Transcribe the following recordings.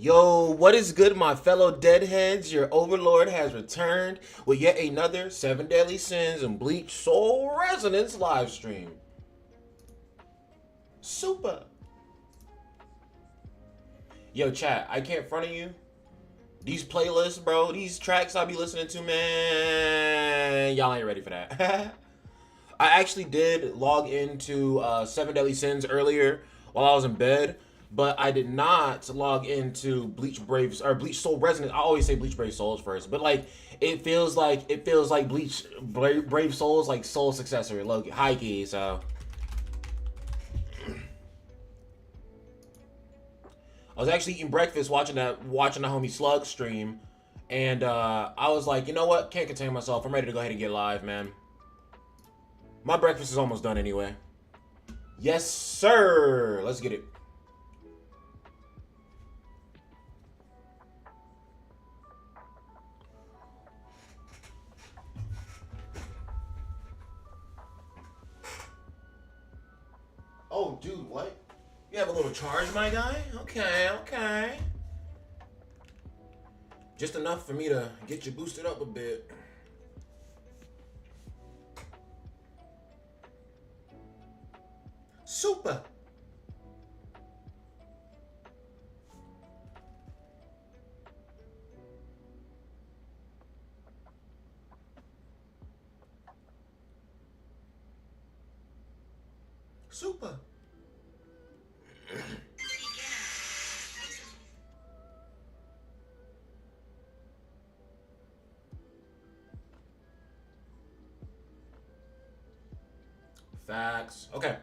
Yo, what is good, my fellow deadheads? Your overlord has returned with yet another Seven Deadly Sins and Bleach Soul Resonance live stream. Super. Yo, chat, I can't front of you. These playlists, bro, these tracks I be listening to, man, y'all ain't ready for that. I actually did log into Seven Deadly Sins earlier while I was in bed, but I did not log into Bleach Braves or Bleach Soul Resonance. I always say Bleach Brave Souls first, but like it feels like Bleach Brave Souls like Soul successor, look high key. So I was actually eating breakfast watching the homie Slug stream, and I was like, you know what? Can't contain myself. I'm ready to go ahead and get live, man. My breakfast is almost done anyway. Yes, sir. Let's get it. Oh, dude, what? You have a little charge, my guy? Okay, okay. Just enough for me to get you boosted up a bit. Super. Super. Facts. Okay.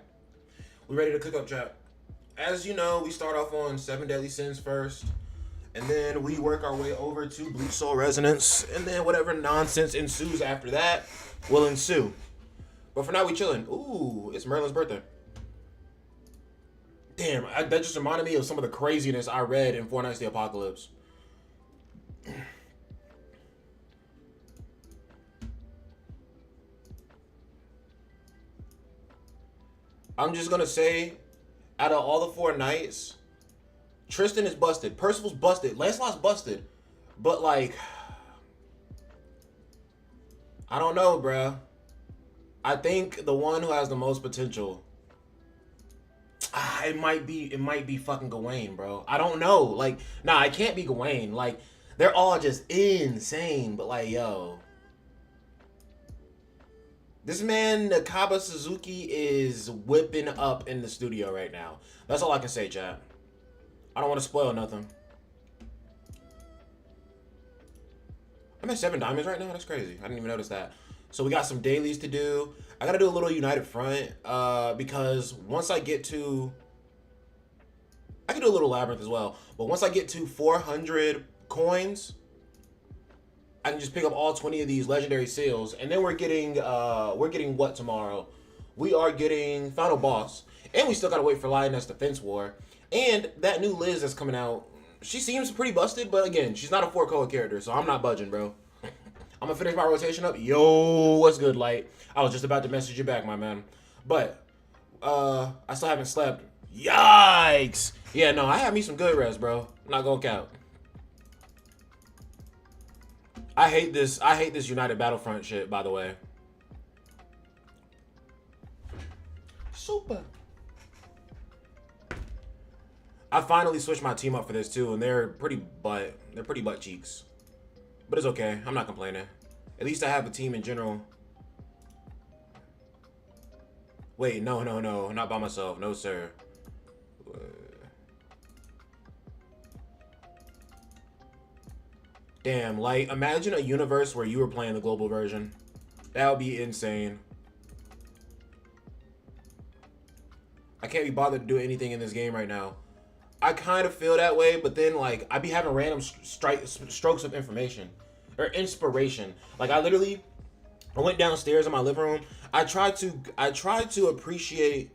We ready to cook up, chat. As you know, we start off on Seven Deadly Sins first, and then we work our way over to Bleach Soul Resonance, and then whatever nonsense ensues after that will ensue. But for now, we chilling. Ooh, it's Merlin's birthday. Damn, that just reminded me of some of the craziness I read in Four Nights the Apocalypse. I'm just gonna say, out of all the four nights, Tristan is busted. Percival's busted. Lancelot's busted. But like, I don't know, bruh. I think the one who has the most potential. It might be fucking Gawain, bro. I don't know. Like, nah, it can't be Gawain. Like, they're all just insane. But like, yo, this man Nakaba Suzuki is whipping up in the studio right now. That's all I can say, chat. I don't want to spoil nothing. I'm at 7 diamonds right now. That's crazy. I didn't even notice that. So we got some dailies to do. I gotta do a little United Front because once I get to, I can do a little Labyrinth as well. But once I get to 400 coins, I can just pick up all 20 of these legendary seals, and then we're getting what tomorrow? We are getting Final Boss, and we still gotta wait for Lioness Defense War, and that new Liz that's coming out. She seems pretty busted, but again, she's not a 4-color character, so I'm not budging, bro. I'm gonna finish my rotation up. Yo, what's good, Light? I was just about to message you back, my man. But, I still haven't slept. Yikes! Yeah, no, I had me some good rest, bro. I'm not gonna count. I hate this United Battlefront shit, by the way. Super. I finally switched my team up for this too, and they're pretty butt cheeks. But it's okay. I'm not complaining. At least I have a team in general. Wait, no, not by myself. No, sir. Damn, like, imagine a universe where you were playing the global version. That would be insane. I can't be bothered to do anything in this game right now. I kind of feel that way, but then, like, I be having random strokes of information. Or inspiration. Like, I went downstairs in my living room. I try to appreciate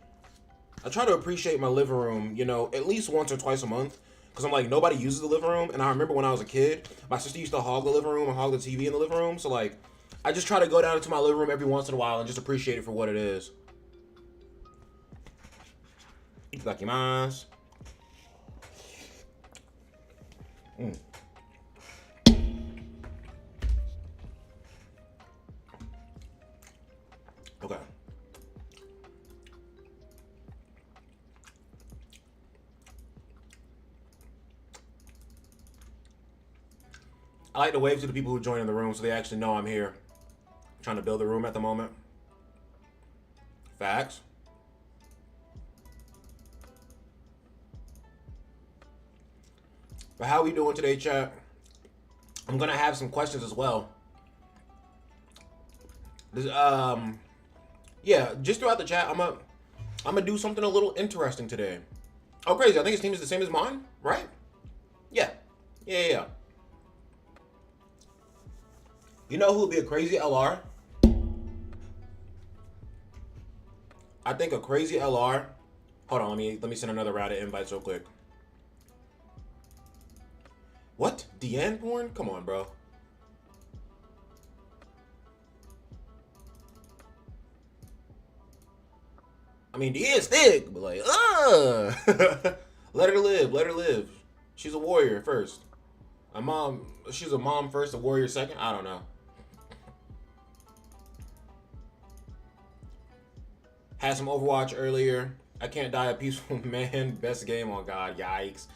my living room, you know, at least once or twice a month. Because I'm like, nobody uses the living room. And I remember when I was a kid, my sister used to hog the living room and hog the TV in the living room. So, like, I just try to go down into my living room every once in a while and just appreciate it for what it is. Itadakimasu. Mm. Okay. I like to wave to the people who join in the room so they actually know I'm here. I'm trying to build the room at the moment. Facts. But how we doing today, chat? I'm gonna have some questions as well. This, yeah, just throughout the chat, I'm gonna do something a little interesting today. Oh, crazy! I think his team is the same as mine, right? Yeah, yeah. You know who would be a crazy LR? I think a crazy LR. Hold on, let me send another round of invites real quick. What? Deanne porn? Come on, bro. I mean, Deanne's thick, but like, let her live, let her live. She's a warrior first. She's a mom first, a warrior second. I don't know. Had some Overwatch earlier. I can't die a peaceful man. Best game on God. Yikes.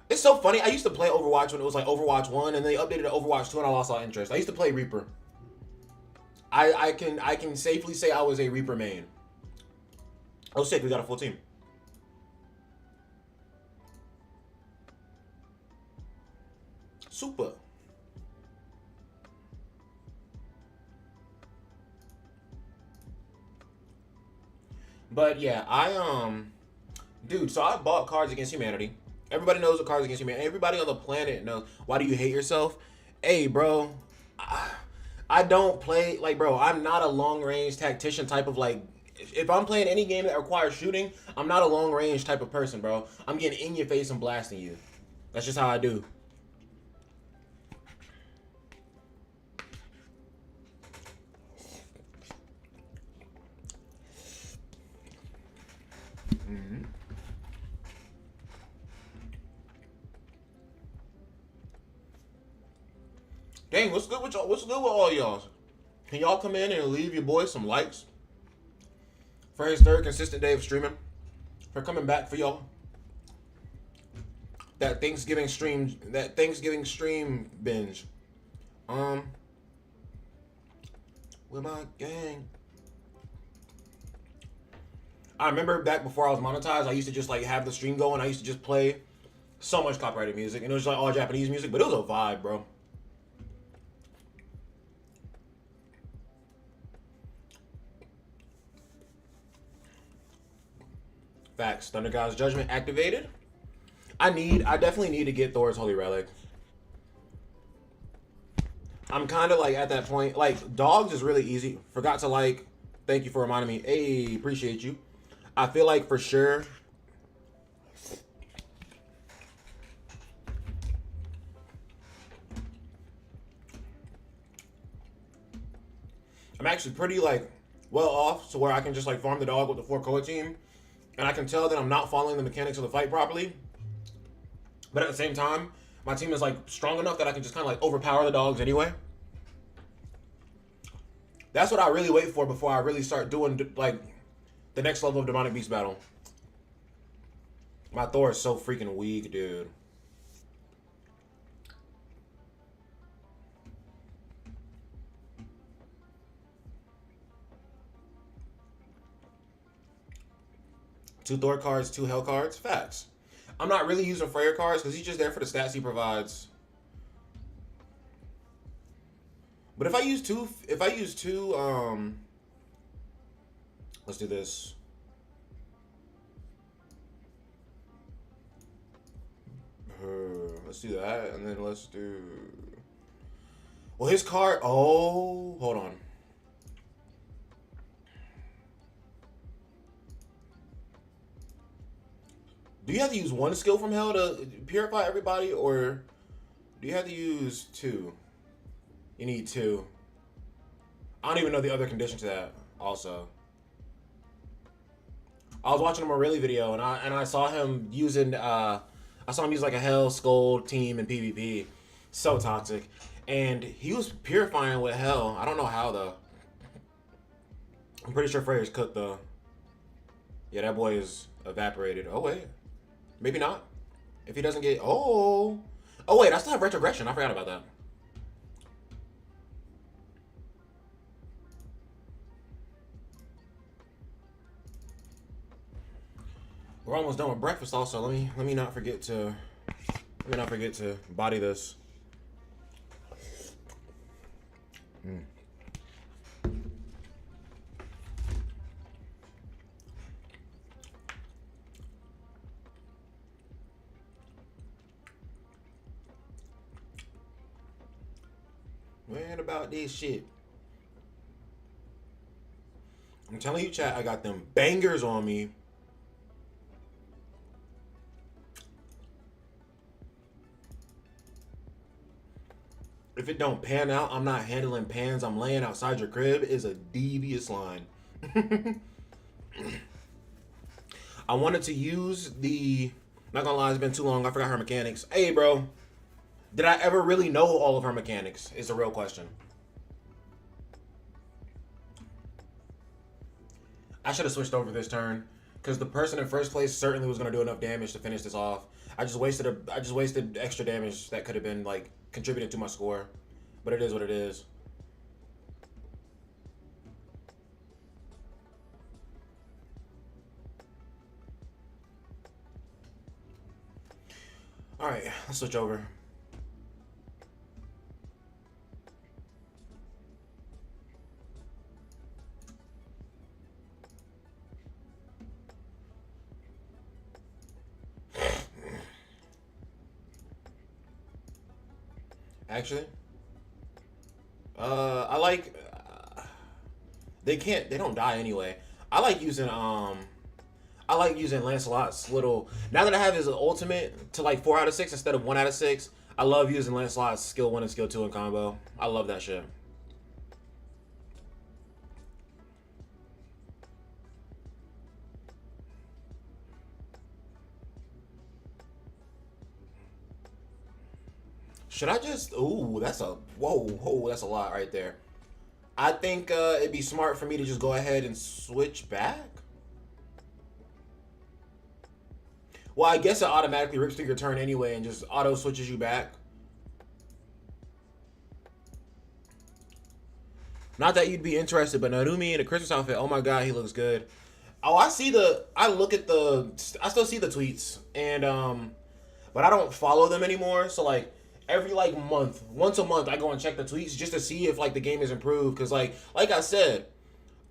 It's so funny. I used to play Overwatch when it was like Overwatch 1, and they updated to Overwatch 2, and I lost all interest. I used to play Reaper. I can safely say I was a Reaper main. Oh, sick. We got a full team. Super. But yeah, dude, so I bought Cards Against Humanity. Everybody knows what Cards Against Humanity. Everybody on the planet knows. Why do you hate yourself? Hey, bro, I don't play like, bro. I'm not a long range tactician type of like. If I'm playing any game that requires shooting, I'm not a long range type of person, bro. I'm getting in your face and blasting you. That's just how I do. Mm-hmm. Dang, what's good with y'all? What's good with all y'all? Can y'all come in and leave your boy some likes for his third consistent day of streaming? For coming back for y'all. That Thanksgiving stream binge. With my gang. I remember back before I was monetized, I used to just like have the stream going. I used to just play so much copyrighted music, and it was like all Japanese music, but it was a vibe, bro. Facts. Thunder God's Judgment activated. I definitely need to get Thor's Holy Relic. I'm kind of like at that point. Like, dogs is really easy. Forgot to like. Thank you for reminding me. Hey, appreciate you. I feel like for sure. I'm actually pretty like well off to where I can just like farm the dog with the 4 Koa team, and I can tell that I'm not following the mechanics of the fight properly. But at the same time, my team is like strong enough that I can just kind of like overpower the dogs anyway. That's what I really wait for before I really start doing like the next level of Demonic Beast battle. My Thor is so freaking weak, dude. Two Thor cards, 2 Hell cards. Facts. I'm not really using Freyr cards because he's just there for the stats he provides. But if I use two, let's do this. Let's do that, and then let's do. Well, his card. Oh, hold on. Do you have to use 1 skill from Hell to purify everybody, or do you have to use 2? You need 2. I don't even know the other condition to that. Also, I was watching a Morelli video, and I saw him using I saw him use like a Hell Skull team in PvP. So toxic. And he was purifying with Hell. I don't know how though. I'm pretty sure Freyr's cooked though. Yeah, that boy is evaporated. Oh wait. Maybe not. If he doesn't get oh wait, I still have retrogression. I forgot about that. We're almost done with breakfast also. Let me not forget to body this. Man, about this shit. I'm telling you, chat, I got them bangers on me. If it don't pan out, I'm not handling pans. I'm laying outside your crib is a devious line. I wanted to use the... Not gonna lie, it's been too long. I forgot her mechanics. Hey, bro. Did I ever really know all of her mechanics? Is the real question. I should have switched over this turn. Because the person in first place certainly was going to do enough damage to finish this off. I just wasted extra damage that could have been, like, contributed to my score. But it is what it is. Alright, let's switch over. Actually, I like. They don't die anyway. I like using Lancelot's little. Now that I have his ultimate to like 4 out of 6 instead of 1 out of 6, I love using Lancelot's skill 1 and skill 2 in combo. I love that shit. Should I just? Ooh, that's a whoa, that's a lot right there. I think it'd be smart for me to just go ahead and switch back. Well, I guess it automatically rips through your turn anyway and just auto switches you back. Not that you'd be interested, but Narumi in a Christmas outfit, oh my god, he looks good. Oh, I still see the tweets, and but I don't follow them anymore. So like every like once a month, I go and check the tweets just to see if like the game is improved. Cause like I said,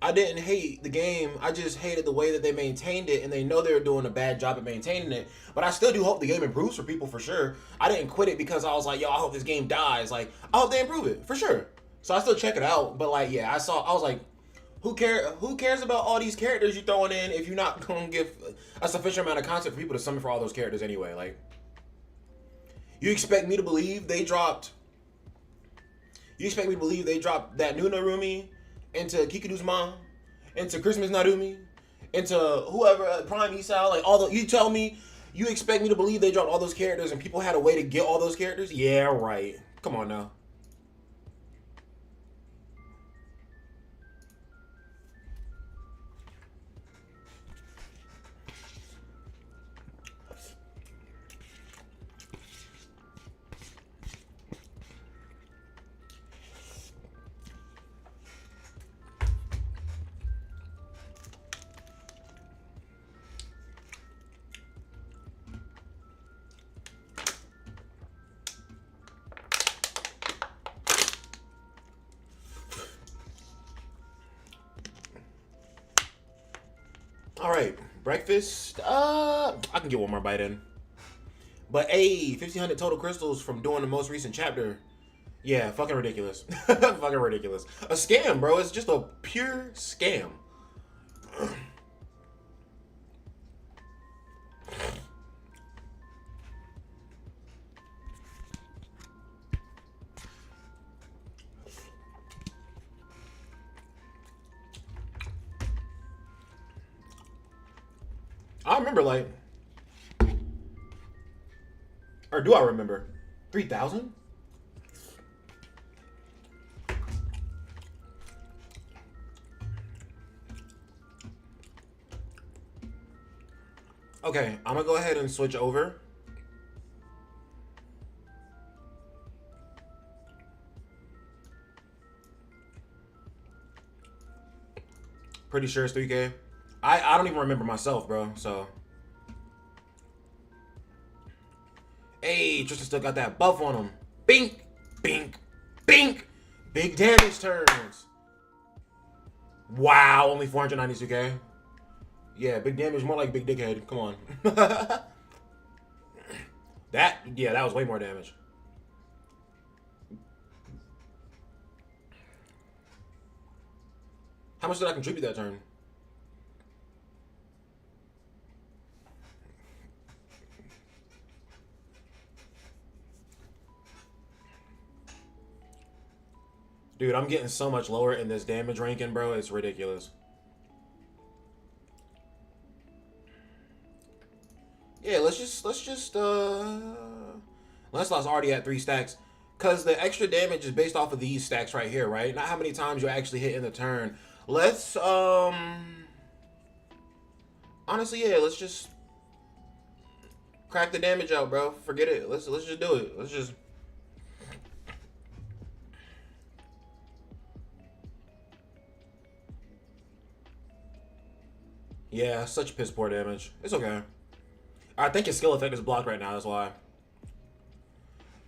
I didn't hate the game. I just hated the way that they maintained it, and they know they were doing a bad job at maintaining it. But I still do hope the game improves for people for sure. I didn't quit it because I was like, yo, I hope this game dies. Like I hope they improve it for sure. So I still check it out. But like, yeah, I was like, who cares about all these characters you throwing in if you're not gonna give a sufficient amount of content for people to summon for all those characters anyway? Like, you expect me to believe they dropped? You expect me to believe they dropped that new Narumi into Kikudu's mom, into Christmas Narumi, into whoever Prime Isao, like all the? You tell me you expect me to believe they dropped all those characters and people had a way to get all those characters? Yeah, right. Come on now. All right, breakfast. I can get one more bite in. But hey, 1,500 total crystals from doing the most recent chapter. Yeah, fucking ridiculous. Fucking ridiculous. A scam, bro. It's just a pure scam. I remember like Or do I remember? 3,000? Okay, I'm gonna go ahead and switch over. Pretty sure it's 3K. I don't even remember myself, bro. So, hey, Tristan still got that buff on him. Bink, bink, bink. Big damage turns. Wow, only 492K. Yeah, big damage, more like big dickhead. Come on. That was way more damage. How much did I contribute that turn? Dude, I'm getting so much lower in this damage ranking, bro. It's ridiculous. Yeah, let's just Lancelot's already at 3 stacks. Cause the extra damage is based off of these stacks right here, right? Not how many times you actually hit in the turn. Let's honestly, yeah, let's just crack the damage out, bro. Forget it. Let's just do it. Let's just yeah, such piss poor damage. It's okay. I think his skill effect is blocked right now, that's why.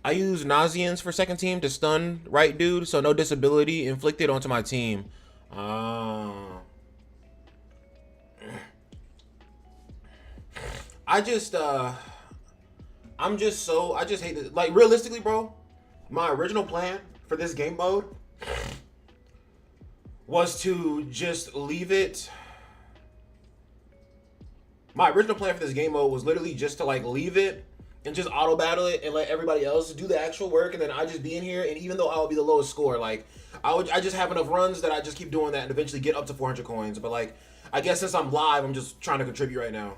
I use Nauseans for second team to stun right dude, so no disability inflicted onto my team. I just I just hate it. Like realistically, bro, my original plan for this game mode was to just leave it. My original plan for this game mode was literally just to like leave it and just auto battle it and let everybody else do the actual work, and then I just be in here, and even though I would be the lowest score, like I just have enough runs that I just keep doing that and eventually get up to 400 coins. But like I guess since I'm live, I'm just trying to contribute right now.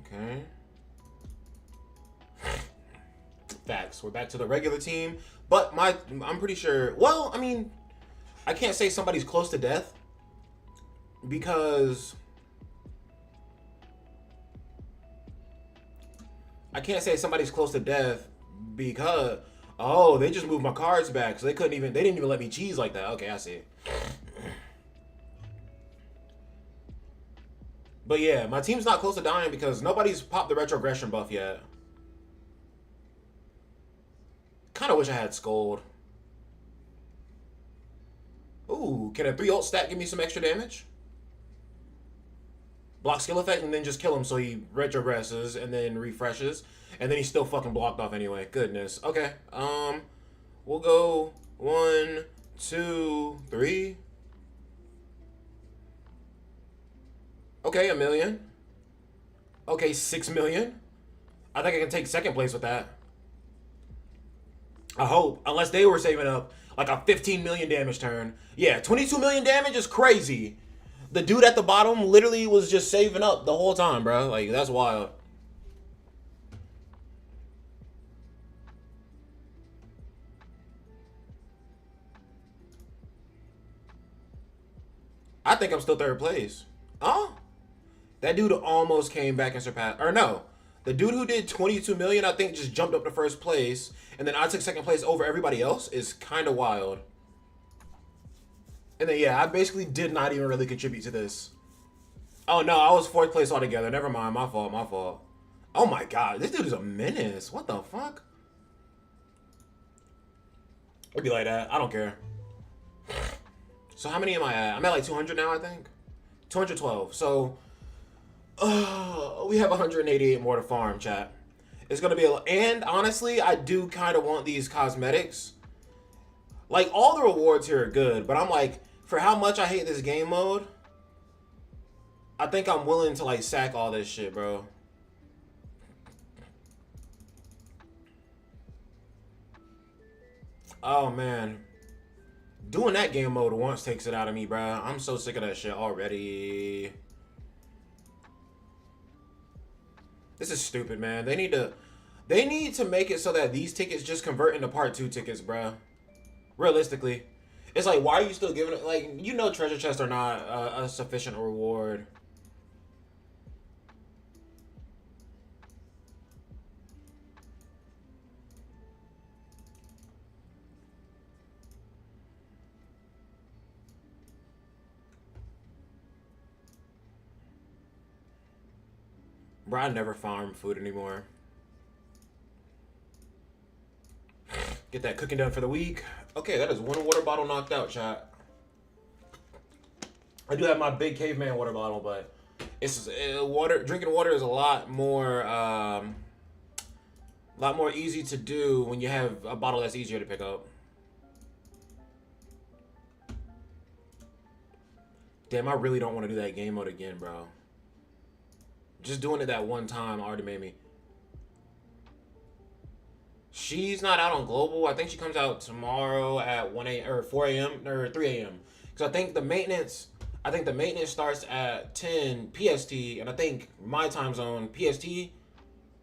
Okay. Facts. We're back to the regular team, but I'm pretty sure. Well, I mean, I can't say somebody's close to death because I can't say somebody's close to death because oh, they just moved my cards back, so they didn't even let me cheese like that. Okay, I see. But yeah, my team's not close to dying because nobody's popped the retrogression buff yet. Kind of wish I had Scold. Ooh, can a 3 ult stack give me some extra damage? Block skill effect and then just kill him so he retrogresses and then refreshes. And then he's still fucking blocked off anyway. Goodness. Okay. We'll go 1, 2, 3. Okay, 1 million. Okay, 6 million. I think I can take second place with that. I hope. Unless they were saving up like a 15 million damage turn. Yeah, 22 million damage is crazy. The dude at the bottom literally was just saving up the whole time, bro. Like, that's wild. I think I'm still third place. Oh? That dude almost came back and surpassed. Or no. The dude who did 22 million, I think, just jumped up to first place. And then I took second place over everybody else is kind of wild. And then, yeah, I basically did not even really contribute to this. Oh, no, I was fourth place altogether. Never mind. My fault. My fault. Oh, my God. This dude is a menace. What the fuck? It'd be like that. I don't care. So how many am I at? I'm at like 200 now, I think. 212. So we have 188 more to farm, chat. It's gonna be and honestly, I do kind of want these cosmetics. Like, all the rewards here are good, but I'm like, for how much I hate this game mode, I think I'm willing to like sack all this shit, bro. Oh man, doing that game mode once takes it out of me, bruh. I'm so sick of that shit already. This is stupid, man. They need to make it so that these tickets just convert into part 2 tickets, bruh. Realistically, it's like, why are you still giving it? Like, you know, treasure chests are not a sufficient reward. Bro, I never farm food anymore. Get that cooking done for the week. Okay, that is one water bottle knocked out, chat. I do have my big caveman water bottle, but it's water. Drinking water is a lot more easy to do when you have a bottle that's easier to pick up. Damn, I really don't want to do that game mode again, bro. Just doing it that one time already made me. She's not out on global. I think she comes out tomorrow at 1 a.m. or 4 a.m. or 3 a.m. Because I think the maintenance starts at 10 PST, and I think my time zone PST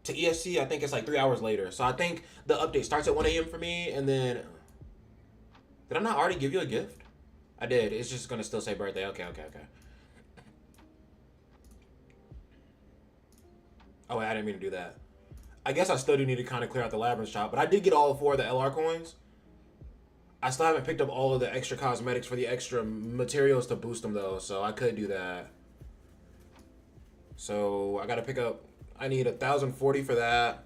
to EST, I think it's like 3 hours later. So I think the update starts at 1 a.m. for me, and then did I not already give you a gift? I did. It's just gonna still say birthday. Okay. Oh wait, I didn't mean to do that. I guess I still do need to kind of clear out the Labyrinth shop, but I did get all 4 of the LR coins. I still haven't picked up all of the extra cosmetics for the extra materials to boost them though, so I could do that. So I gotta pick up, I need 1,040 for that.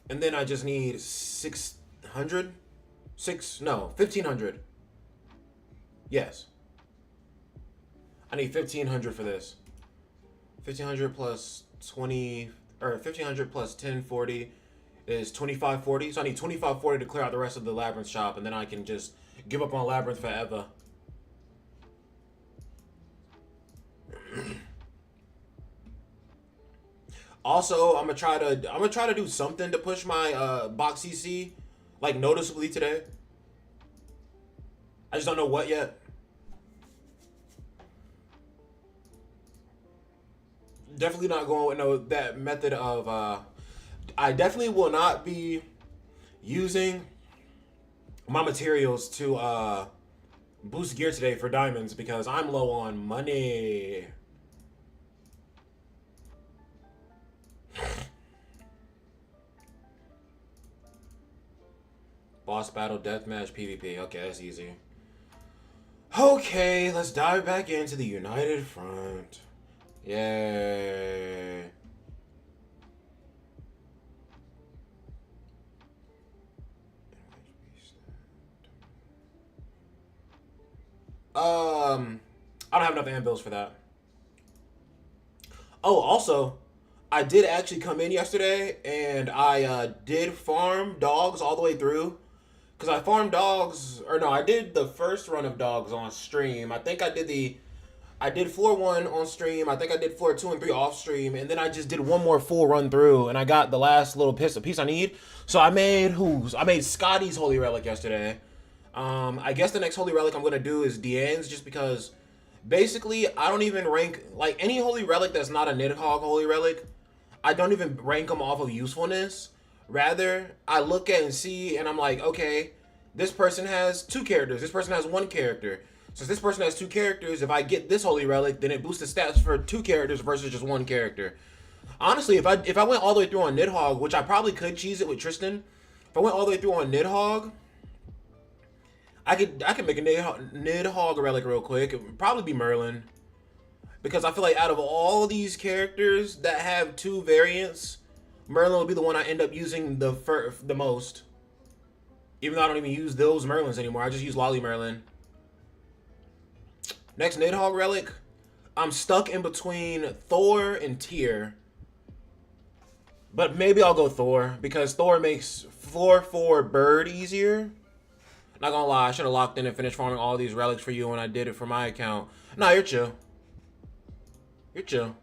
And then I just need 600? 1,500. Yes. I need 1,500 for this. 1,500 plus 20, or 1,500 plus 1040 is 2,540. So I need 2,540 to clear out the rest of the Labyrinth shop, and then I can just give up on Labyrinth forever. Also, I'm gonna try to do something to push my box CC like noticeably today. I just don't know what yet. Definitely not going with that method of I definitely will not be using my materials to boost gear today for diamonds because I'm low on money. Boss battle, deathmatch, PvP. Okay, that's easy. Okay, let's dive back into the United Front. Yay. I don't have enough ambills for that. Oh, also, I did actually come in yesterday and I did farm dogs all the way through. Because I farmed dogs, or no, I did the first run of dogs on stream. I think I did floor 1 on stream. I think I did floor 2 and 3 off stream. And then I just did one more full run through. And I got the last little piece I need. So I made I made Scotty's Holy Relic yesterday. I guess the next Holy Relic I'm going to do is Diane's just because basically I don't even rank, like any Holy Relic that's not a Nidhogg Holy Relic, I don't even rank them off of usefulness. Rather, I look at and see, and I'm like, okay, this person has 2 characters. This person has 1 character. Since this person has 2 characters, if I get this Holy Relic, then it boosts the stats for 2 characters versus just 1 character. Honestly, if I went all the way through on Nidhogg, which I probably could cheese it with Tristan, if I went all the way through on Nidhogg, I could make a Nidhogg relic real quick. It would probably be Merlin. Because I feel like out of all these characters that have 2 variants, Merlin will be the one I end up using the most. Even though I don't even use those Merlins anymore. I just use Lolly Merlin. Next Nidhogg relic. I'm stuck in between Thor and Tyr. But maybe I'll go Thor. Because Thor makes floor 4 bird easier. Not gonna lie, I should have locked in and finished farming all these relics for you when I did it for my account. Nah, you're chill. You're chill.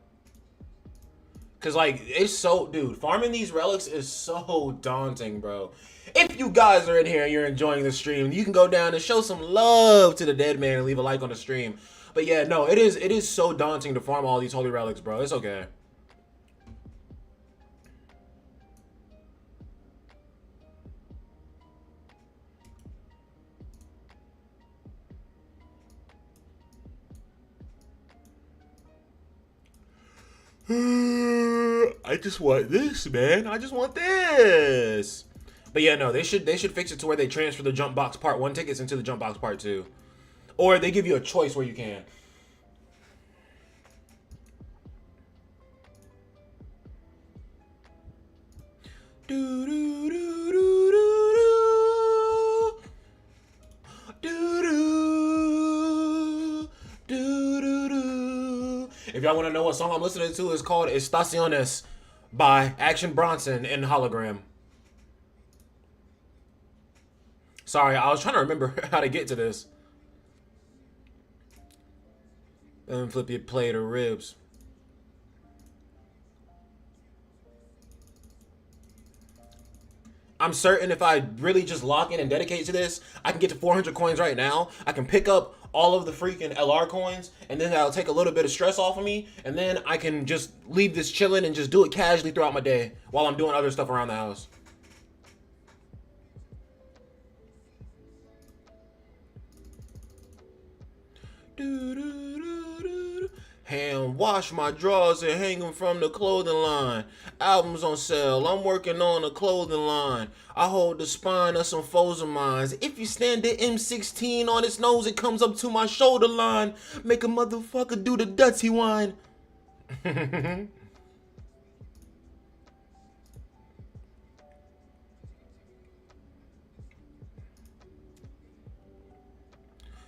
Cause like it's so, dude, farming these relics is so daunting, bro. If you guys are in here and you're enjoying the stream, you can go down and show some love to the dead man and leave a like on the stream. But yeah, no, it is so daunting to farm all these holy relics, bro. It's okay. I just want this, man. I just want this. But yeah, no, they should fix it to where they transfer the jump box part 1 tickets into the jump box part 2. Or they give you a choice where you can. Do do do do do do do do do. If y'all want to know what song I'm listening to, it's called Estaciones by Action Bronson and Hologram. Sorry, I was trying to remember how to get to this. And flip your plate of ribs. I'm certain if I really just lock in and dedicate to this, I can get to 400 coins right now. I can pick up all of the freaking LR coins, and then that'll take a little bit of stress off of me, and then I can just leave this chilling and just do it casually throughout my day while I'm doing other stuff around the house. Hand wash my drawers and hang them from the clothing line. Albums on sale, I'm working on a clothing line. I hold the spine of some foes of mine. If you stand the M16 on its nose, it comes up to my shoulder line. Make a motherfucker do the dirty wine.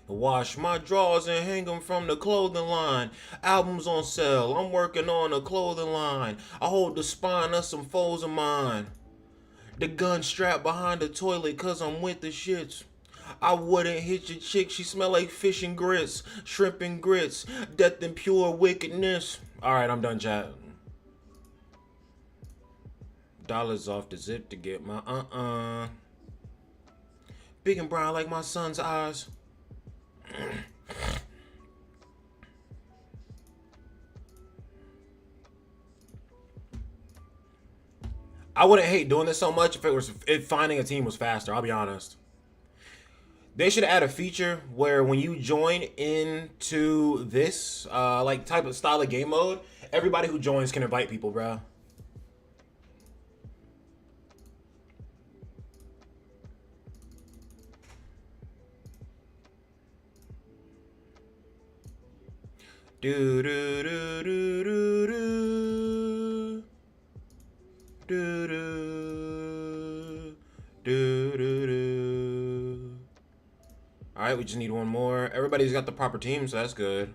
Wash my drawers and hang them from the clothing line. Albums on sale, I'm working on a clothing line. I hold the spine of some foes of mine. The gun strapped behind the toilet cause I'm with the shits. I wouldn't hit your chick, she smell like fish and grits. Shrimp and grits, death and pure wickedness. Alright, I'm done, chat. Dollars off the zip to get my Big and brown like my son's eyes. I wouldn't hate doing this so much if finding a team was faster. I'll be honest. They should add a feature where when you join into this like type of style of game mode, everybody who joins can invite people, bro. Do do do do do do do do do do. All right, we just need one more. Everybody's got the proper team, so that's good.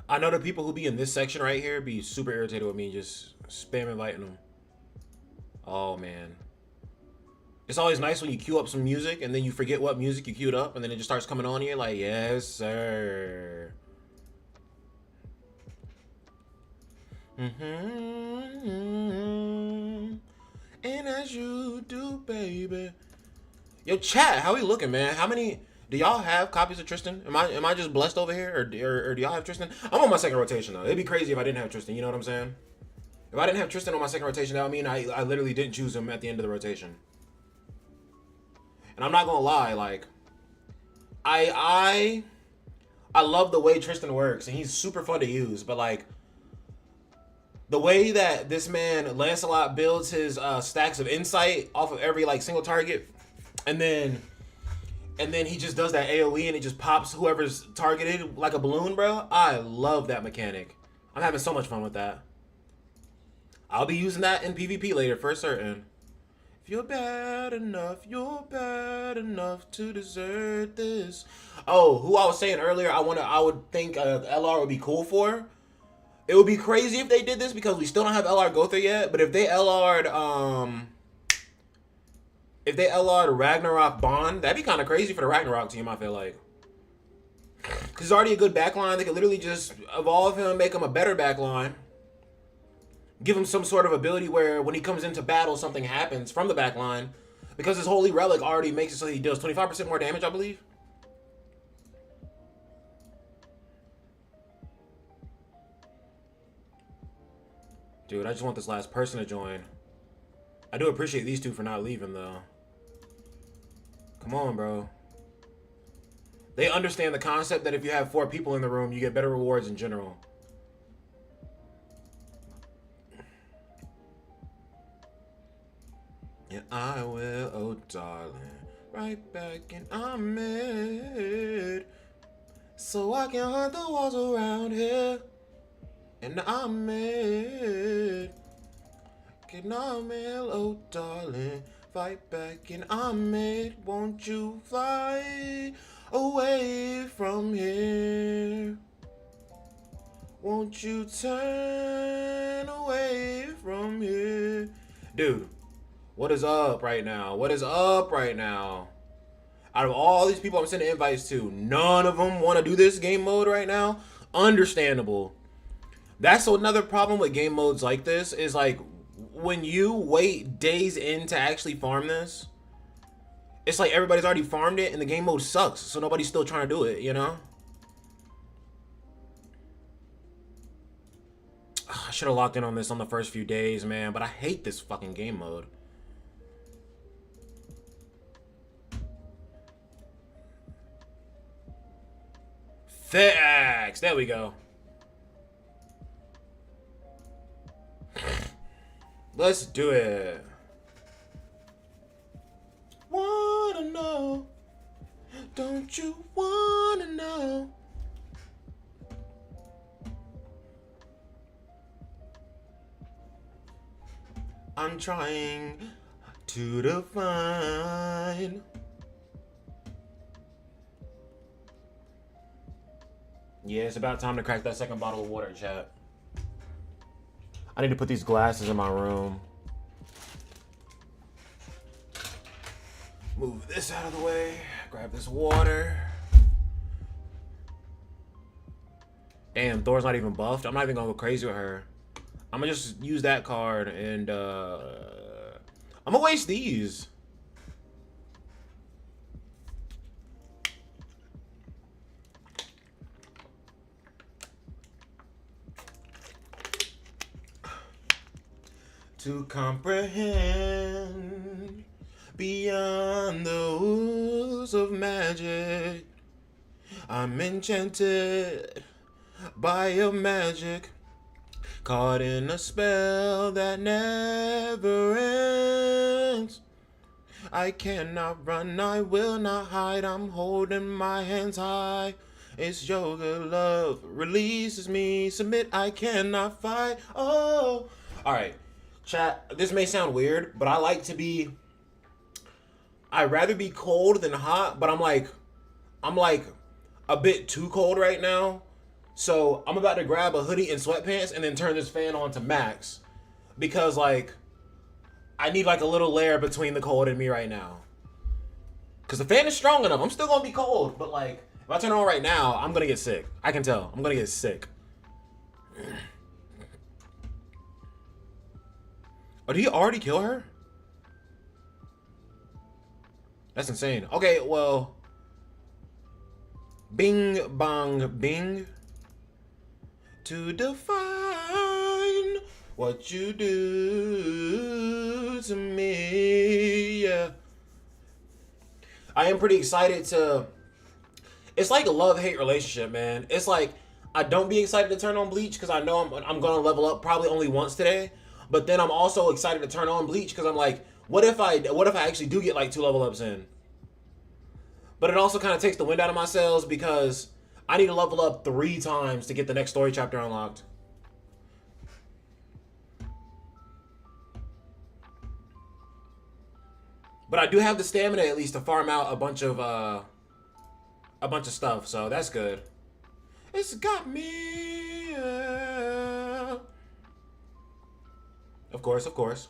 I know the people who be in this section right here be super irritated with me just spam inviting them. Oh, man. It's always nice when you queue up some music and then you forget what music you queued up and then it just starts coming on you like, yes, sir. And as you do, baby. Yo, chat, how we looking, man? How many... Do y'all have copies of Tristan? Am I just blessed over here, or do y'all have Tristan? I'm on my second rotation though. It'd be crazy if I didn't have Tristan. You know what I'm saying? If I didn't have Tristan on my second rotation, that would mean I literally didn't choose him at the end of the rotation. And I'm not gonna lie, like I love the way Tristan works, and he's super fun to use. But like the way that this man Lancelot builds his stacks of insight off of every like single target, and then he just does that AoE and it just pops whoever's targeted like a balloon, bro. I love that mechanic. I'm having so much fun with that. I'll be using that in PvP later for certain. If you're bad enough to deserve this. Oh, who I was saying earlier, I would think LR would be cool for. It would be crazy if they did this because we still don't have LR Gotha yet. But if they LR'd Ragnarok Bond, that'd be kind of crazy for the Ragnarok team. I feel like, because it's already a good backline. They could literally just evolve him, make him a better backline, give him some sort of ability where when he comes into battle, something happens from the backline. Because his Holy Relic already makes it so he deals 25% more damage, I believe. Dude, I just want this last person to join. I do appreciate these two for not leaving, though. Come on, bro. They understand the concept that if you have 4 people in the room, you get better rewards in general. Yeah, I will, oh darling, right back in Ahmed, so I can hunt the walls around here. And Ahmed, can Ahmed, oh darling, fight back in Ahmed, won't you fly away from here? Won't you turn away from here? Dude, what is up right now? What is up right now? Out of all these people I'm sending invites to, none of them want to do this game mode right now. Understandable. That's another problem with game modes like this, is like when you wait days in to actually farm this, it's like everybody's already farmed it and the game mode sucks, so nobody's still trying to do it, you know? I should have locked in on this on the first few days, man, but I hate this fucking game mode. Facts! There we go. Let's do it. Wanna know? Don't you wanna know? I'm trying to define. Yeah, it's about time to crack that second bottle of water, chat. I need to put these glasses in my room. Move this out of the way. Grab this water. Damn, Thor's not even buffed. I'm not even gonna go crazy with her. I'm gonna just use that card and I'm gonna waste these. To comprehend beyond the rules of magic, I'm enchanted by your magic, caught in a spell that never ends. I cannot run, I will not hide, I'm holding my hands high. It's your good love releases me, submit, I cannot fight. Oh, all right. Chat, this may sound weird, but I like to be, I'd rather be cold than hot, but I'm like a bit too cold right now. So I'm about to grab a hoodie and sweatpants and then turn this fan on to max, because like I need like a little layer between the cold and me right now. Cause the fan is strong enough. I'm still gonna be cold, but like if I turn it on right now, I'm gonna get sick. I can tell. I'm gonna get sick. Oh, did he already kill her? That's insane. Okay, well. Bing, bong, bing. To define what you do to me, yeah. I am pretty excited to... It's like a love-hate relationship, man. It's like, I don't be excited to turn on Bleach because I know I'm going to level up probably only once today. But then I'm also excited to turn on Bleach because I'm like, what if I actually do get like 2 level ups in? But it also kind of takes the wind out of my sails because I need to level up 3 times to get the next story chapter unlocked. But I do have the stamina at least to farm out a bunch of stuff, so that's good. It's got me. course, of course.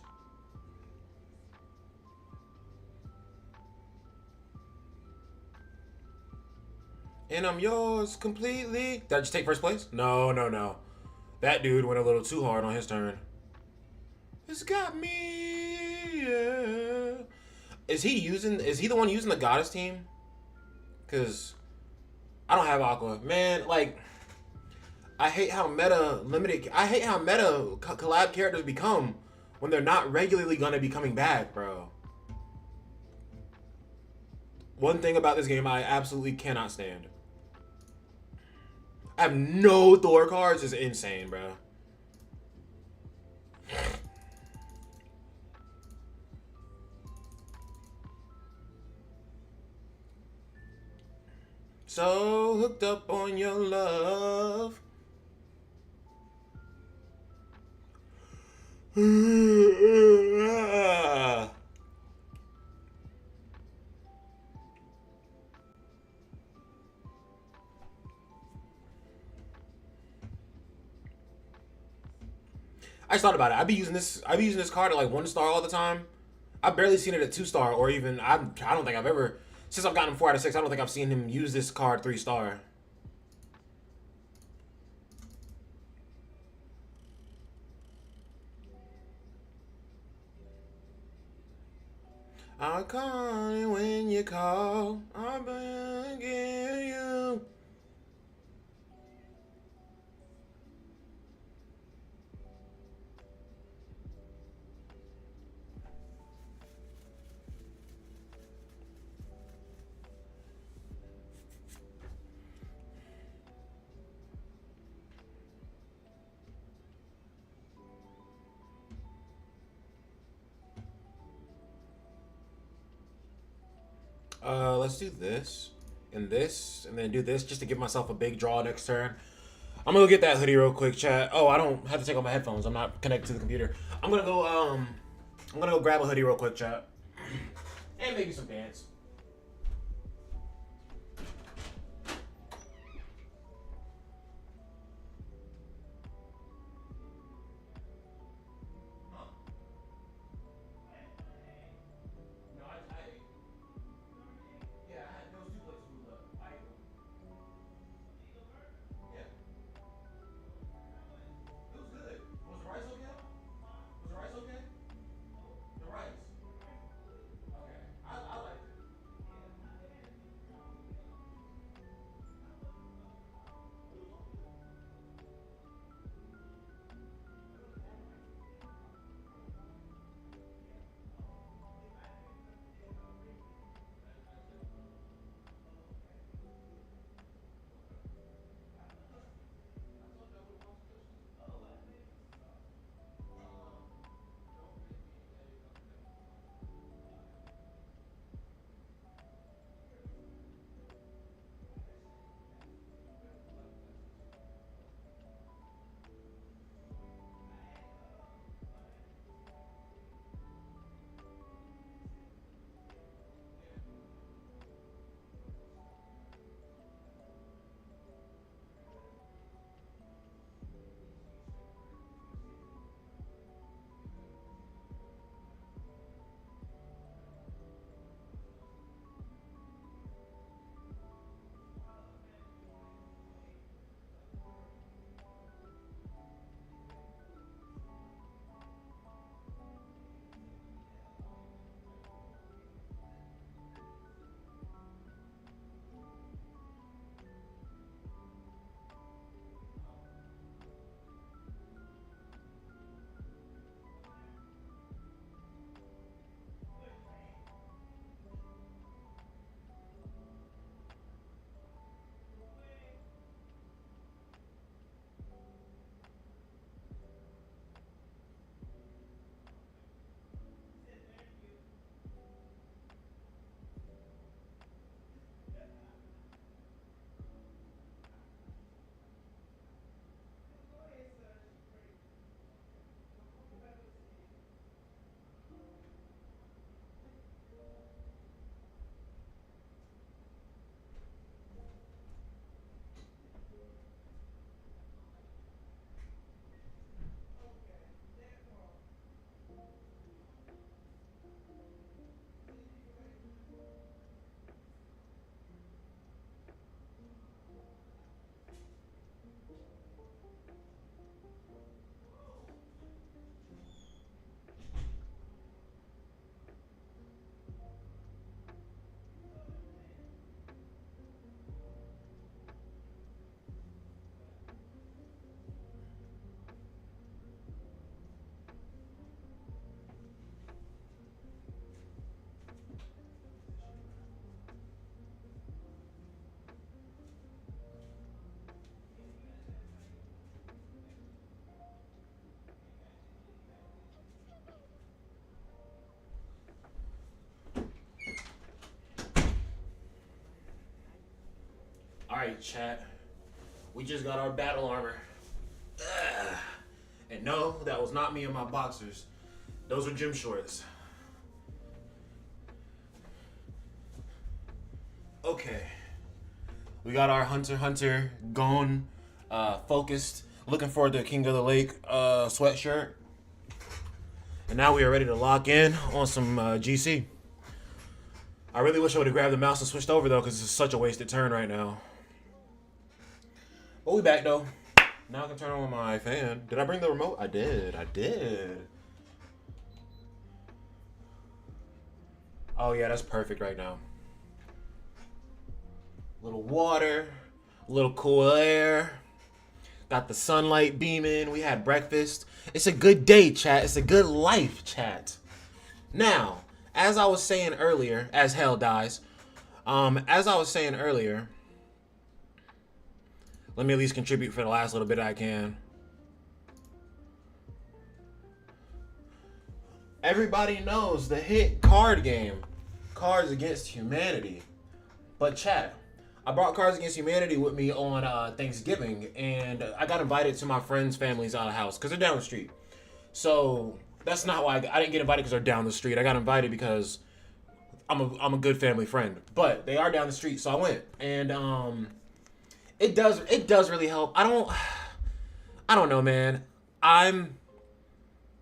And I'm yours completely. Did I just take first place? No, no, no. That dude went a little too hard on his turn. It's got me. Yeah. Is he using? Is he the one using the goddess team? Cause I don't have Aqua, man. Like I hate how meta limited. I hate how meta collab characters become when they're not regularly gonna be coming back, bro. One thing about this game I absolutely cannot stand. I have no Thor cards is insane, bro. So hooked up on your love. I just thought about it. I'd be using this. I'd be using this card at like 1 star all the time. I've barely seen it at 2 star, or even I don't think I've ever since I've gotten him 4 out of 6. I don't think I've seen him use this card 3 star. I'll call you when you call. I'll beg you. Let's do this, and then do this just to give myself a big draw next turn. I'm gonna go get that hoodie real quick, chat. Oh, I don't have to take off my headphones. I'm not connected to the computer. I'm gonna go grab a hoodie real quick, chat, and maybe some pants. Okay. I like it. right, chat. We just got our battle armor. Ugh. And no, that was not me in my boxers. Those are gym shorts. Okay. We got our Hunter x Hunter gone, focused. Looking forward to King of the Lake sweatshirt. And now we are ready to lock in on some GC. I really wish I would have grabbed the mouse and switched over though, because it's such a wasted turn right now. But we back though. Now I can turn on my fan. Did I bring the remote? I did. Oh yeah, that's perfect right now. Little water, a little cool air. Got the sunlight beaming. We had breakfast. It's a good day, chat. It's a good life, chat. Now, as I was saying earlier, as hell dies. As I was saying earlier, let me at least contribute for the last little bit I can. Everybody knows the hit card game, Cards Against Humanity. But chat, I brought Cards Against Humanity with me on Thanksgiving, and I got invited to my friends' families out of house because they're down the street. So that's not why I didn't get invited because they're down the street. I got invited because I'm a good family friend. But they are down the street, so I went, and it does really help. I don't know, man. I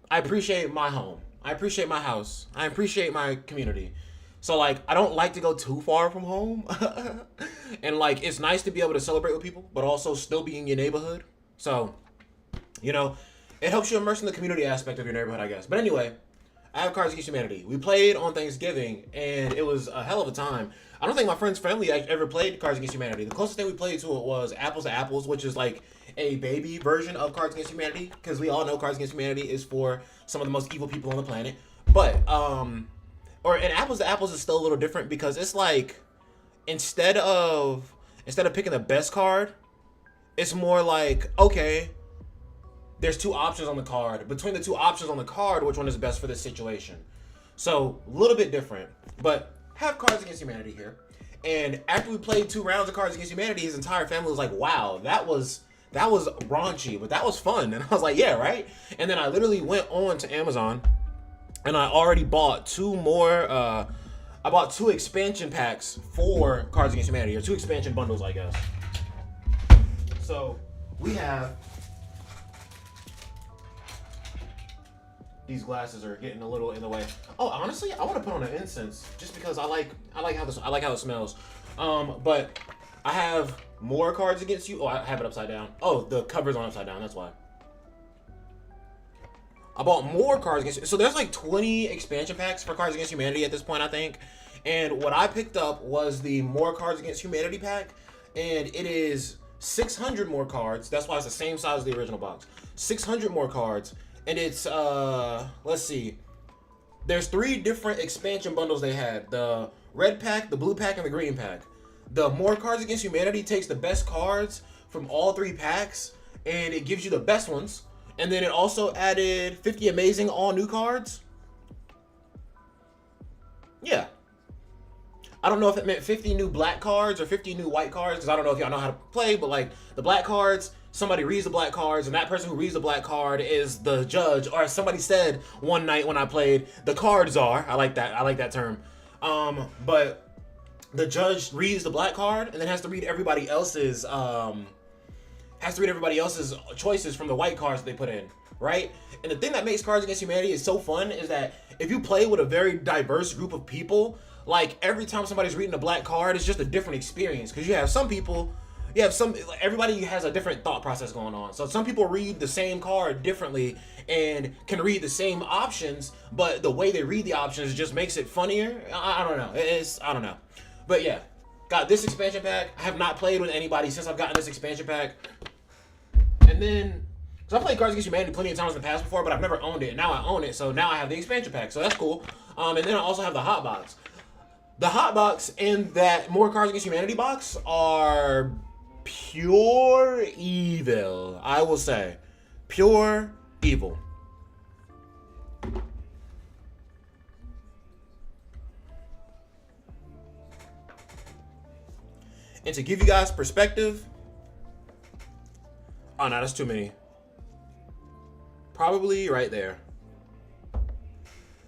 appreciate my home. I appreciate my house. I appreciate my community. So, like, I don't like to go too far from home. And, like, it's nice to be able to celebrate with people, but also still be in your neighborhood. So, you know, it helps you immerse in the community aspect of your neighborhood, I guess. But anyway, I have Cards Against Humanity. We played on Thanksgiving, and it was a hell of a time. I don't think my friend's family ever played Cards Against Humanity. The closest thing we played to it was Apples to Apples, which is, like, a baby version of Cards Against Humanity, because we all know Cards Against Humanity is for some of the most evil people on the planet. But, and Apples to Apples is still a little different because it's like instead of picking the best card, it's more like, okay, there's two options on the card. Between the two options on the card, which one is best for this situation? So a little bit different, but have Cards Against Humanity here. And after we played 2 rounds of Cards Against Humanity, his entire family was like, "Wow, that was raunchy, but that was fun." And I was like, "Yeah, right." And then I literally went on to Amazon. And I already bought 2 more. I bought 2 expansion packs for Cards Against Humanity, or 2 expansion bundles, I guess. So we have these glasses are getting a little in the way. Oh, honestly, I want to put on an incense just because I like how it smells. But I have more Cards Against You. Oh, I have it upside down. Oh, the cover's on upside down. That's why. I bought more Cards Against... So there's like 20 expansion packs for Cards Against Humanity at this point, I think. And what I picked up was the More Cards Against Humanity pack. And it is 600 more cards. That's why it's the same size as the original box. 600 more cards. And it's, let's see. There's 3 different expansion bundles they had. The red pack, the blue pack, and the green pack. The More Cards Against Humanity takes the best cards from all 3 packs. And it gives you the best ones. And then it also added 50 amazing all new cards. Yeah. I don't know if it meant 50 new black cards or 50 new white cards, because I don't know if y'all know how to play, but like the black cards, somebody reads the black cards, and that person who reads the black card is the judge, or as somebody said one night when I played, the card czar. I like that term. But the judge reads the black card and then has to read everybody else's choices from the white cards that they put in, right? And the thing that makes Cards Against Humanity is so fun is that if you play with a very diverse group of people, like every time somebody's reading a black card, it's just a different experience, because everybody has a different thought process going on. So some people read the same card differently and can read the same options, but the way they read the options just makes it funnier. I don't know. I don't know. But yeah, got this expansion pack. I have not played with anybody since I've gotten this expansion pack. And then, because I played Cards Against Humanity plenty of times in the past before, but I've never owned it. And now I own it, so now I have the expansion pack. So that's cool. And then I also have the hot box. The hot box and that More Cards Against Humanity box are pure evil. I will say, pure evil. And to give you guys perspective, oh no, that's too many. Probably right there.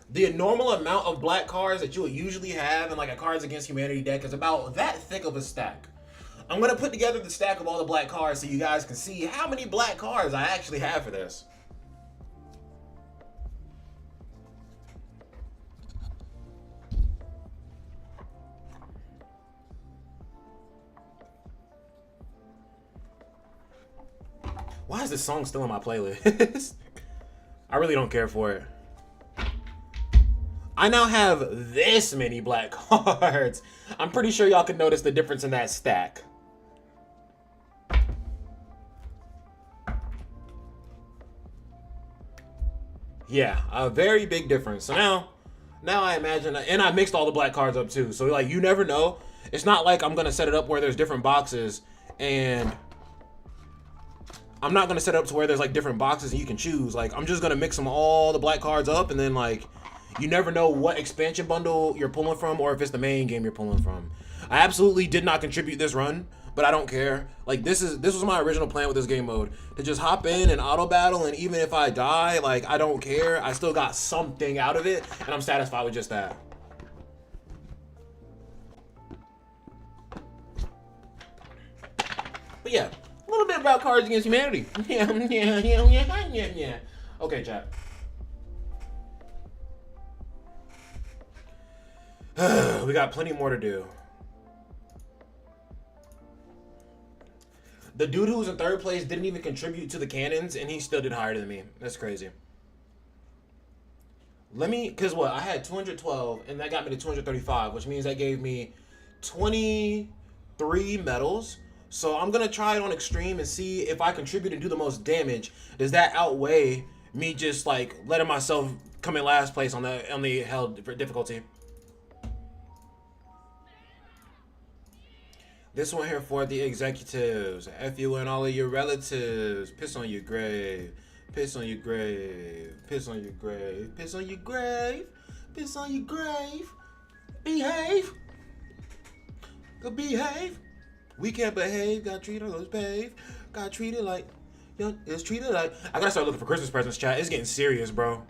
The normal amount of black cards that you would usually have in like a Cards Against Humanity deck is about that thick of a stack. I'm gonna put together the stack of all the black cards so you guys can see how many black cards I actually have for this. Why is this song still on my playlist? I really don't care for it. I now have this many black cards. I'm pretty sure y'all can notice the difference in that stack. Yeah, a very big difference. So now I imagine, and I mixed all the black cards up too. So like, you never know. It's not like I'm gonna set it up where there's different boxes, and I'm not gonna set it up to where there's like different boxes and you can choose. Like, I'm just gonna mix them all the black cards up, and then like, you never know what expansion bundle you're pulling from or if it's the main game you're pulling from. I absolutely did not contribute this run, but I don't care. Like, this was my original plan with this game mode, to just hop in and auto battle, and even if I die, like, I don't care. I still got something out of it, and I'm satisfied with just that. But yeah, a little bit about Cards Against Humanity. Yeah. Okay, chat. We got plenty more to do. The dude who was in third place didn't even contribute to the cannons, and he still did higher than me. That's crazy. Because what? I had 212, and that got me to 235, which means that gave me 23 medals. So I'm going to try it on extreme and see if I contribute and do the most damage. Does that outweigh me just, like, letting myself come in last place on the held difficulty? This one here for the executives. F you and all of your relatives. Piss on your grave. Piss on your grave. Piss on your grave. Piss on your grave. Piss on your grave. Behave. Go behave. We can't behave. Got treated like pave. Got treated like... It's treated like... I gotta start looking for Christmas presents, chat. It's getting serious, bro.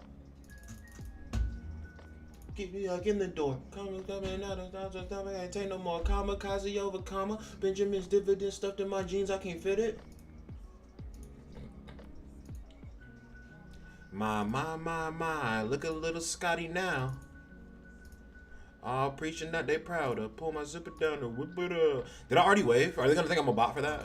Get me in the door. Coming out of the ain't take no more. Kamikaze over comma. Benjamin's dividend stuffed in my jeans. I can't fit it. My. Look at little Scotty now. All preaching that they proud of. Pull my zipper down and whip it up. Did I already wave? Are they gonna think I'm a bot for that?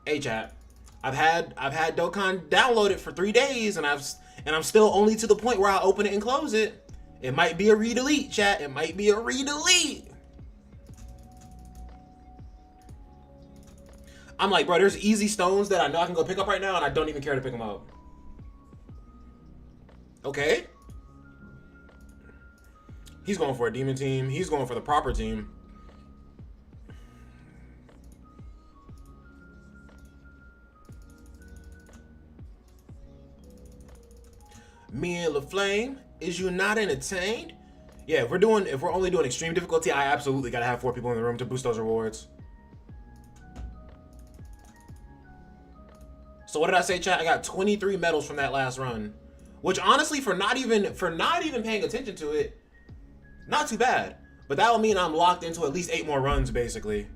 Hey chat. I've had Dokkan downloaded for 3 days, and I'm still only to the point where I open it and close it. It might be a redelete, chat. It might be a redelete. I'm like, bro, there's easy stones that I know I can go pick up right now, and I don't even care to pick them up. Okay. He's going for a demon team. He's going for the proper team. Me and LaFlame, is you not entertained? Yeah, if we're only doing extreme difficulty, I absolutely gotta have 4 people in the room to boost those rewards. So what did I say, chat? I got 23 medals from that last run, which honestly, for not even paying attention to it, not too bad. But that'll mean I'm locked into at least 8 more runs, basically.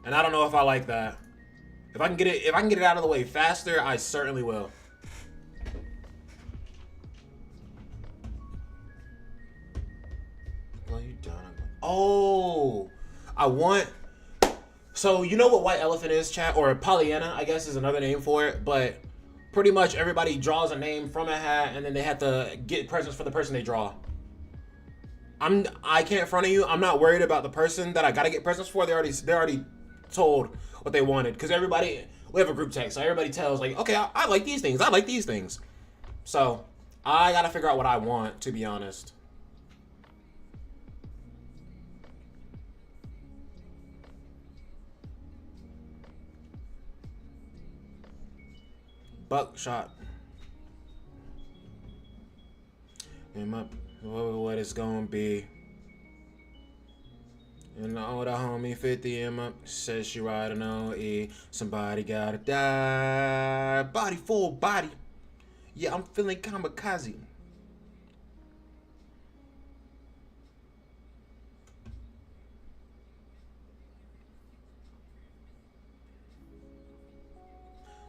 And I don't know if I like that. If I can get it out of the way faster, I certainly will. Oh, I want... So, you know what White Elephant is, chat? Or Pollyanna, I guess, is another name for it. But pretty much everybody draws a name from a hat, and then they have to get presents for the person they draw. I can't in front of you. I'm not worried about the person that I gotta get presents for. They already told what they wanted. Because we have a group text, so everybody tells, like, okay, I like these things. I like these things. So, I gotta figure out what I want, to be honest. Buckshot. And what it's gonna be. And the older homie 50 Emma says she riding on E. Somebody gotta die. Body full body. Yeah, I'm feeling kamikaze.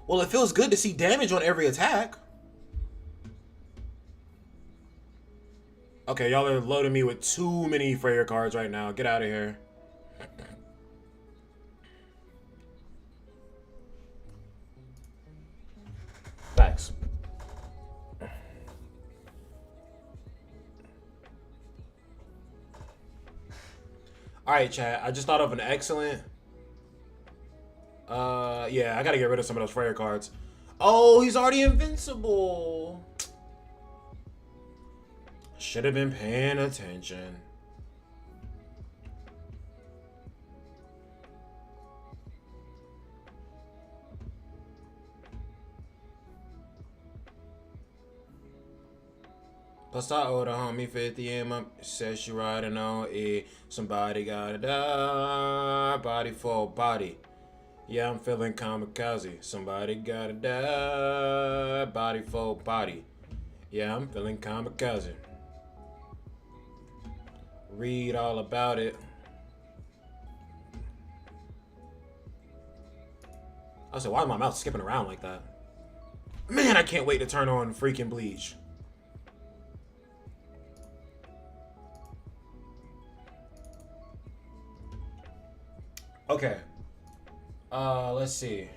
Well, it feels good to see damage on every attack. Okay, y'all are loading me with too many Freyr cards right now. Get out of here. Facts. Alright, chat. I just thought of an excellent... yeah, I gotta get rid of some of those Freyr cards. Oh, he's already invincible. Should have been paying attention. Plus, I owe the homie 50 M. Says she riding on E. Somebody gotta die. Body for body. Yeah, I'm feeling kamikaze. Somebody gotta die. Body for body. Yeah, I'm feeling kamikaze. Read all about it. I said, why is my mouth skipping around like that? Man, I can't wait to turn on freaking Bleach. Okay. Let's see.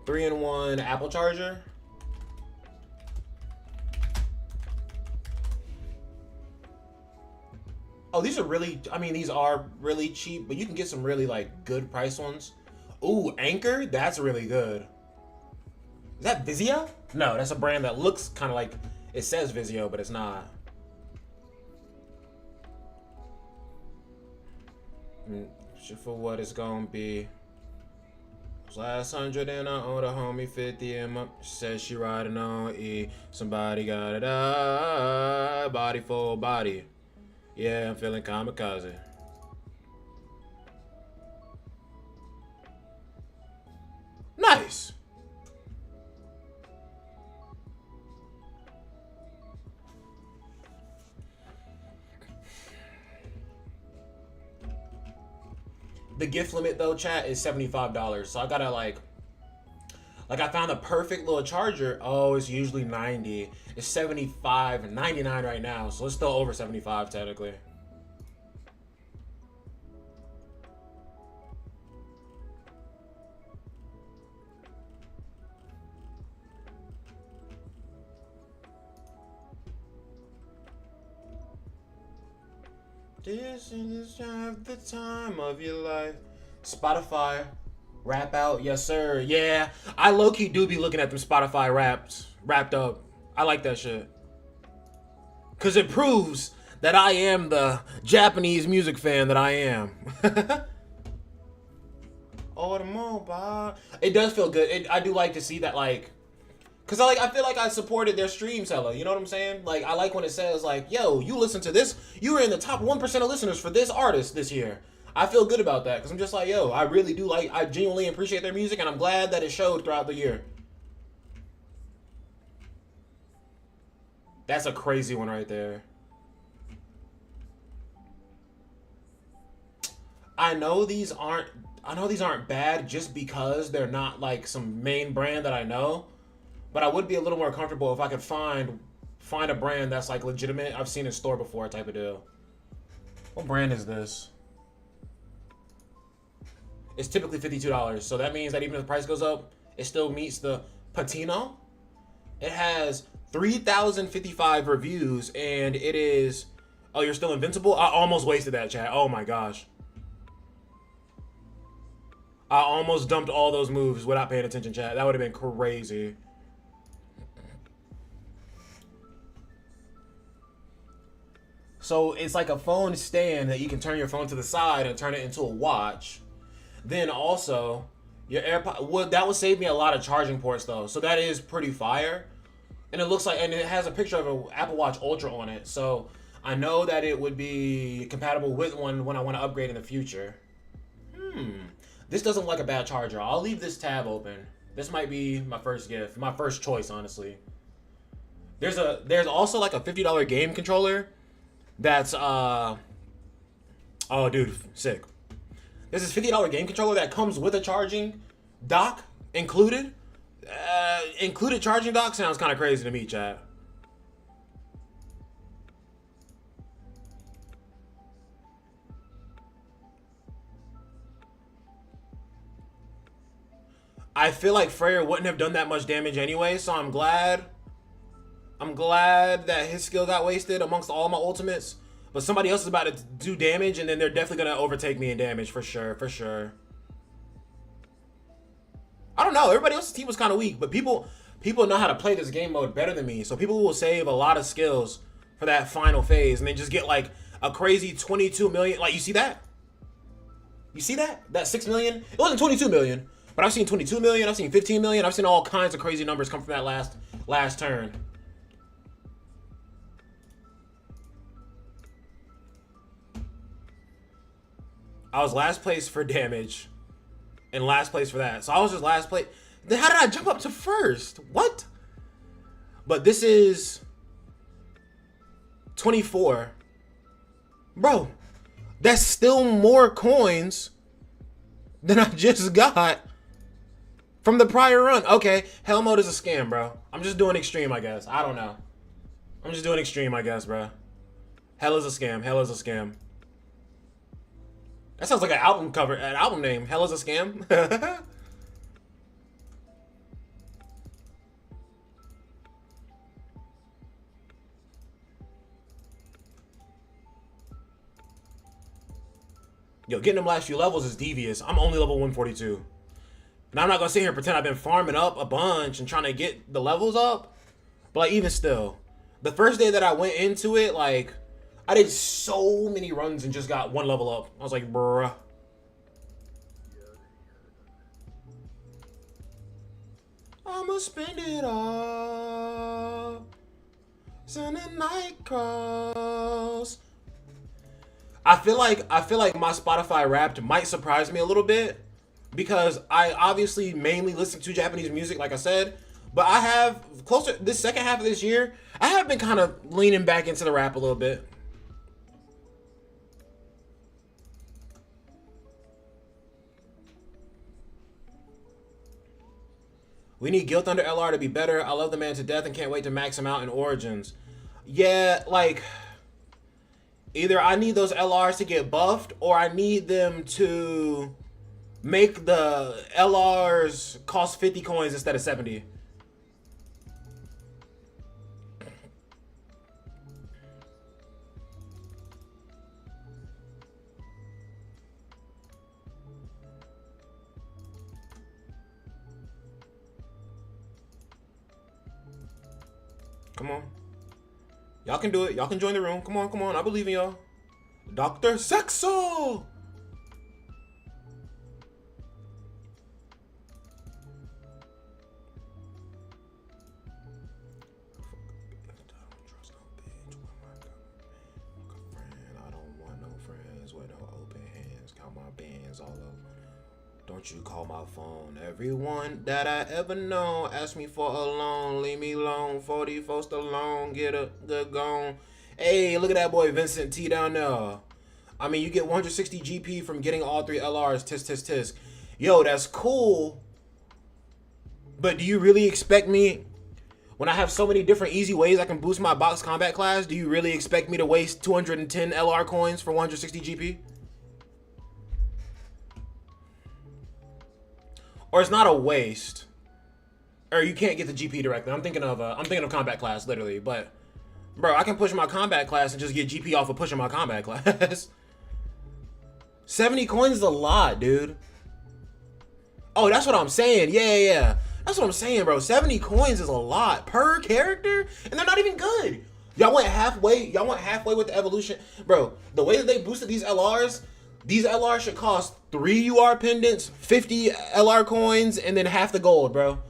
3-in-1 Apple charger. Oh, these are really, I mean, these are really cheap, but you can get some really, like, good price ones. Ooh, Anchor? That's really good. Is that Vizio? No, that's a brand that looks kind of like, it says Vizio, but it's not. Shit for what it's gonna be. Last 100 and I owe the homie 50 M. Says she riding on E. Somebody gotta die. Body for body. Yeah, I'm feeling kamikaze. Nice. The gift limit though, chat, is $75. So I gotta like I found the perfect little charger. Oh, it's usually 90. It's 75 and 99 right now, so it's still over 75 technically. This is the time of your life. Spotify. Rap out, yes sir. Yeah, I low-key do be looking at them Spotify wrapped up. I like that shit. Cause it proves that I am the Japanese music fan that I am. Automobile. It does feel good. I do like to see that, like, cause I feel like I supported their stream seller. You know what I'm saying? Like, I like when it says like, yo, you listen to this, you were in the top 1% of listeners for this artist this year. I feel good about that because I'm just like, yo, I really do like, I genuinely appreciate their music and I'm glad that it showed throughout the year. That's a crazy one right there. I know these aren't bad just because they're not like some main brand that I know, but I would be a little more comfortable if I could find a brand that's like legitimate. I've seen in store before type of deal. What brand is this? It's typically $52, so that means that even if the price goes up, it still meets the Patino. It has 3,055 reviews, and it is... Oh, you're still invincible? I almost wasted that, chat. Oh my gosh. I almost dumped all those moves without paying attention, chat. That would have been crazy. So it's like a phone stand that you can turn your phone to the side and turn it into a watch. Then also, your AirPod, that would save me a lot of charging ports though. So that is pretty fire. And it looks like, and it has a picture of an Apple Watch Ultra on it. So I know that it would be compatible with one when I want to upgrade in the future. This doesn't look like a bad charger. I'll leave this tab open. This might be my first gift, my first choice, honestly. There's also like a $50 game controller that's oh dude, sick. There's this $50 game controller that comes with a charging dock included. Included charging dock sounds kind of crazy to me, chat. I feel like Freyr wouldn't have done that much damage anyway, so I'm glad that his skill got wasted amongst all my ultimates. But somebody else is about to do damage, and then they're definitely gonna overtake me in damage for sure, for sure. I don't know. Everybody else's team was kind of weak, but people know how to play this game mode better than me. So people will save a lot of skills for that final phase, and then just get like a crazy 22 million. Like, you see that? You see that? That 6 million? It wasn't 22 million. But I've seen 22 million, I've seen 15 million, I've seen all kinds of crazy numbers come from that last turn. I was last place for damage and last place for that. So I was just last place. Then how did I jump up to first? What? But this is 24. Bro, that's still more coins than I just got from the prior run. Okay, hell mode is a scam, bro. I'm just doing extreme, I guess. I don't know. I'm just doing extreme, I guess, bro. Hell is a scam. Hell is a scam. That sounds like an album cover, an album name. Hell is a scam. Yo, getting them last few levels is devious. I'm only level 142. And I'm not gonna sit here and pretend I've been farming up a bunch and trying to get the levels up. But like, even still, the first day that I went into it, like, I did so many runs and just got one level up. I was like, bruh. I'ma spend it all. Send a night cross. I feel like my Spotify Wrapped might surprise me a little bit, because I obviously mainly listen to Japanese music, like I said, but I have closer this second half of this year, I have been kind of leaning back into the rap a little bit. We need Guild Thunder LR to be better. I love the man to death and can't wait to max him out in Origins. Yeah, like, either I need those LRs to get buffed, or I need them to make the LRs cost 50 coins instead of 70. Come on. Y'all can do it. Y'all can join the room. Come on, come on. I believe in y'all. Dr. Sexo! Don't you call my phone. Everyone that I ever know ask me for a loan. Leave me alone. 44 Stallone. Get a good gone. Hey, look at that boy Vincent T down there. I mean, you get 160 GP from getting all 3 LRs. Tisk, tisk, tisk. Yo, that's cool. But do you really expect me, when I have so many different easy ways I can boost my box combat class, do you really expect me to waste 210 LR coins for 160 GP? Or it's not a waste, or you can't get the GP directly. I'm thinking of combat class, literally. But bro, I can push my combat class and just get GP off of pushing my combat class. 70 coins is a lot, dude. Oh, that's what I'm saying. Yeah. That's what I'm saying, bro. 70 coins is a lot per character, and they're not even good. Y'all went halfway. Y'all went halfway with the evolution, bro. The way that they boosted these LRs. These LRs should cost 3 UR pendants, 50 LR coins, and then half the gold, bro.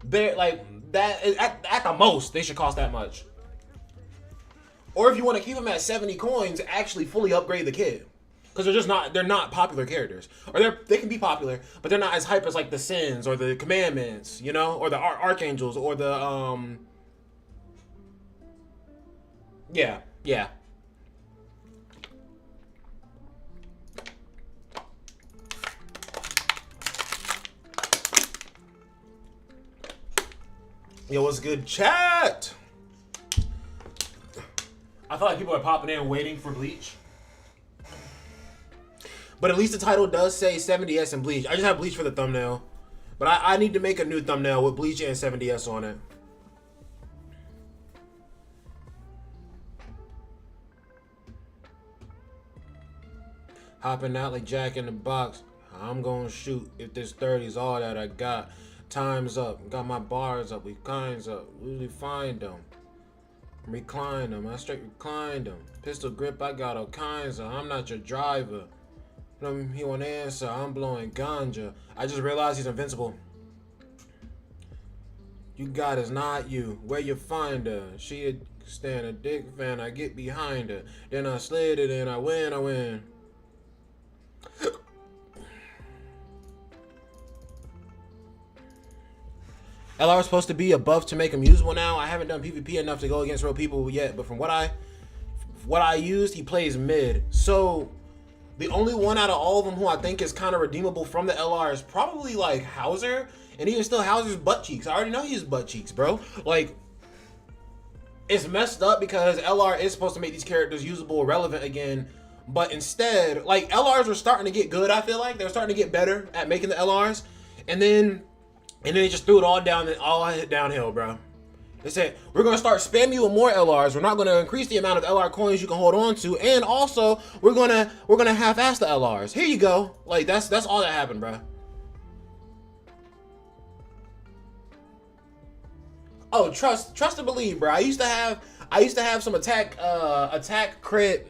They're like that. At the most, they should cost that much. Or if you want to keep them at 70 coins, actually fully upgrade the kit. Because they're not popular characters. Or they can be popular, but they're not as hype as like the Sins or the Commandments, you know? Or the Archangels or the, yeah, yeah. Yo, what's good, chat? I feel like people are popping in waiting for Bleach. But at least the title does say 70S and Bleach. I just have Bleach for the thumbnail. But I need to make a new thumbnail with Bleach and 70S on it. Hopping out like Jack in the Box. I'm gonna shoot if this 30's all that I got. Time's up. Got my bars up. We kinds up. Really find them. Recline them. I straight reclined them. Pistol grip. I got all kinds of. I'm not your driver. He won't answer. I'm blowing ganja. I just realized he's invincible. You got is not you. Where you find her? She a stand a dick fan. I get behind her. Then I slid it and I win. I win. LR is supposed to be a buff to make him usable now. I haven't done PvP enough to go against real people yet, but from what I used, he plays mid. So the only one out of all of them who I think is kind of redeemable from the LR is probably like Hauser, and even still Hauser's butt cheeks. I already know he's butt cheeks, bro. Like, it's messed up because LR is supposed to make these characters usable, relevant again, but instead, like, LRs were starting to get good. I feel like they were starting to get better at making the LRs, and then they just threw it all downhill, bro. They said, we're going to start spamming you with more LRs. We're not going to increase the amount of LR coins you can hold on to. And also, we're going to half-ass the LRs. Here you go. Like, that's all that happened, bro. Oh, trust and believe, bro. I used to have some attack crit,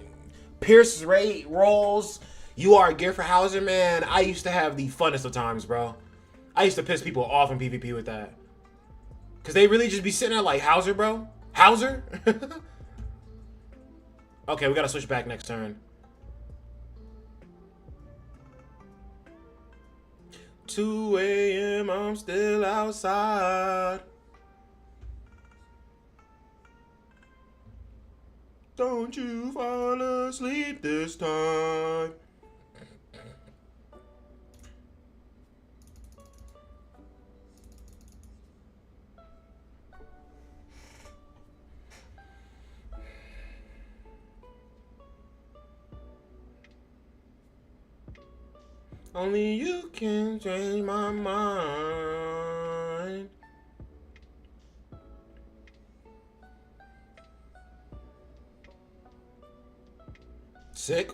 pierce rate rolls. You are a gear for Hauser, man. I used to have the funnest of times, bro. I used to piss people off in PvP with that. Because they really just be sitting there like, Hauser, bro? Hauser? Okay, we got to switch back next turn. 2 a.m., I'm still outside. Don't you fall asleep this time. Only you can change my mind. Sick.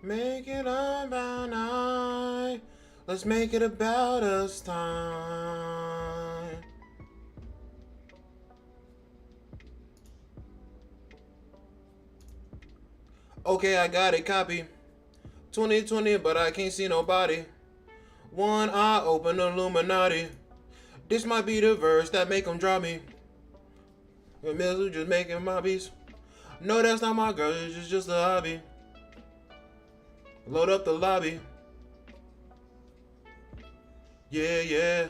Make it about night. Let's make it about us time. Okay, I got it, copy. 2020, but I can't see nobody. One eye open, Illuminati. This might be the verse that make them draw me. The middle just making my beats. No, that's not my girl, it's just a hobby. Load up the lobby. Yeah, yeah.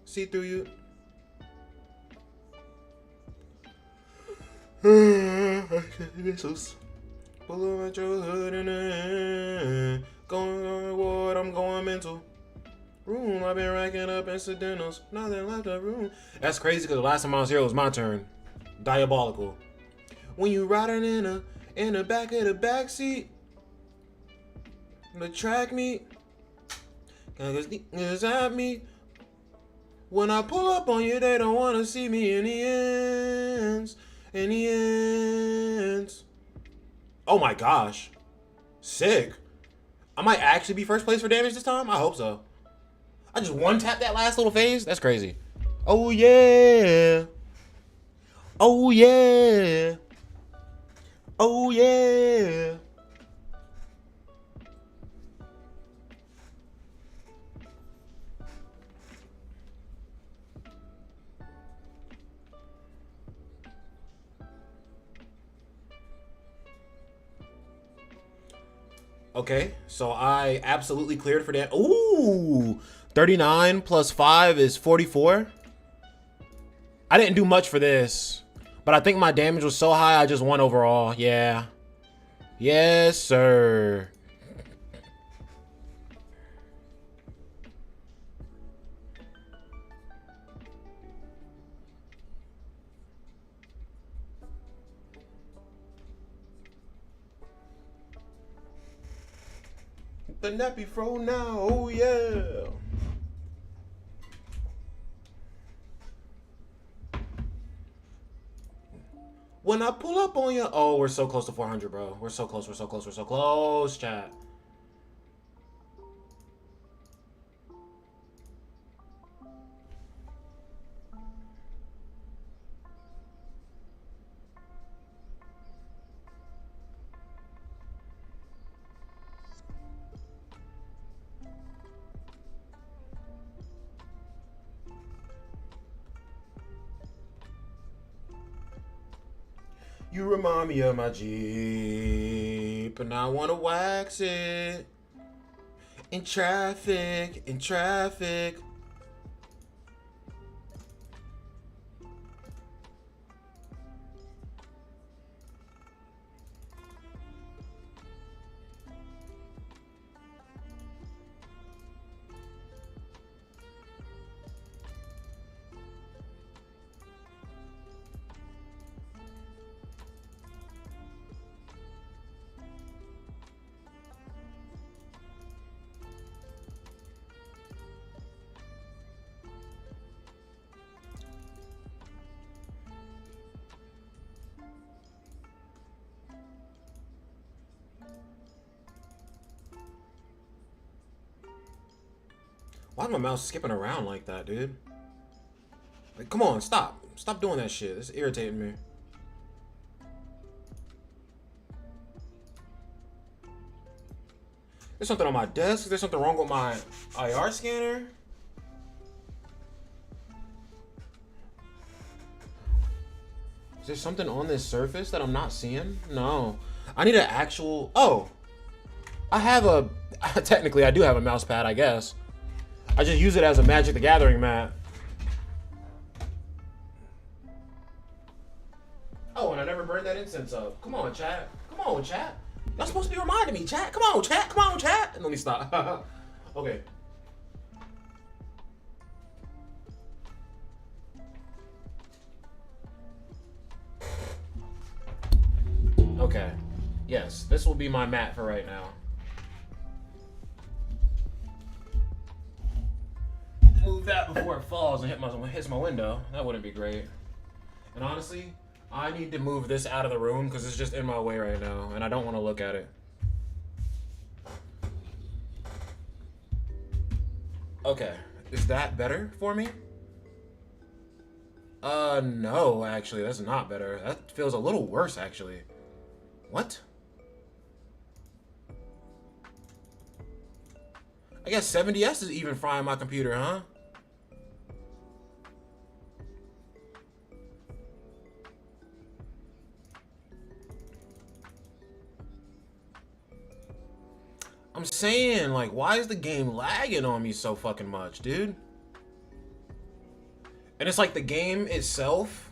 See through you. Missiles. Pull at your hood in the hand. Going on what I'm going mental. Room, I've been racking up incidentals. Nothing left the room. That's crazy because the last time I was here it was my turn. Diabolical. When you riding in the back of the backseat, the track meet, cause at me. When I pull up on you, they don't wanna see me in the ends. In the ends. Oh my gosh. Sick. I might actually be first place for damage this time. I hope so. I just one tap that last little phase. That's crazy. Oh yeah. Oh yeah. Oh yeah. Okay, so I absolutely cleared for that. Ooh, 39 plus 5 is 44. I didn't do much for this, but I think my damage was so high I just won overall. Yeah. Yes, sir. The nappy fro now, oh yeah. When I pull up on you, oh, we're so close to 400, bro. We're so close, we're so close, we're so close, chat. You remind me of my Jeep, and I wanna wax it. In traffic, in traffic. Why is my mouse skipping around like that, dude? Like, come on, stop. Stop doing that shit. It's irritating me. There's something on my desk. Is there something wrong with my IR scanner? Is there something on this surface that I'm not seeing? No. I need an actual... Oh. I have a... Technically, I do have a mouse pad, I guess. I just use it as a Magic the Gathering mat. Oh, and I never burned that incense up. Come on, chat. Come on, chat. Y'all supposed to be reminding me, chat. Come on, chat. Come on, chat. And let me stop. Okay. Okay. Yes, this will be my mat for right now. Move that before it falls and hits my window. That wouldn't be great. And honestly, I need to move this out of the room because it's just in my way right now, and I don't want to look at it. Okay, is that better for me? No, actually, that's not better. That feels a little worse, actually. What? I guess 70S is even frying my computer, huh? I'm saying, like, why is the game lagging on me so fucking much, dude? And it's like the game itself.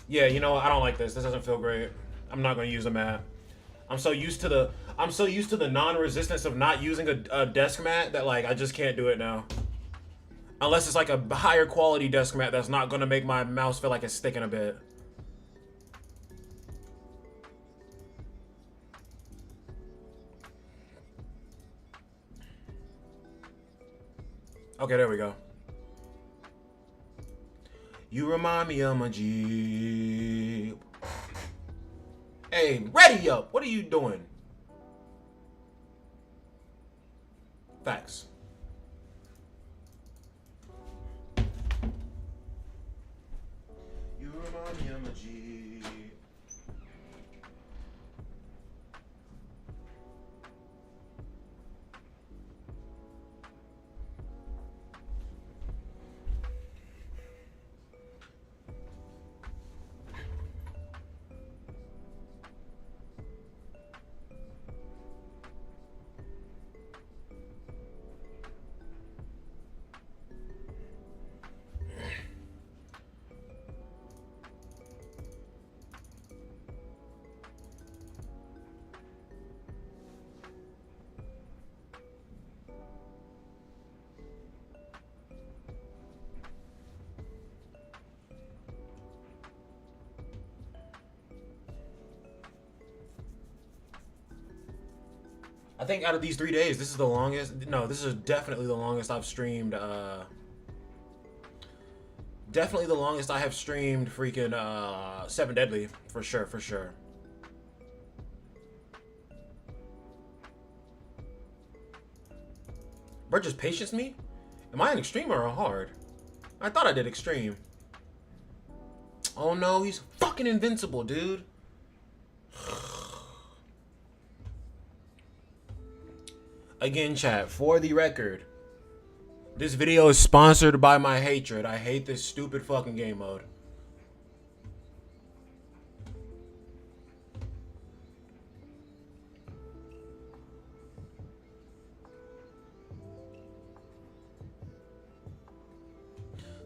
Yeah, you know what? I don't like this. This doesn't feel great. I'm not gonna use a mat. I'm so used to the non-resistance of not using a desk mat that like I just can't do it now. Unless it's like a higher quality desk mat that's not gonna make my mouse feel like it's sticking a bit. Okay, there we go. You remind me of my Jeep. Hey, ready up. What are you doing? Facts. You remind me of my Jeep. I think out of these 3 days, this is the longest. No, this is definitely the longest I've streamed. Definitely the longest I have streamed freaking Seven Deadly, for sure, for sure. Bro, just patience me? Am I an extreme or a hard? I thought I did extreme. Oh no, he's fucking invincible, dude. Again, chat, for the record, this video is sponsored by my hatred. I hate this stupid fucking game mode.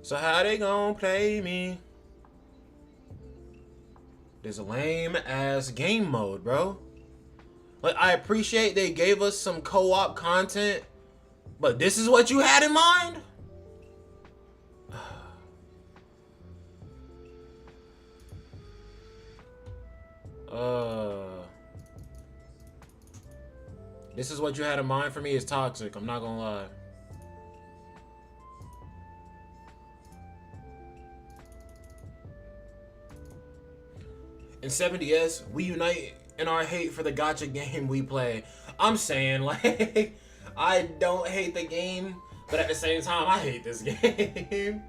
So how they gonna play me? This lame ass game mode, bro. Like, I appreciate they gave us some co-op content, but this is what you had in mind? This is what you had in mind for me is toxic. I'm not gonna lie. In 70S, we unite in our hate for the gacha game we play. I'm saying, like, I don't hate the game, but at the same time, I hate this game.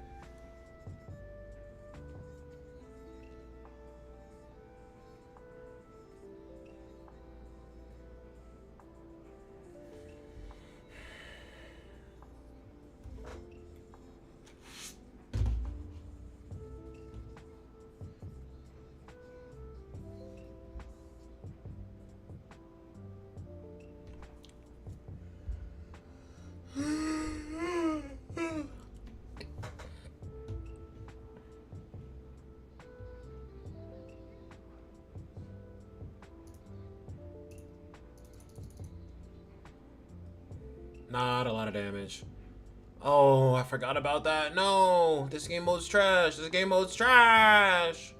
Not a lot of damage. Oh, I forgot about that. No, this game mode's trash. This game mode's trash.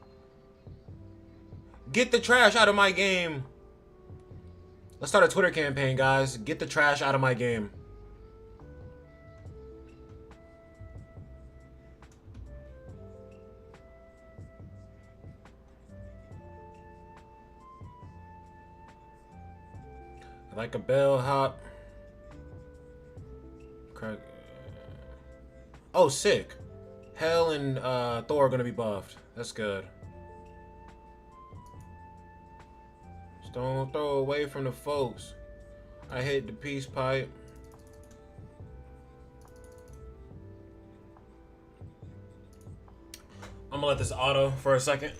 Get the trash out of my game. Let's start a Twitter campaign, guys. Get the trash out of my game. Like a bellhop. Oh, sick. Hell and Thor are gonna be buffed. That's good. Just don't throw away from the folks. I hit the peace pipe. I'm gonna let this auto for a second.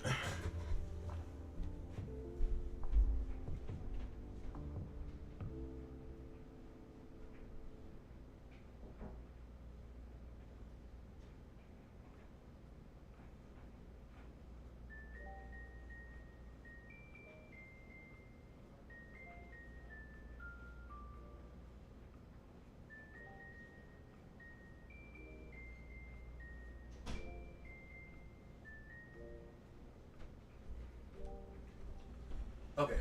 Okay.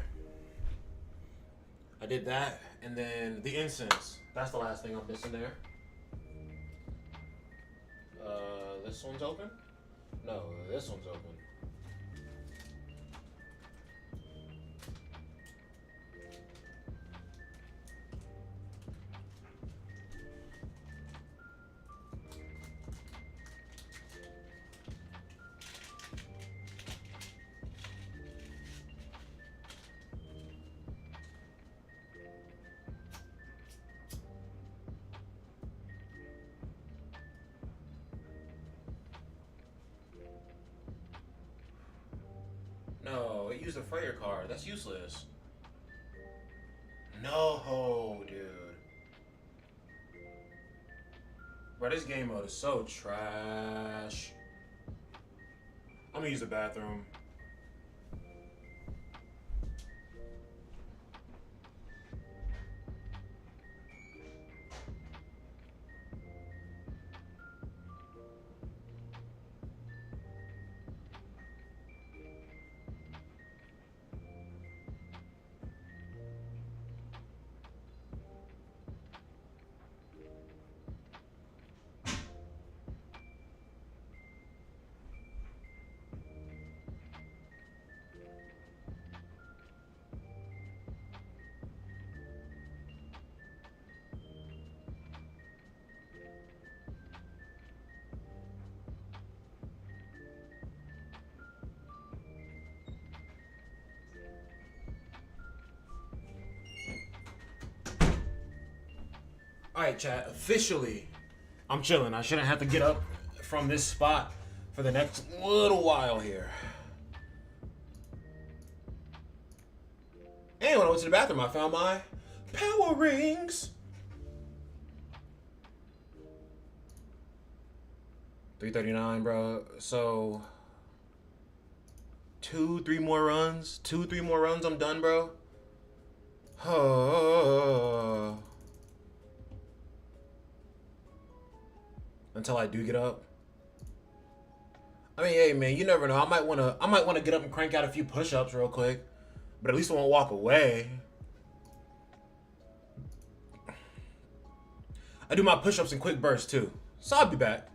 I did that, and then the incense. That's the last thing I'm missing there. This one's open? No, this one's open. No, it used a Freyr card. That's useless. No, dude. Bro, this game mode is so trash. I'm gonna use the bathroom. All right, chat. Officially, I'm chilling. I shouldn't have to get up from this spot for the next little while here. And when I went to the bathroom, I found my power rings. 339, bro. So 2-3 more runs. 2-3 more runs, I'm done, bro. Oh. Until I do get up. I mean, hey man, you never know. I might wanna get up and crank out a few push-ups real quick. But at least I won't walk away. I do my push-ups in quick bursts too. So I'll be back.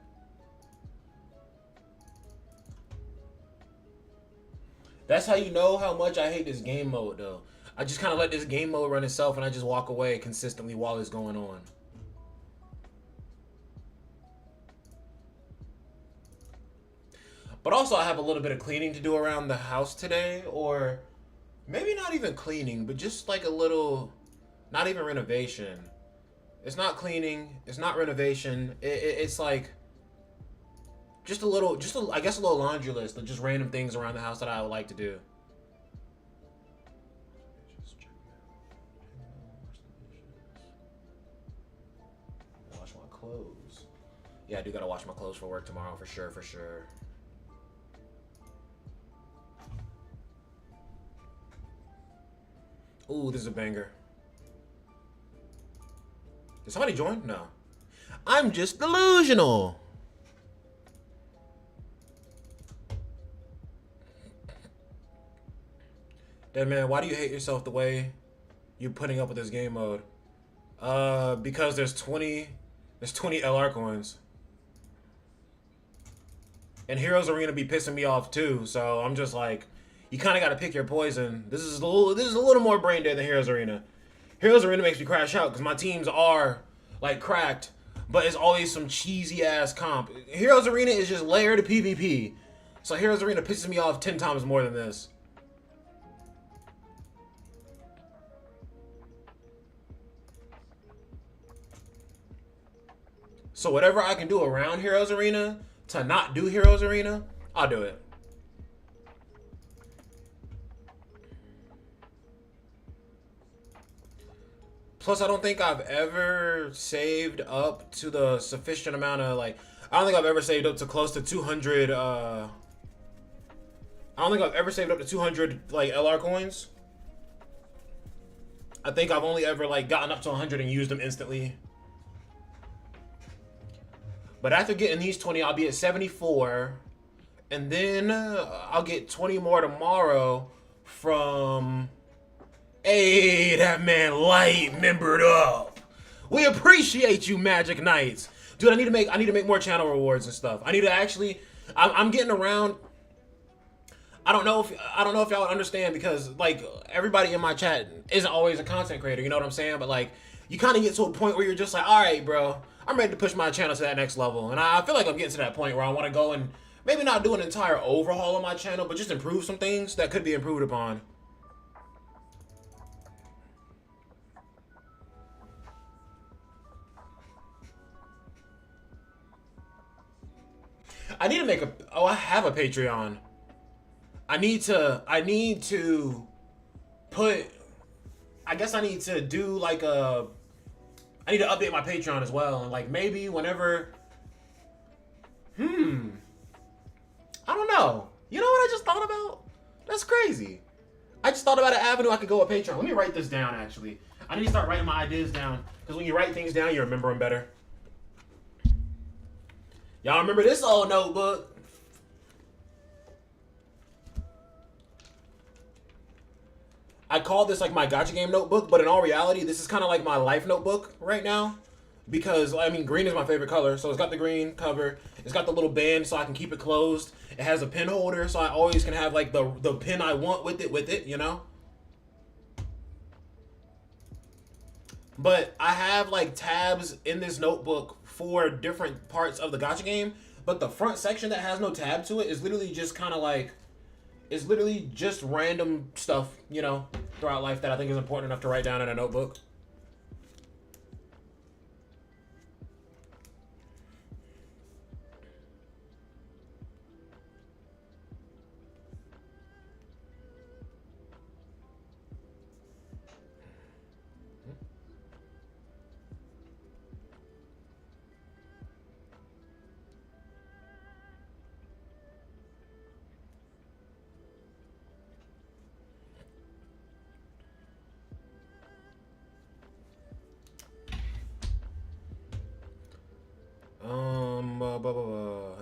That's how you know how much I hate this game mode though. I just kind of let this game mode run itself and I just walk away consistently while it's going on. But also I have a little bit of cleaning to do around the house today, or maybe not even cleaning, but just like a little, not even renovation. It's not cleaning, it's not renovation. It's like just a little, I guess a little laundry list of just random things around the house that I would like to do. Wash my clothes. Yeah, I do gotta wash my clothes for work tomorrow for sure, for sure. Ooh, this is a banger. Did somebody join? No. I'm just delusional. Dead man, why do you hate yourself the way you're putting up with this game mode? Because there's 20 LR coins. And Heroes Arena be pissing me off too, so I'm just like, you kind of got to pick your poison. This is a little more brain dead than Heroes Arena. Heroes Arena makes me crash out because my teams are like cracked, but it's always some cheesy ass comp. Heroes Arena is just layered PvP, so Heroes Arena pisses me off 10 times more than this. So whatever I can do around Heroes Arena to not do Heroes Arena, I'll do it. Plus, I don't think I've ever saved up to the sufficient amount of, like, I don't think I've ever saved up to close to 200, I don't think I've ever saved up to 200, like, LR coins. I think I've only ever, like, gotten up to 100 and used them instantly. But after getting these 20, I'll be at 74. And then I'll get 20 more tomorrow from... Hey, that man Light membered up. We appreciate you, Magic Knights. Dude, I need to make more channel rewards and stuff. I need to actually... I'm getting around... I don't know if y'all would understand, because like everybody in my chat isn't always a content creator, you know what I'm saying? But like you kind of get to a point where you're just like, all right, bro, I'm ready to push my channel to that next level. And I feel like I'm getting to that point where I want to go and maybe not do an entire overhaul of my channel, but just improve some things that could be improved upon. I need to make a... Oh, I have a Patreon. I need to put... I guess I need to do like a... I need to update my Patreon as well. And like maybe whenever... I don't know. You know what I just thought about? That's crazy. I just thought about an avenue I could go with Patreon. Let me write this down, actually. I need to start writing my ideas down. Because when you write things down, you remember them better. Y'all remember this old notebook? I call this like my gacha game notebook, but in all reality, this is kind of like my life notebook right now. Because, I mean, green is my favorite color. So it's got the green cover. It's got the little band so I can keep it closed. It has a pen holder so I always can have like the pen I want with it, you know? But I have like tabs in this notebook for different parts of the gacha game. But the front section that has no tab to it is literally just kind of like... It's literally just random stuff, you know, throughout life that I think is important enough to write down in a notebook.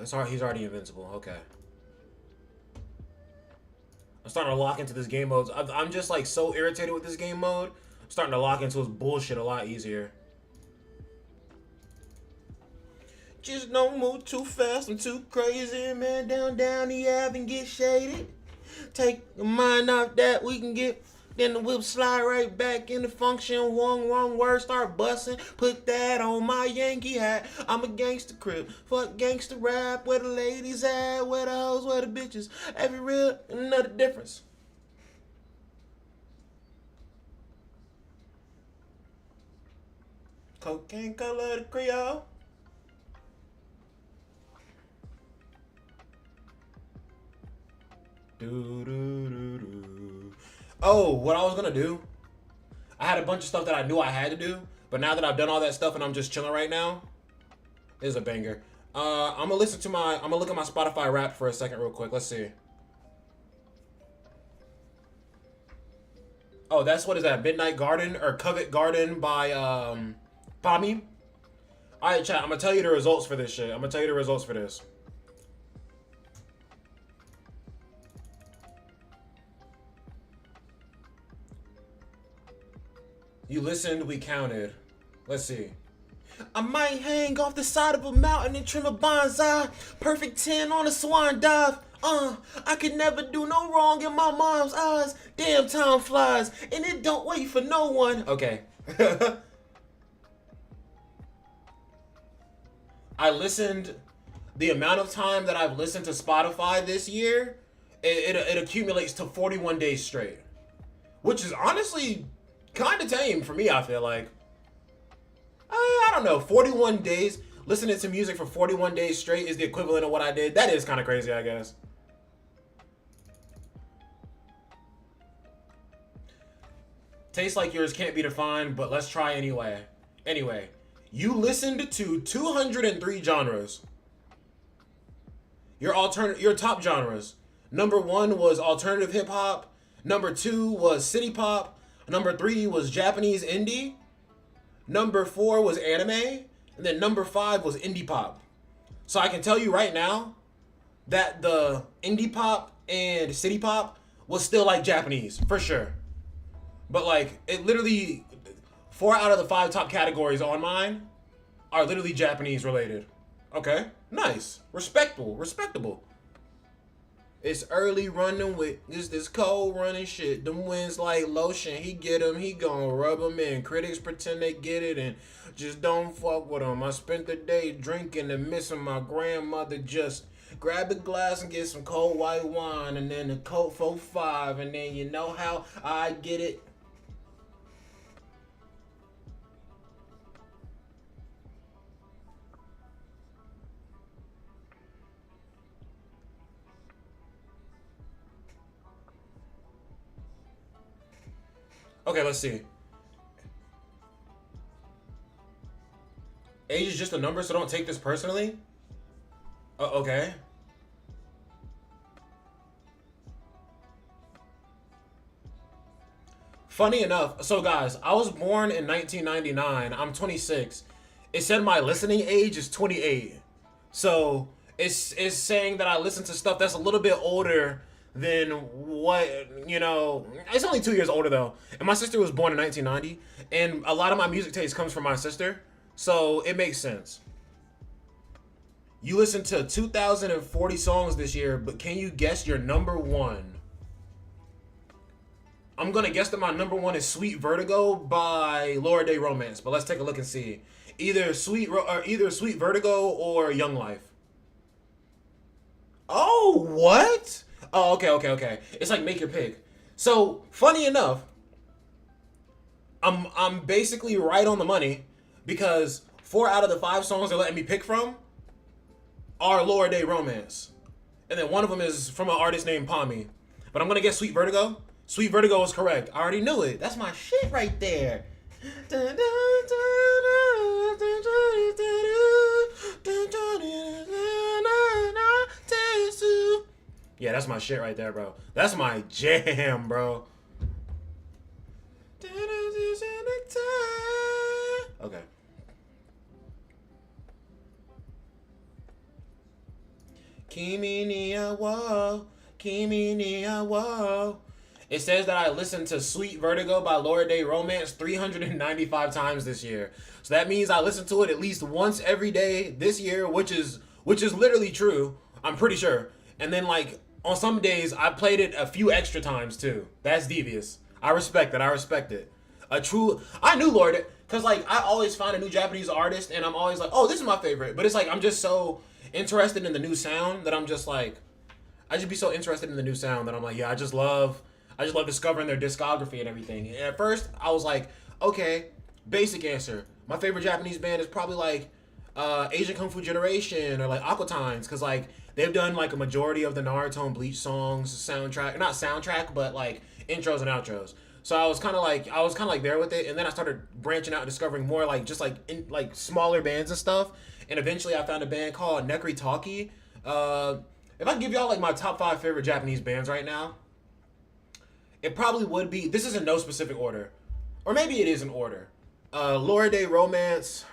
It's hard. He's already invincible. Okay. I'm starting to lock into this game mode. I'm just like so irritated with this game mode. I'm starting to lock into his bullshit a lot easier. Just don't move too fast. I'm too crazy, man. Down the ave and get shaded. Take your mind off that. We can get. Then the whip slide right back into function. One wrong word, start busting. Put that on my Yankee hat. I'm a gangster crib. Fuck gangster rap. Where the ladies at? Where the hoes? Where the bitches? Every real another difference. Cocaine color the Creole. Oh, what I was gonna do? I had a bunch of stuff that I knew I had to do, but now that I've done all that stuff and I'm just chilling right now, is a banger. I'm gonna look at my Spotify rap for a second real quick. Let's see. Oh, that's what is that? Midnight Garden or Covent Garden by Pami. All right, chat. I'm gonna tell you the results for this shit. I'm gonna tell you the results for this. You listened, we counted. Let's see. I might hang off the side of a mountain and trim a bonsai. Perfect 10 on a swan dive. I could never do no wrong in my mom's eyes. Damn, time flies, and it don't wait for no one. Okay. I listened, the amount of time that I've listened to Spotify this year, it accumulates to 41 days straight. Which is honestly kind of tame for me, I feel like. I don't know, 41 days, listening to music for 41 days straight is the equivalent of what I did. That is kind of crazy, I guess. Tastes like yours can't be defined, but let's try anyway. Anyway, you listened to 203 genres. Your top genres. Number 1 was alternative hip hop. Number 2 was city pop. Number 3 was Japanese indie. Number 4 was anime. And then number 5 was indie pop. So I can tell you right now that the indie pop and city pop was still like Japanese, for sure. But like, it literally, 4 out of the 5 top categories on mine are literally Japanese related. Okay, nice. Respectable. It's early running with this cold running shit. Them winds like lotion. He get them, he gon' rub them in. Critics pretend they get it and just don't fuck with them. I spent the day drinking and missing my grandmother. Just grab a glass and get some cold white wine and then a Coke 45 and then you know how I get it. Okay, let's see. Age is just a number, so don't take this personally. Okay. Funny enough, so guys, I was born in 1999. I'm 26. It said my listening age is 28. So it's saying that I listen to stuff that's a little bit older than what, you know. It's only 2 years older though. And my sister was born in 1990, and a lot of my music taste comes from my sister. So it makes sense. You listened to 2,040 songs this year, but can you guess your number one? I'm gonna guess that my number one is "Sweet Vertigo" by Laura Day Romance, but let's take a look and see. Either Sweet Vertigo or Young Life. Oh, what? Oh, okay. It's like make your pick. So funny enough, I'm basically right on the money because 4 out of the 5 songs they're letting me pick from are Laura Day Romance, and then one of them is from an artist named Pami. But I'm gonna guess Sweet Vertigo. Sweet Vertigo is correct. I already knew it. That's my shit right there. Yeah, that's my shit right there, bro. That's my jam, bro. Okay. Kimi ni wo, kimi ni wo. It says that I listened to Sweet Vertigo by Laura Day Romance 395 times this year. So that means I listened to it at least once every day this year, which is literally true. I'm pretty sure. And then like on some days I played it a few extra times too. That's devious. I respect it. I respect it. I knew Laura because like I always find a new Japanese artist and I'm always like, oh, this is my favorite. But it's like I'm just so interested in the new sound that I'm just like, I just be so interested in the new sound that I'm like, yeah, I just love discovering their discography and everything. And at first, I was like, okay, basic answer. My favorite Japanese band is probably like Asian Kung Fu Generation or like Aquatines, because like they've done like a majority of the Naruto and Bleach songs, not soundtrack, but like intros and outros. So I was kind of like there with it, and then I started branching out and discovering more like just like like smaller bands and stuff. And eventually, I found a band called Nekri Talkie. If I give y'all like my top 5 favorite Japanese bands right now, it probably would be. This is in no specific order, or maybe it is in order. Laura Day Romance,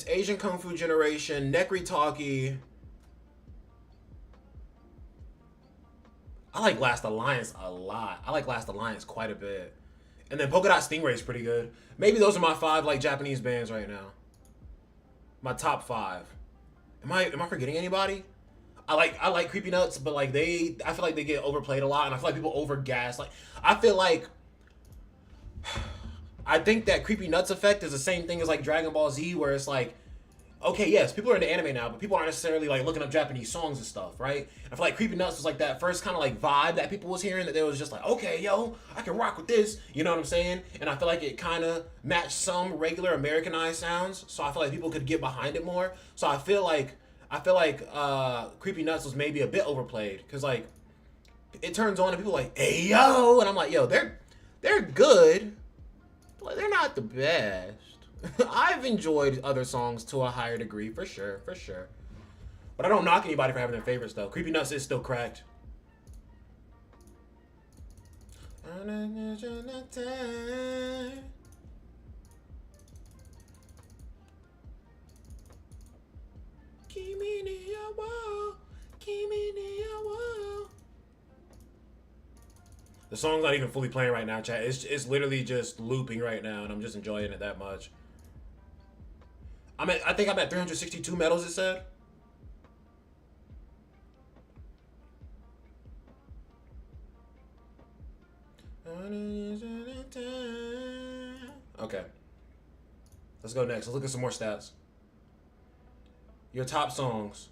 Asian Kung Fu Generation, Nekri Talkie. I like Last Alliance a lot. I like Last Alliance quite a bit. And then Polka Dot Stingray is pretty good. Maybe those are my 5 like Japanese bands right now. My top 5. Am I forgetting anybody? I like Creepy Nuts, but like I feel like they get overplayed a lot, and I feel like people overgas. Like I think that Creepy Nuts effect is the same thing as like Dragon Ball Z, where it's like, okay, yes, people are into anime now, but people aren't necessarily like looking up Japanese songs and stuff, right? I feel like Creepy Nuts was like that first kind of like vibe that people was hearing, that they was just like, okay, yo, I can rock with this, you know what I'm saying? And I feel like it kind of matched some regular Americanized sounds, so I feel like people could get behind it more. So I feel like Creepy Nuts was maybe a bit overplayed, because like it turns on and people are like, hey yo, and I'm like, yo, they're good, but they're not the best. I've enjoyed other songs to a higher degree, for sure. But I don't knock anybody for having their favorites, though. Creepy Nuts is still cracked. The song's not even fully playing right now, chat. It's literally just looping right now, and I'm just enjoying it that much. I think I'm at 362 medals, it said. Okay. Let's go next. Let's look at some more stats. Your top songs.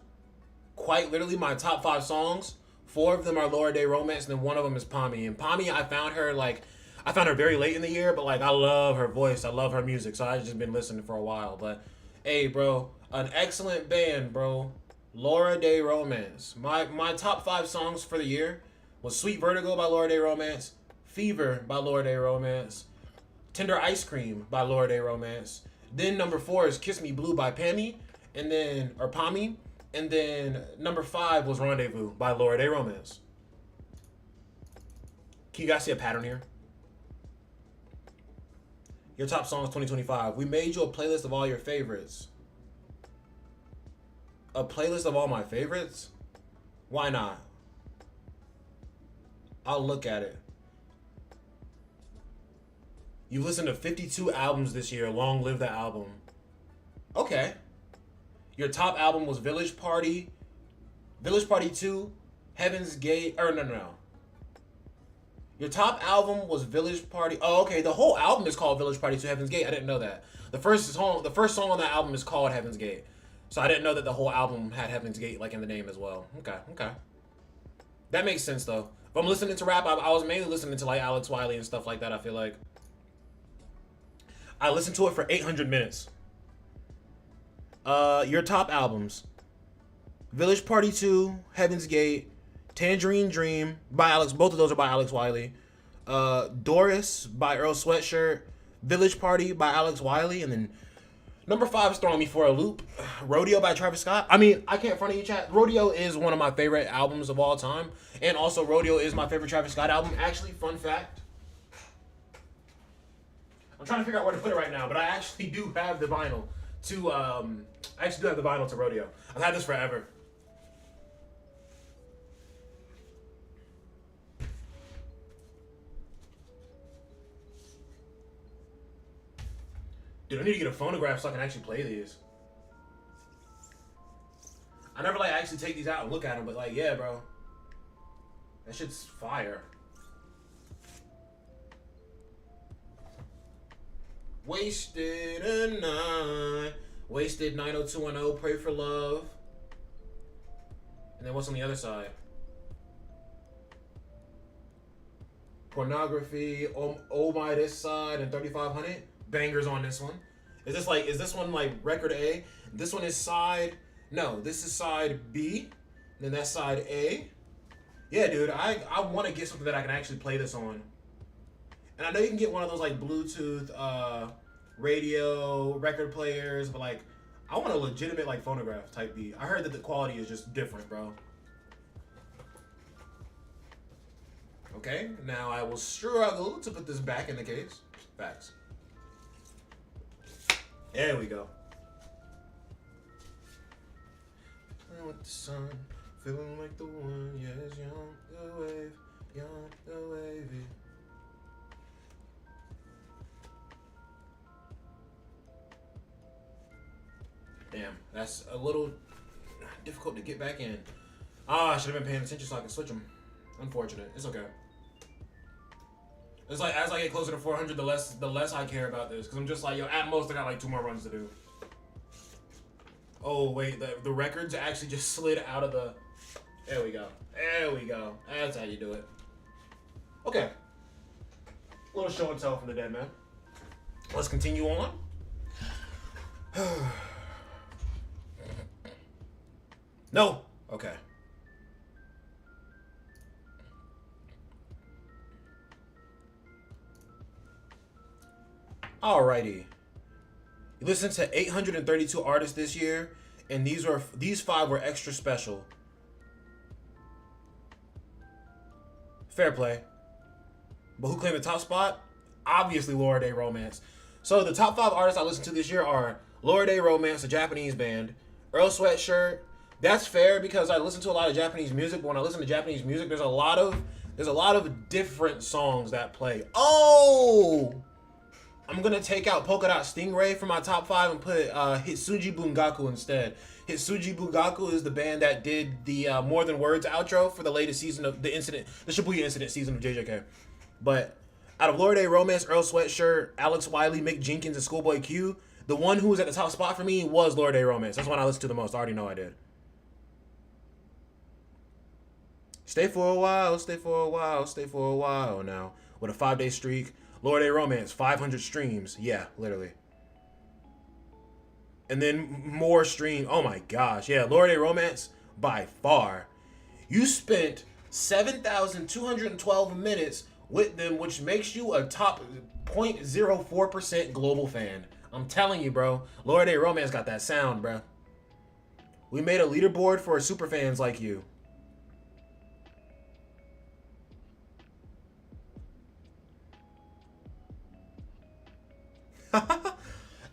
Quite literally my top 5 songs. 4 of them are Laura Day Romance, and then 1 of them is Pami. And Pami, I found her very late in the year, but like I love her voice. I love her music, so I've just been listening for a while. But hey, bro, an excellent band, bro. Laura Day Romance. My top 5 songs for the year was Sweet Vertigo by Laura Day Romance, Fever by Laura Day Romance, Tender Ice Cream by Laura Day Romance. Then number 4 is Kiss Me Blue by Pami, Pami. And then number 5 was Rendezvous by Laura Day Romance. Can you guys see a pattern here? Your top songs 2025. We made you a playlist of all your favorites. A playlist of all my favorites? Why not? I'll look at it. You've listened to 52 albums this year. Long live the album. Okay. Your top album was Village Party 2, Heaven's Gate, no. Your top album was Village Party. Oh, okay. The whole album is called Village Party 2, Heaven's Gate. I didn't know that. The first song on that album is called Heaven's Gate. So I didn't know that the whole album had Heaven's Gate like in the name as well. Okay. That makes sense though. If I'm listening to rap, I was mainly listening to like Alex Wiley and stuff like that, I feel like. I listened to it for 800 minutes. Your top albums. Village Party 2, Heaven's Gate, Tangerine Dream by Alex. Both of those are by Alex Wiley. Doris by Earl Sweatshirt. Village Party by Alex Wiley. And then number 5 is throwing me for a loop. Rodeo by Travis Scott. I mean, I can't front of you, chat. Rodeo is one of my favorite albums of all time. And also, Rodeo is my favorite Travis Scott album. Actually, fun fact. I'm trying to figure out where to put it right now, but I actually do have the vinyl to I actually do have the vinyl to Rodeo. I've had this forever. Dude, I need to get a phonograph so I can actually play these. I never like actually take these out and look at them, but like, yeah, bro. That shit's fire. Wasted a night. Wasted 90210, Pray for Love. And then what's on the other side? Pornography, Oh My this side, and 3500. Bangers on this one. Is this one like record A? This one is side, no, this is side B. Then that's side A. Yeah, dude, I want to get something that I can actually play this on. And I know you can get one of those like Bluetooth radio record players, but like I want a legitimate like phonograph type beat. I heard that the quality is just different, bro. Okay, now I will struggle to put this back in the case. Facts. There we go. Playing with the sun, feeling like the one, yes, young, the wave, young, the wavy. Damn, that's a little difficult to get back in. I should have been paying attention so I can switch them. Unfortunate. It's okay. It's like as I get closer to 400, the less I care about this, because I'm just like, yo, at most I got like 2 more runs to do. Oh wait, the records actually just slid out of the. There we go. There we go. That's how you do it. Okay. A little show and tell from the dead man. Let's continue on. No. Okay. Alrighty. You listened to 832 artists this year, and these 5 were extra special. Fair play. But who claimed the top spot? Obviously, Laura Day Romance. So the top 5 artists I listened to this year are Laura Day Romance, a Japanese band, Earl Sweatshirt. That's fair because I listen to a lot of Japanese music, but when I listen to Japanese music, there's a lot of different songs that play. Oh! I'm gonna take out Polka Dot Stingray from my top 5 and put Hitsuji Bungaku instead. Hitsuji Bungaku is the band that did the More Than Words outro for the latest season of the Shibuya Incident season of JJK. But out of Laura Day Romance, Earl Sweatshirt, Alex Wiley, Mick Jenkins, and Schoolboy Q, the one who was at the top spot for me was Laura Day Romance. That's the one I listened to the most. I already know I did. Stay for a while, stay for a while, stay for a while now. With a 5-day streak. Laura Day Romance, 500 streams. Yeah, literally. And then more stream. Oh my gosh. Yeah, Laura Day Romance, by far. You spent 7,212 minutes with them, which makes you a top 0.04% global fan. I'm telling you, bro. Laura Day Romance got that sound, bro. We made a leaderboard for super fans like you.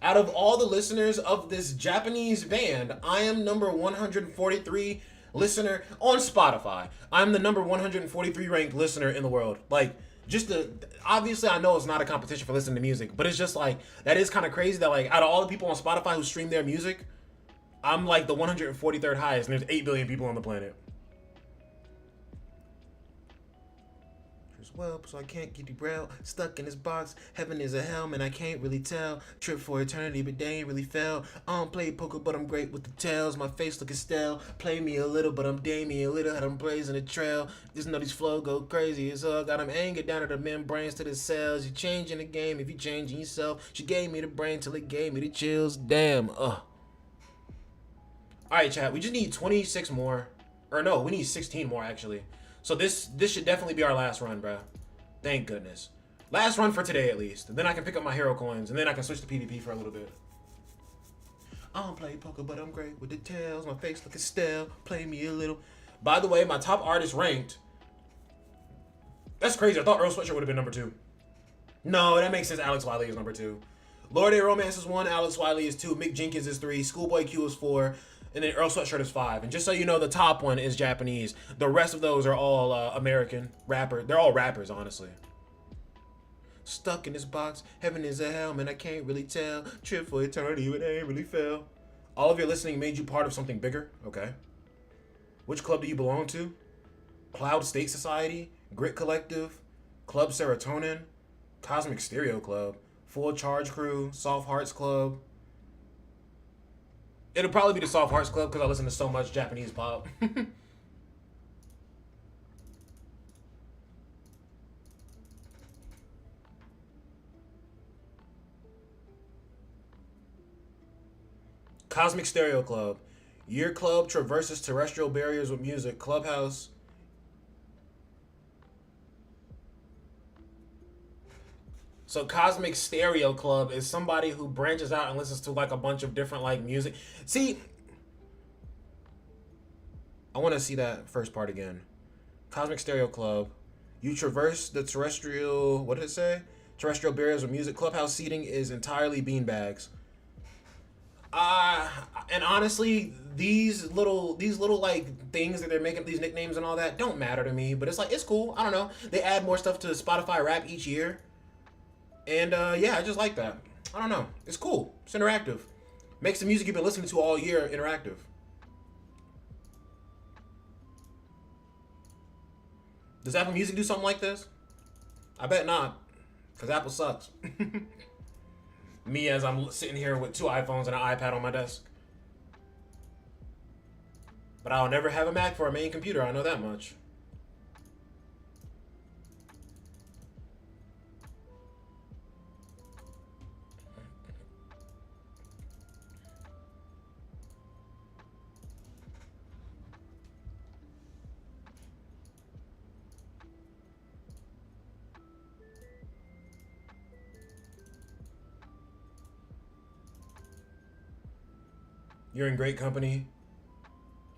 Out of all the listeners of this Japanese band, I am number 143 listener on Spotify. I'm the number 143 ranked listener in the world. Like, obviously I know it's not a competition for listening to music, but it's just like, that is kind of crazy that like, out of all the people on Spotify who stream their music, I'm like the 143rd highest, and there's 8 billion people on the planet. Well, so I can't get derailed. Stuck in this box. Heaven is a hell, man. I can't really tell. Trip for eternity, but they ain't really fell. I don't play poker, but I'm great with the tails. My face looking stale. Play me a little, but I'm Damien Little. Had them blazing the trail. Just know these flow go crazy as all. Got them anger down to the membranes, to the cells. You changing the game if you changing yourself. She gave me the brain till it gave me the chills. Damn. All right, chat. We just need 26 more. Or no, we need 16 more actually. So this should definitely be our last run, bro. Thank goodness. Last run for today, at least. Then I can pick up my hero coins, and then I can switch to PvP for a little bit. I don't play poker, but I'm great with the tails. My face looking stale. Play me a little. By the way, my top artist ranked. That's crazy. I thought Earl Sweatshirt would have been number 2. No, that makes sense. Alex Wiley is number 2. Lord A Romance is 1, Alex Wiley is 2, Mick Jenkins is 3, Schoolboy Q is 4, and then Earl Sweatshirt is 5. And just so you know, the top one is Japanese. The rest of those are all American rapper. They're all rappers, honestly. Stuck in this box, heaven is a hell, man, I can't really tell. Trip for eternity, but I ain't really fell. All of your listening made you part of something bigger? Okay. Which club do you belong to? Cloud State Society, Grit Collective, Club Serotonin, Cosmic Stereo Club, Full Charge Crew, Soft Hearts Club. It'll probably be the Soft Hearts Club because I listen to so much Japanese pop. Cosmic Stereo Club. Your club traverses terrestrial barriers with music. Clubhouse. So Cosmic Stereo Club is somebody who branches out and listens to like a bunch of different like music. See, I want to see that first part again. Cosmic Stereo Club. You traverse the terrestrial, what did it say? Terrestrial barriers with music. Clubhouse seating is entirely beanbags. And honestly, these little like things that they're making these nicknames and all that don't matter to me. But it's like it's cool. I don't know. They add more stuff to Spotify Rap each year, and yeah, I just like that. I don't know. It's cool. It's interactive. Makes the music you've been listening to all year interactive. Does Apple Music do something like this? I bet not, because Apple sucks. Me as I'm sitting here with 2 iPhones and an iPad on my desk. But I'll never have a Mac for a main computer, I know that much. You're in great company.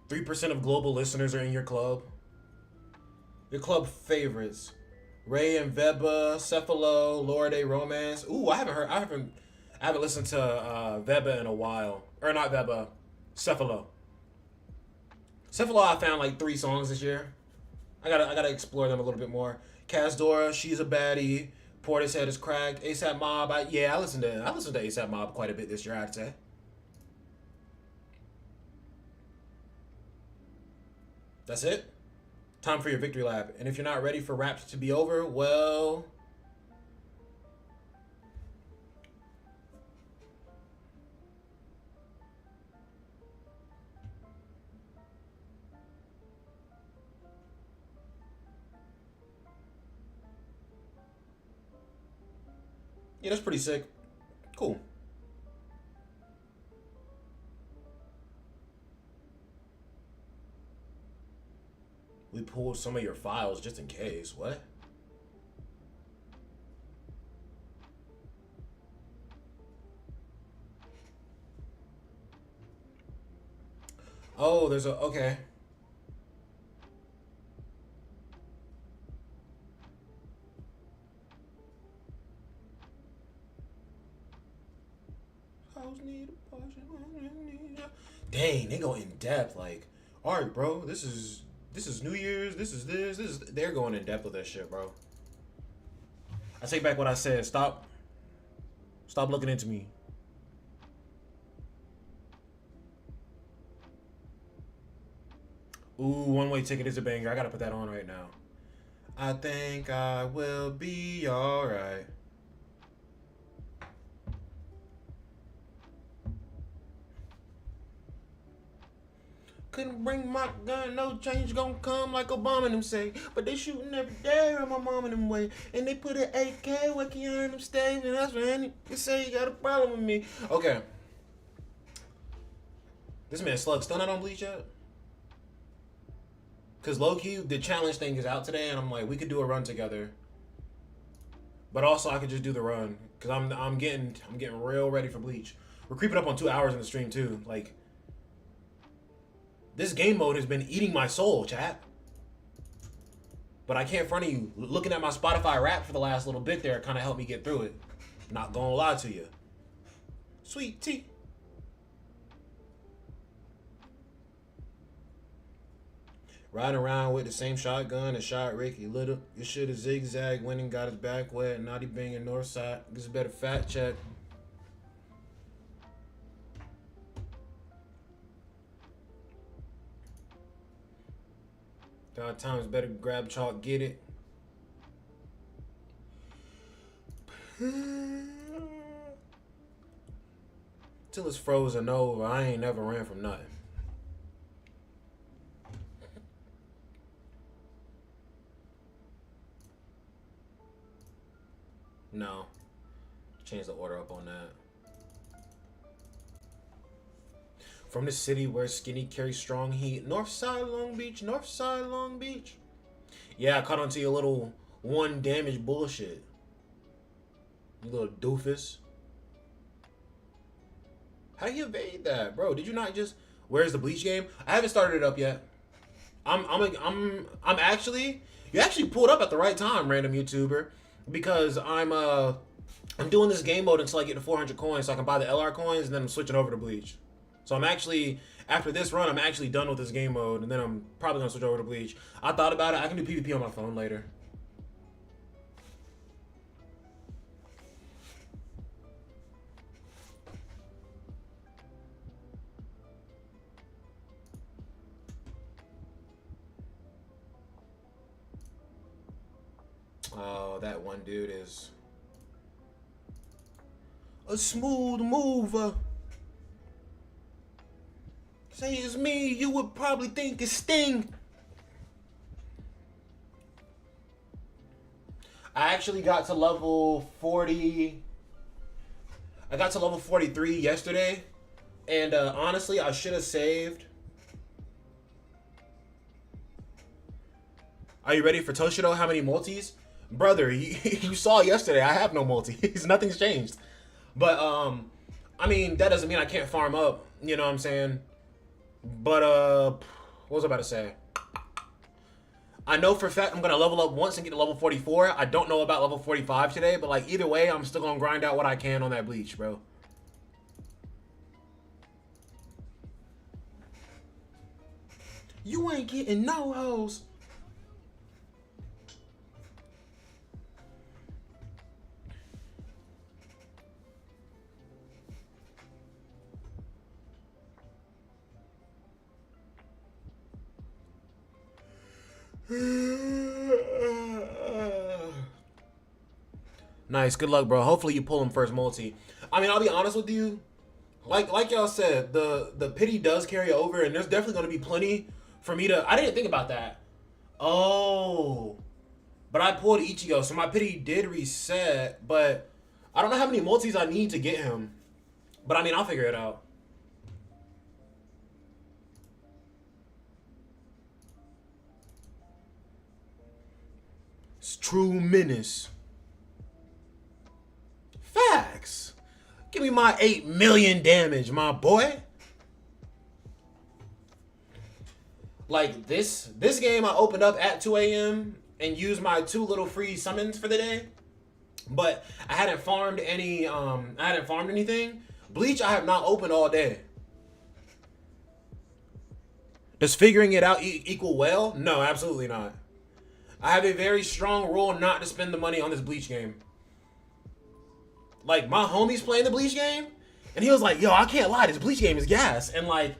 3% of global listeners are in your club. Your club favorites: Ray and Veba, Cephalo, Lord A Romance. Ooh, I haven't listened to Veba in a while. Or not Veba, Cephalo. Cephalo, I found like 3 songs this year. I gotta explore them a little bit more. Kazdora, She's a Baddie. Portishead is Cracked. ASAP Mob, I listened to ASAP Mob quite a bit this year, I'd say. That's it. Time for your victory lap. And if you're not ready for rap to be over, well, yeah, that's pretty sick. Cool. We pulled some of your files just in case. What? Oh, there's a okay. Dang, they go in depth. Like, all right, bro. This is New Year's. This is. They're going in depth with that shit, bro. I take back what I said. Stop looking into me. Ooh, One Way Ticket is a banger. I gotta put that on right now. I think I will be alright. Couldn't bring my gun, no change gonna come like Obama and them say. But they shooting every day on my mom and them way. And they put an AK where can you earn them stage, and that's when you say you got a problem with me. Okay. This man Slug still not on Bleach yet? Cause low key, the challenge thing is out today, and I'm like, we could do a run together. But also, I could just do the run, cause I'm getting real ready for Bleach. We're creeping up on 2 hours in the stream too. Like, this game mode has been eating my soul, chat. But I can't front of you. Looking at my Spotify rap for the last little bit there kind of helped me get through it. Not gonna lie to you. Sweet tea. Riding around with the same shotgun and shot Ricky Little. You should have zigzagged, went and got his back wet. Naughty banging north side. Gets a better fat check. God times better grab chalk, get it. Till it's frozen over. I ain't never ran from nothing. No. Change the order up on that. From the city where skinny carries strong heat. Northside Long Beach. Northside Long Beach. Yeah, I caught on to your little one damage bullshit. You little doofus. How do you evade that, bro? Did you not just... Where's the Bleach game? I haven't started it up yet. I'm actually... You actually pulled up at the right time, random YouTuber. Because I'm doing this game mode until I get to 400 coins so I can buy the LR coins and then I'm switching over to Bleach. So I'm actually... After this run, I'm actually done with this game mode and then I'm probably going to switch over to Bleach. I thought about it. I can do PvP on my phone later. Oh, that one dude is a smooth mover. Say it's me, you would probably think it's Sting. I actually got to level 40. I got to level 43 yesterday. And honestly, I should have saved. Are you ready for Toshido? How many multis? Brother, you saw yesterday. I have no multis. Nothing's changed. But, I mean, that doesn't mean I can't farm up. You know what I'm saying? But, what was I about to say? I know for a fact I'm going to level up once and get to level 44. I don't know about level 45 today. But, like, either way, I'm still going to grind out what I can on that Bleach, bro. You ain't getting no hoes. Nice, good luck, bro. Hopefully you pull him first multi. I mean, I'll be honest with you. Like y'all said, the pity does carry over, and there's definitely going to be plenty for me to... I didn't think about that. Oh. But I pulled Ichigo, so my pity did reset, but I don't know how many multis I need to get him. But I mean, I'll figure it out. It's true menace. Facts. Give me my 8 million damage, my boy. Like this game I opened up at 2 a.m. and used my 2 little free summons for the day. But I hadn't farmed anything. Bleach I have not opened all day. Does figuring it out equal well? No, absolutely not. I have a very strong rule not to spend the money on this Bleach game. Like, my homie's playing the Bleach game, and he was like, yo, I can't lie, this Bleach game is gas. And, like,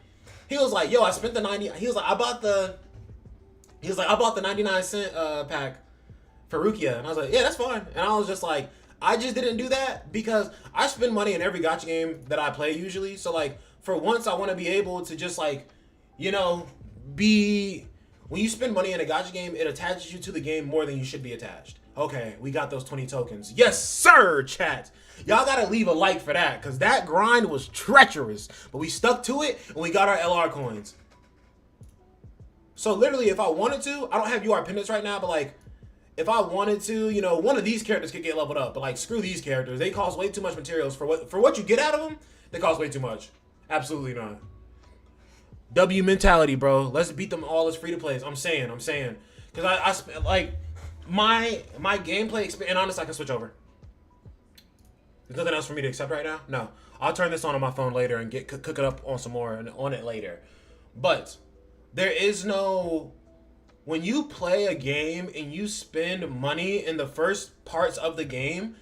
he was like, yo, I spent the 90... He was like, I bought the 99-cent pack for Rukia. And I was like, yeah, that's fine. And I was just like, I just didn't do that because I spend money in every gacha game that I play usually. So, like, for once, I want to be able to just, like, you know, be... When you spend money in a gacha game, it attaches you to the game more than you should be attached. Okay, we got those 20 tokens. Yes, sir, chat. Y'all gotta leave a like for that, because that grind was treacherous. But we stuck to it, and we got our LR coins. So literally, if I wanted to, I don't have UR pendants right now, but like, if I wanted to, you know, one of these characters could get leveled up. But like, screw these characters. They cost way too much materials for what you get out of them. They cost way too much. Absolutely not. W mentality, bro. Let's beat them all as free to plays. I'm saying. Because I spent like my gameplay experience. And honestly, I can switch over. There's nothing else for me to accept right now? No. I'll turn this on my phone later and cook it up on some more and on it later. But there is no... When you play a game and you spend money in the first parts of the game,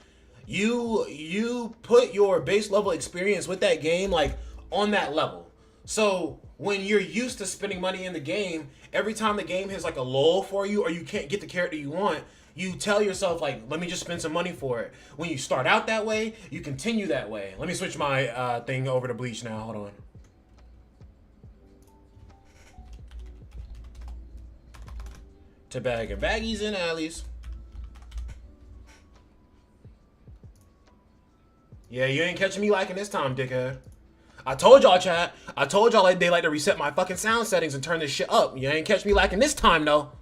you put your base level experience with that game like on that level. So when you're used to spending money in the game, every time the game hits like a lull for you or you can't get the character you want, you tell yourself like, let me just spend some money for it. When you start out that way, you continue that way. Let me switch my thing over to Bleach now. Hold on. To bag and baggies and alleys. Yeah, you ain't catching me liking this time, dickhead. I told y'all, chat. I told y'all like they like to reset my fucking sound settings and turn this shit up. You ain't catch me liking this time, though.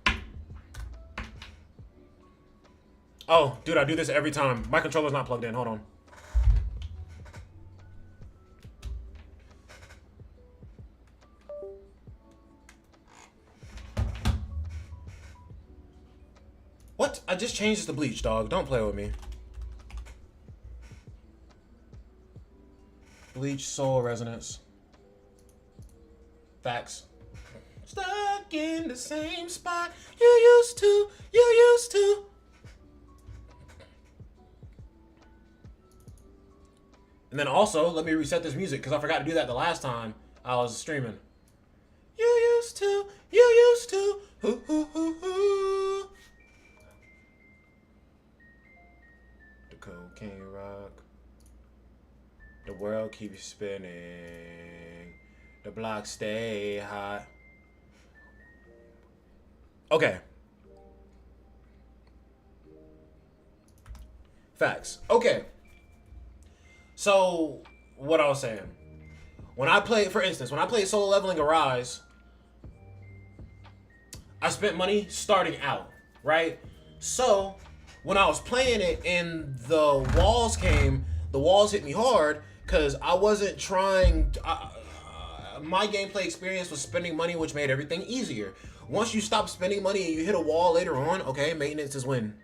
Oh, dude, I do this every time. My controller's not plugged in. Hold on. What? I just changed this to Bleach, dog. Don't play with me. Bleach Soul Resonance. Facts. Stuck in the same spot you used to. And then also, let me reset this music because I forgot to do that the last time I was streaming. You used to. Hoo, hoo, hoo, hoo. The cocaine rock. The world keeps spinning. The block stay hot. Okay. Facts. Okay. So, what I was saying. When I play, for instance, when I played Solo Leveling Arise, I spent money starting out, right? So, when I was playing it and the walls came, the walls hit me hard because I wasn't trying... my gameplay experience was spending money, which made everything easier. Once you stop spending money and you hit a wall later on, okay, maintenance is when.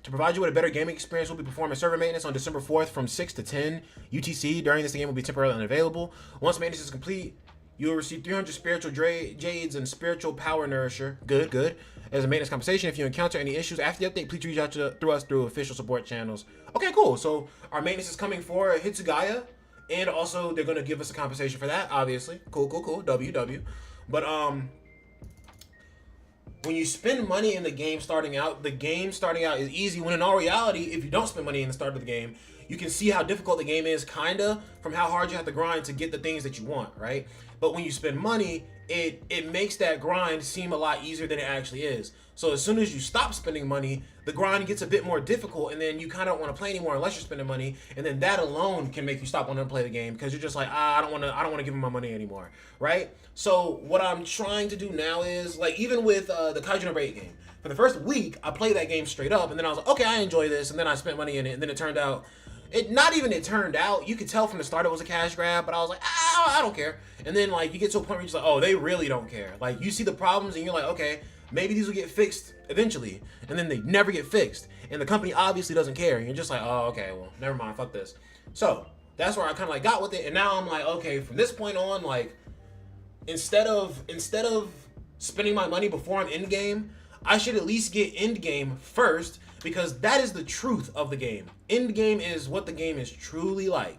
To provide you with a better gaming experience, we'll be performing server maintenance on December 4th from 6 to 10 UTC. During this, the game will be temporarily unavailable. Once maintenance is complete, you will receive 300 spiritual jades and spiritual power nourisher. Good, good. As a maintenance compensation, if you encounter any issues after the update, please reach out through us through official support channels. Okay, cool. So our maintenance is coming for Hitsugaya, and also they're gonna give us a compensation for that. Obviously, cool. WW. But when you spend money in the game starting out is easy, when in all reality, if you don't spend money in the start of the game, you can see how difficult the game is, kinda, from how hard you have to grind to get the things that you want, right? But when you spend money, it makes that grind seem a lot easier than it actually is. So as soon as you stop spending money, the grind gets a bit more difficult, and then you kind of don't want to play anymore unless you're spending money, and then that alone can make you stop wanting to play the game because you're just like, I don't want to give him my money anymore, right? So what I'm trying to do now is, like, even with the Kaiju number 8 game, for the first week I played that game straight up, and then I was like, okay, I enjoy this, and then I spent money in it, and then it turned out, you could tell from the start it was a cash grab, but I was like, I don't care. And then, like, you get to a point where you're just like, oh, they really don't care. Like, you see the problems and you're like, okay, maybe these will get fixed eventually. And then they never get fixed. And the company obviously doesn't care. You're just like, oh, okay, well, never mind, fuck this. So, that's where I kind of like got with it. And now I'm like, okay, from this point on, like, instead of spending my money before I'm in game, I should at least get end game first, because that is the truth of the game. End game is what the game is truly like.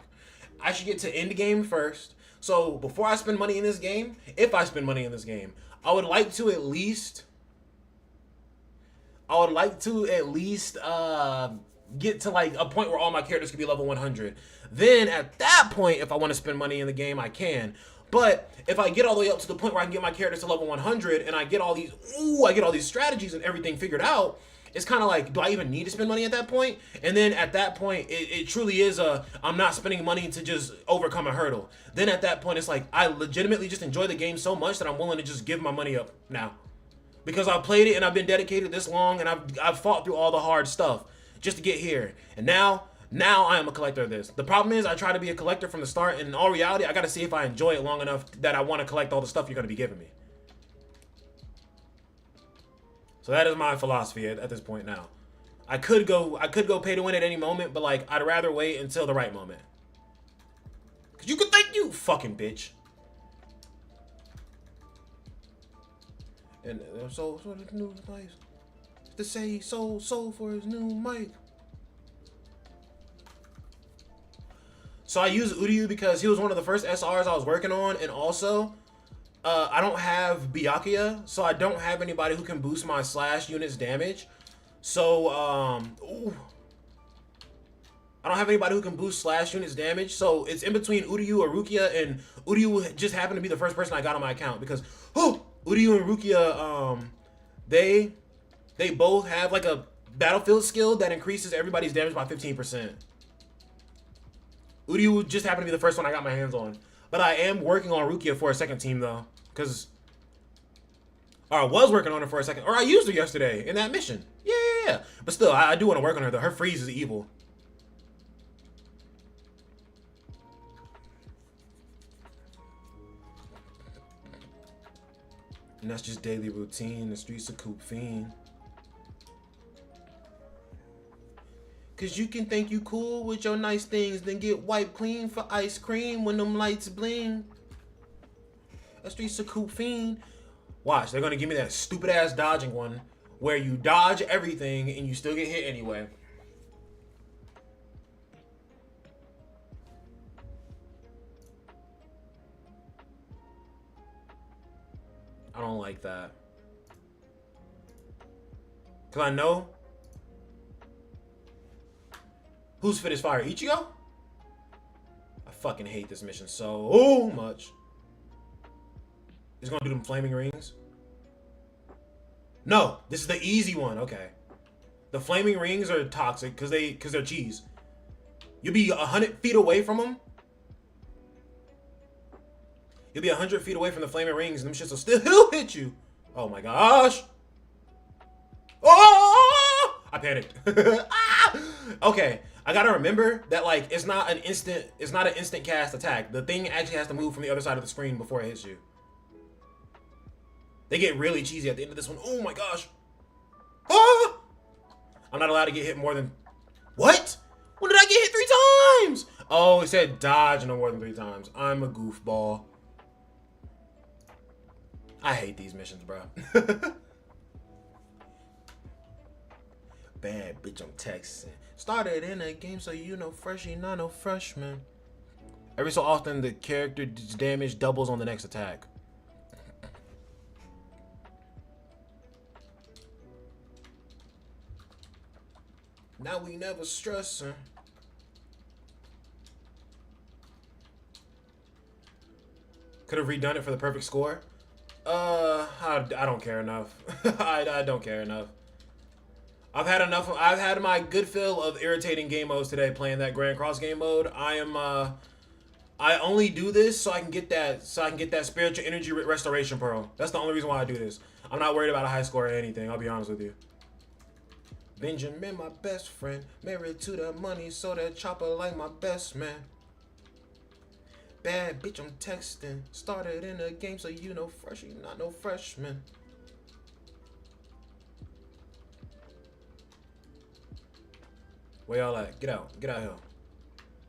I should get to end game first. So before I spend money in this game, if I spend money in this game, I would like to at least get to like a point where all my characters can be level 100. Then at that point, if I want to spend money in the game, I can. But if I get all the way up to the point where I can get my characters to level 100 and I get all these strategies and everything figured out, it's kind of like, do I even need to spend money at that point? And then at that point, it truly is I'm not spending money to just overcome a hurdle. Then at that point, it's like, I legitimately just enjoy the game so much that I'm willing to just give my money up now. Because I've played it and I've been dedicated this long and I've fought through all the hard stuff just to get here. And now I am a collector of this. The problem is I try to be a collector from the start, and in all reality, I got to see if I enjoy it long enough that I want to collect all the stuff you're going to be giving me. So that is my philosophy at this point now. I could go pay to win at any moment, but like I'd rather wait until the right moment. Cause you could think you fucking bitch. And so the new device to say he sold for his new mic. So I use Uryu because he was one of the first SRs I was working on, and also I don't have Byakuya, so I don't have anybody who can boost my slash unit's damage. So I don't have anybody who can boost slash units damage. So it's in between Uryu or Rukia, and Uryu just happened to be the first person I got on my account because Uryu and Rukia, they both have like a battlefield skill that increases everybody's damage by 15%. Uryu just happened to be the first one I got my hands on. But I am working on Rukia for a second team though. Or I was working on her for a second. Or I used her yesterday in that mission. Yeah. But still, I do want to work on her though. Her freeze is evil. And that's just daily routine. The streets of Coop Fiend. Cause you can think you cool with your nice things, then get wiped clean for ice cream when them lights bling. The streets of Coop Fiend. Watch, they're gonna give me that stupid ass dodging one where you dodge everything and you still get hit anyway. I don't like that. Cause I know who's fit as fire? Ichigo? I fucking hate this mission so much. It's gonna do them flaming rings. No, this is the easy one. Okay. The flaming rings are toxic because they're cheese. You'll be 100 feet away from them. You'll be 100 feet away from the flaming rings, and them shits will still hit you. Oh my gosh. Oh! I panicked. Okay, I gotta remember that like it's not an instant cast attack. The thing actually has to move from the other side of the screen before it hits you. They get really cheesy at the end of this one. Oh my gosh. Ah! I'm not allowed to get hit more than... What? When did I get hit 3 times? Oh, it said dodge no more than 3 times. I'm a goofball. I hate these missions, bro. Bad bitch, I'm texting. Started in a game, so you know freshie, not no freshman. Every so often, the character's damage doubles on the next attack. Now we never stressing. Could have redone it for the perfect score. I don't care enough. I don't care enough. I've had enough. I've had my good fill of irritating game modes today playing that Grand Cross game mode. I only do this so I can get that spiritual energy restoration pearl. That's the only reason why I do this. I'm not worried about a high score or anything. I'll be honest with you. Benjamin, my best friend, married to the money, so that chopper like my best man. Bad bitch, I'm texting. Started in a game, so you know freshie, not no freshman. Where y'all at? Get out here.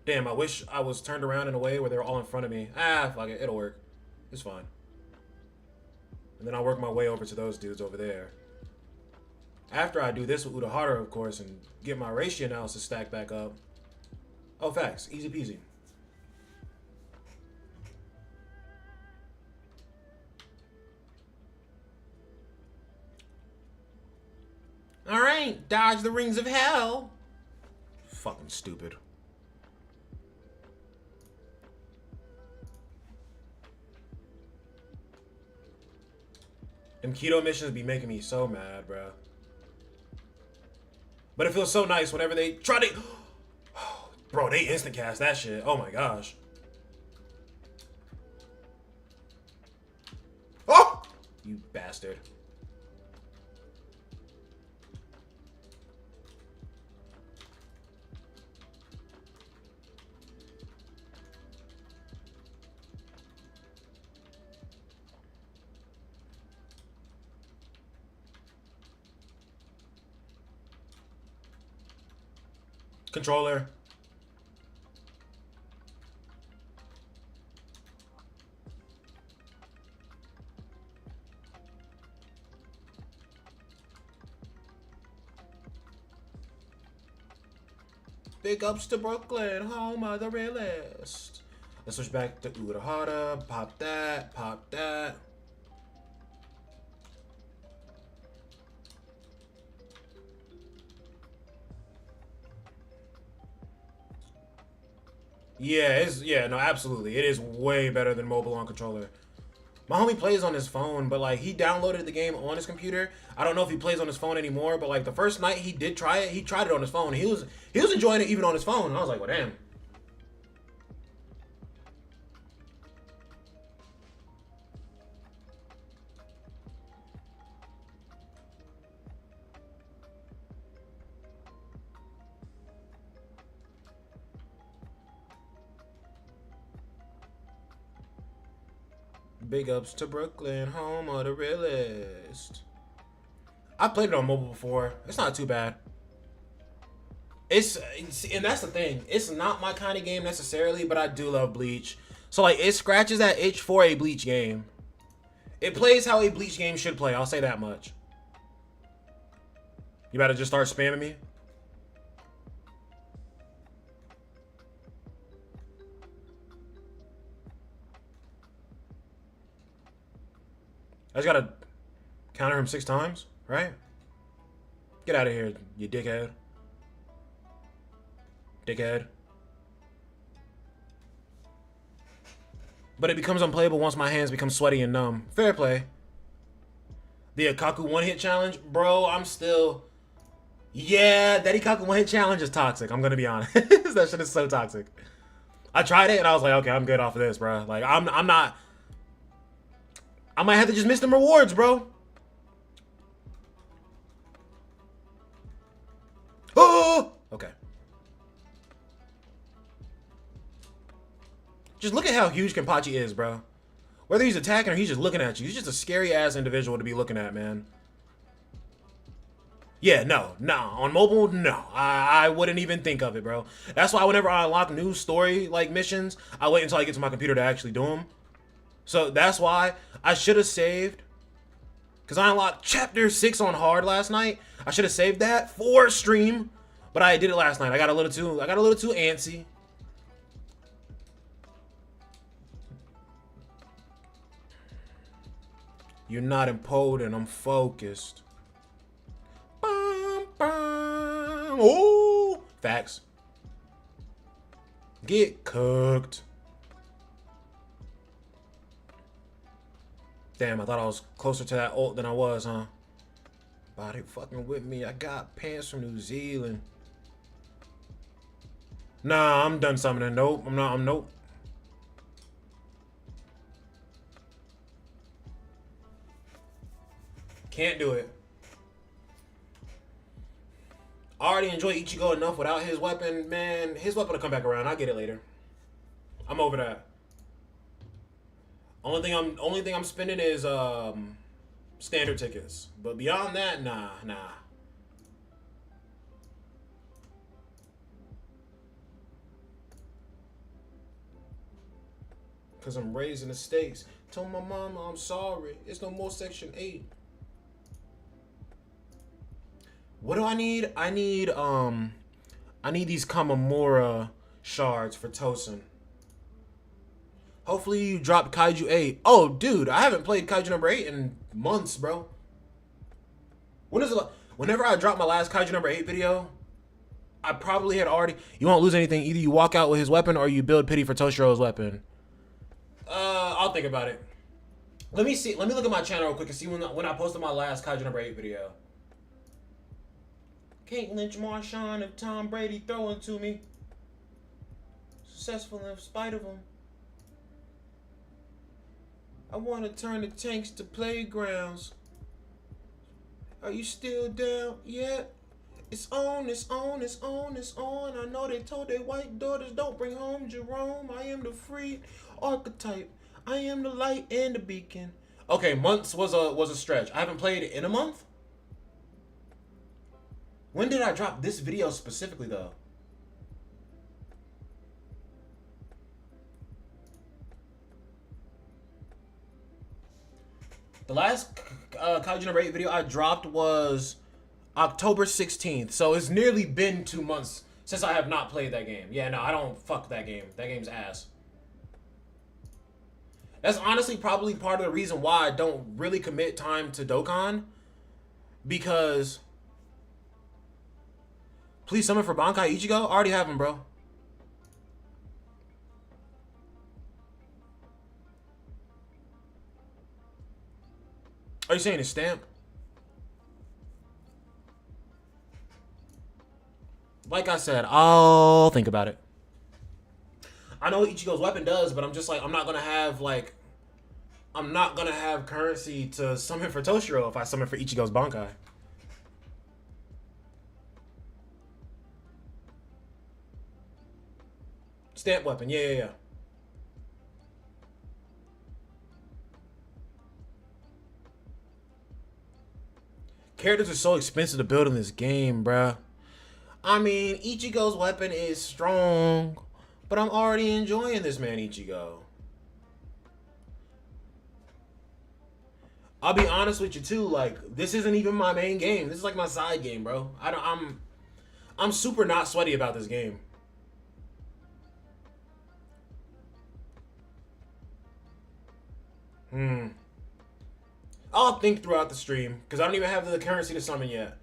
Damn, I wish I was turned around in a way where they're all in front of me. Ah, fuck it, it'll work. It's fine. And then I'll work my way over to those dudes over there. After I do this with Urahara, of course, and get my ratio analysis stacked back up. Oh, facts. Easy peasy. Alright, dodge the rings of hell. Fucking stupid. Them keto missions be making me so mad, bro. But it feels so nice whenever they try to... Bro, they instant cast that shit. Oh my gosh. Oh! You bastard. Controller. Big ups to Brooklyn, home of the realest. Let's switch back to Urahara. Pop that, pop that. Yeah, no, absolutely. It is way better than mobile on controller. My homie plays on his phone, but like he downloaded the game on his computer. I don't know if he plays on his phone anymore, but like the first night he did try it, he tried it on his phone. He was enjoying it even on his phone. And I was like, well, damn. Big ups to Brooklyn, home of the realest. I played it on mobile before. It's not too bad. And that's the thing. It's not my kind of game necessarily, but I do love Bleach. So like it scratches that itch for a Bleach game. It plays how a Bleach game should play. I'll say that much. You better just start spamming me. I just gotta counter him 6 times, right? Get out of here, you dickhead. Dickhead. But it becomes unplayable once my hands become sweaty and numb. Fair play. The Ikaku one-hit challenge? Bro, I'm still... Yeah, that Ikaku one-hit challenge is toxic. I'm gonna be honest. That shit is so toxic. I tried it and I was like, okay, I'm good off of this, bro. Like, I'm not... I might have to just miss them rewards, bro. Oh! Okay. Just look at how huge Kenpachi is, bro. Whether he's attacking or he's just looking at you, he's just a scary-ass individual to be looking at, man. Yeah, no. On mobile, no. I wouldn't even think of it, bro. That's why whenever I unlock new story, like, missions, I wait until I get to my computer to actually do them. So that's why I should have saved. Because I unlocked Chapter 6 on hard last night. I should have saved that for stream. But I did it last night. I got a little too antsy. You're not impotent, I'm focused. Bum, bum. Ooh! Facts. Get cooked. Damn, I thought I was closer to that ult than I was, huh? Body fucking with me. I got pants from New Zealand. Nah, I'm done summoning. Nope, nope. Can't do it. I already enjoy Ichigo enough without his weapon. Man, his weapon will come back around. I'll get it later. I'm over that. Only thing I'm spending is standard tickets. But beyond that, nah. Cause I'm raising the stakes. Told my mama I'm sorry. It's no more Section 8. What do I need? I need these Kamamura shards for Tosin. Hopefully you dropped Kaiju 8. Oh, dude, I haven't played Kaiju number 8 in months, bro. Whenever I dropped my last Kaiju number 8 video, I probably had already... You won't lose anything. Either you walk out with his weapon or you build pity for Toshiro's weapon. I'll think about it. Let me see. Let me look at my channel real quick and see when I posted my last Kaiju number 8 video. Can't lynch Marshawn if Tom Brady throwing to me. Successful in spite of him. I want to turn the tanks to playgrounds. Are you still down yet? It's on, it's on, it's on, it's on. I know they told their white daughters don't bring home Jerome. I am the free archetype. I am the light and the beacon. Okay, months was a stretch. I haven't played it in a month. When did I drop this video specifically though? The last Kaiju number 8 video I dropped was October 16th. So it's nearly been 2 months since I have not played that game. Yeah, no, I don't fuck that game. That game's ass. That's honestly probably part of the reason why I don't really commit time to Dokkan. Because please summon for Bankai Ichigo. I already have him, bro. Are you saying his stamp? Like I said, I'll think about it. I know what Ichigo's weapon does, but I'm just like, I'm not gonna have currency to summon for Toshiro if I summon for Ichigo's Bankai. Stamp weapon, yeah. Characters are so expensive to build in this game, bruh. I mean, Ichigo's weapon is strong, but I'm already enjoying this man, Ichigo. I'll be honest with you too. Like, this isn't even my main game. This is like my side game, bro. I'm super not sweaty about this game. I'll think throughout the stream because I don't even have the currency to summon yet.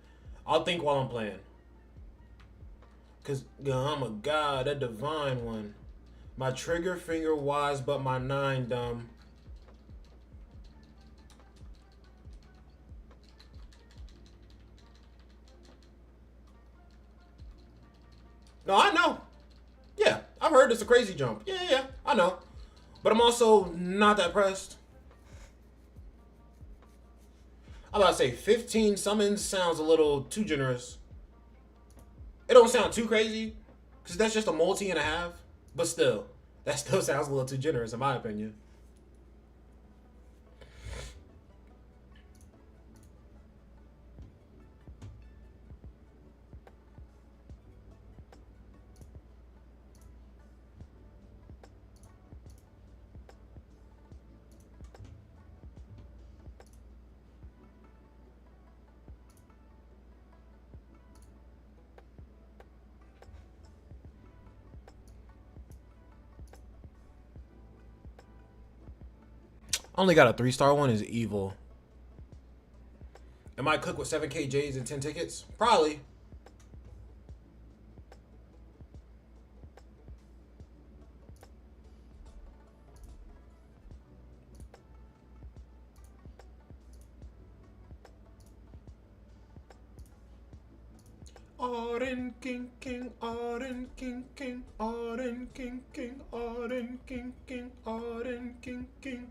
I'll think while I'm playing. Cause I'm a god, a divine one. My trigger finger wise, but my 9 dumb. No, I know. Yeah, I've heard it's a crazy jump. Yeah, I know. But I'm also not that pressed. I'm about to say 15 summons sounds a little too generous. It don't sound too crazy, because that's just a multi and a half. But still, that still sounds a little too generous in my opinion. Only got a 3-star one is evil. Am I cooked with 7K J's and 10 tickets? Probably. Auden King King, Auden King King, Auden King King, Auden King King, Auden King King.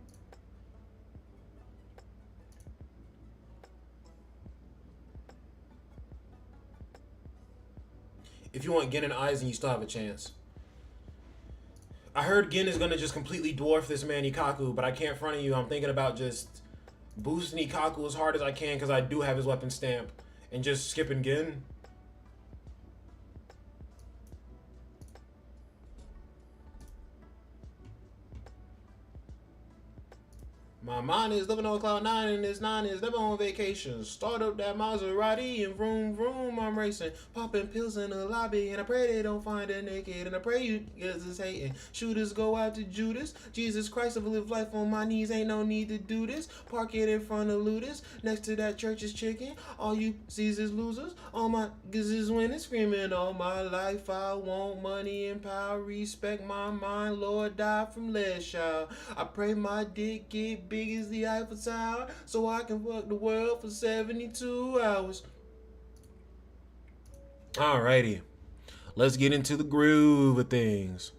If you want Gin and Aizen, you still have a chance. I heard Gin is gonna just completely dwarf this man Ikaku, but I can't front of you. I'm thinking about just boosting Ikaku as hard as I can because I do have his weapon stamp and just skipping Gin. My mind is living on cloud 9 and this 9 is never on vacation. Start up that Maserati and vroom vroom I'm racing. Popping pills in the lobby and I pray they don't find it naked. And I pray you guys is hating. Shooters go out to Judas. Jesus Christ, I've lived life on my knees. Ain't no need to do this. Park it in front of looters. Next to that church is chicken. All you sees is losers. All my giz is winning. Screaming all my life. I want money and power. Respect my mind. Lord, die from less child. I pray my dick get big as the Eiffel Tower so I can fuck the world for 72 hours. Alrighty. Let's get into the groove of things.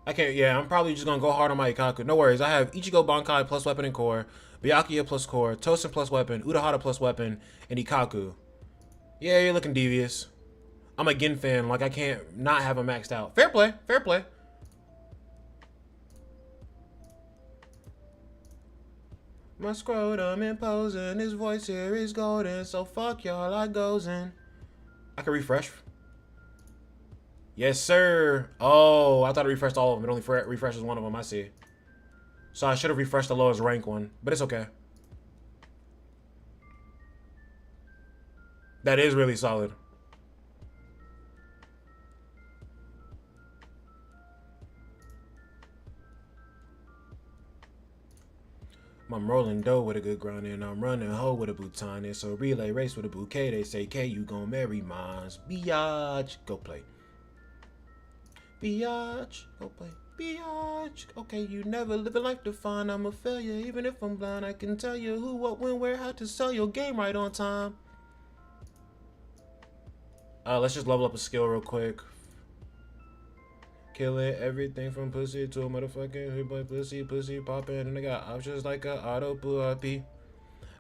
I'm probably just gonna go hard on my Ikaku. No worries, I have Ichigo Bankai plus weapon and core, Byakuya plus core, Tosen plus weapon, Urahara plus weapon, and Ikaku. Yeah, you're looking devious. I'm a Gin fan. Like, I can't not have him maxed out. Fair play. Fair play. My scrotum imposing. His voice here is golden. So fuck y'all, I goes in. I can refresh. Yes, sir. Oh, I thought it refreshed all of them. It only refreshes one of them. I see. So I should have refreshed the lowest rank one, but it's okay. That is really solid. I'm rolling dough with a good grind and I'm running hoe with a bouton. It's a relay race with a bouquet. They say, K, you gon' marry mines. Biatch, go play. Biatch, go play. Biatch, okay, you never live a life defined. I'm a failure, even if I'm blind. I can tell you who, what, when, where, how to sell your game right on time. Let's just level up a skill real quick. Killing everything from pussy to a motherfucking hood boy pussy popping, and I got options like a auto puppy.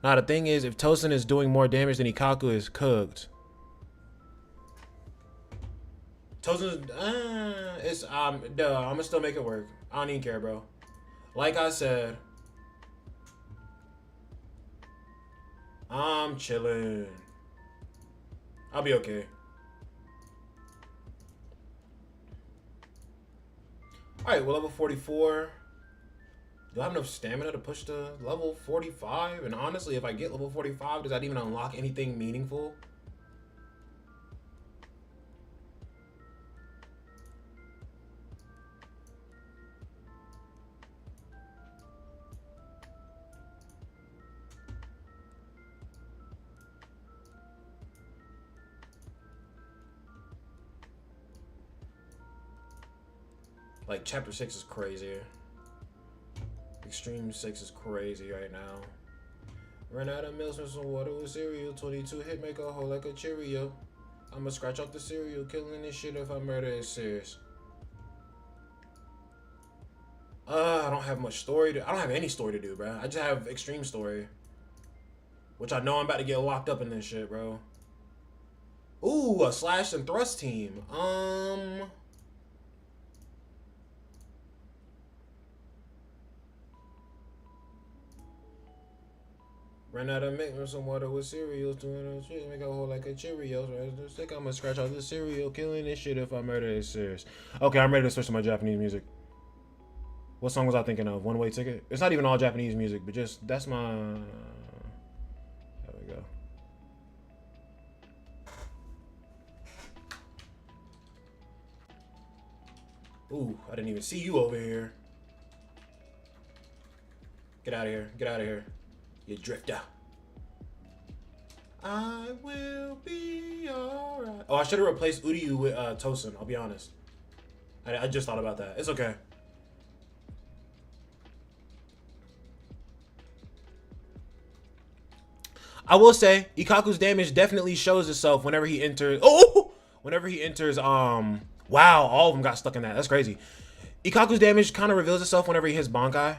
Now the thing is, if Tosin is doing more damage than Ikaku is cooked. Tosin's it's I'm gonna still make it work. I don't even care, bro. Like I said, I'm chilling. I'll be okay. Alright, well, level 44. Do I have enough stamina to push to level 45? And honestly, if I get level 45, does that even unlock anything meaningful? Like, Chapter 6 is crazy. Extreme 6 is crazy right now. Run out of milk and some water with cereal. 22 hit, make a hole like a Cheerio. I'ma scratch off the cereal. Killing this shit if I murder is serious. I don't have much story to... I don't have any story to do, bro. I just have extreme story. Which I know I'm about to get locked up in this shit, bro. Ooh, a slash and thrust team. Ran out of milk and some water with cereals. Doing shit, make a hole like a Cheerios. I think I'm gonna scratch off the cereal. Killing this shit if I murder is serious. Okay, I'm ready to switch to my Japanese music. What song was I thinking of? One Way Ticket? It's not even all Japanese music, but just, that's my... There we go. Ooh, I didn't even see you over here. Get out of here. Get out of here. You drifter. I will be alright. Oh, I should have replaced Uryu with Tosin, I'll be honest. I just thought about that. It's okay. I will say, Ikaku's damage definitely shows itself whenever he enters... Oh! Whenever he enters, wow, all of them got stuck in that. That's crazy. Ikaku's damage kind of reveals itself whenever he hits Bankai.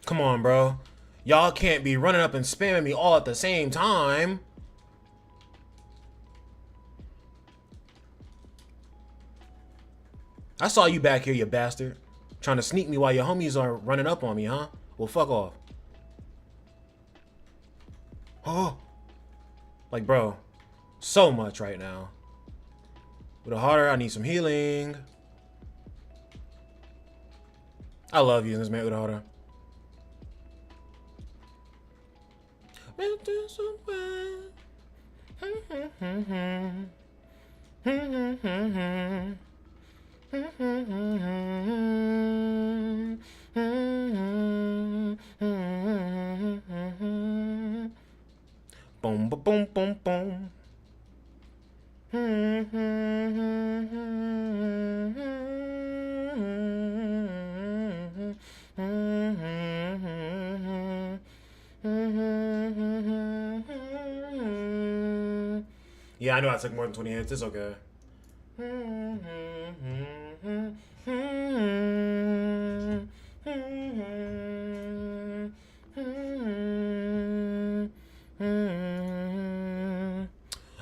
Come on, bro. Y'all can't be running up and spamming me all at the same time. I saw you back here, you bastard. Trying to sneak me while your homies are running up on me, huh? Well, fuck off. Oh. Like, bro. So much right now. With a harder, I need some healing. I love you in this man with a harder. Boom, boom, boom, boom. Yeah, I know I took more than 20 hits. It's okay.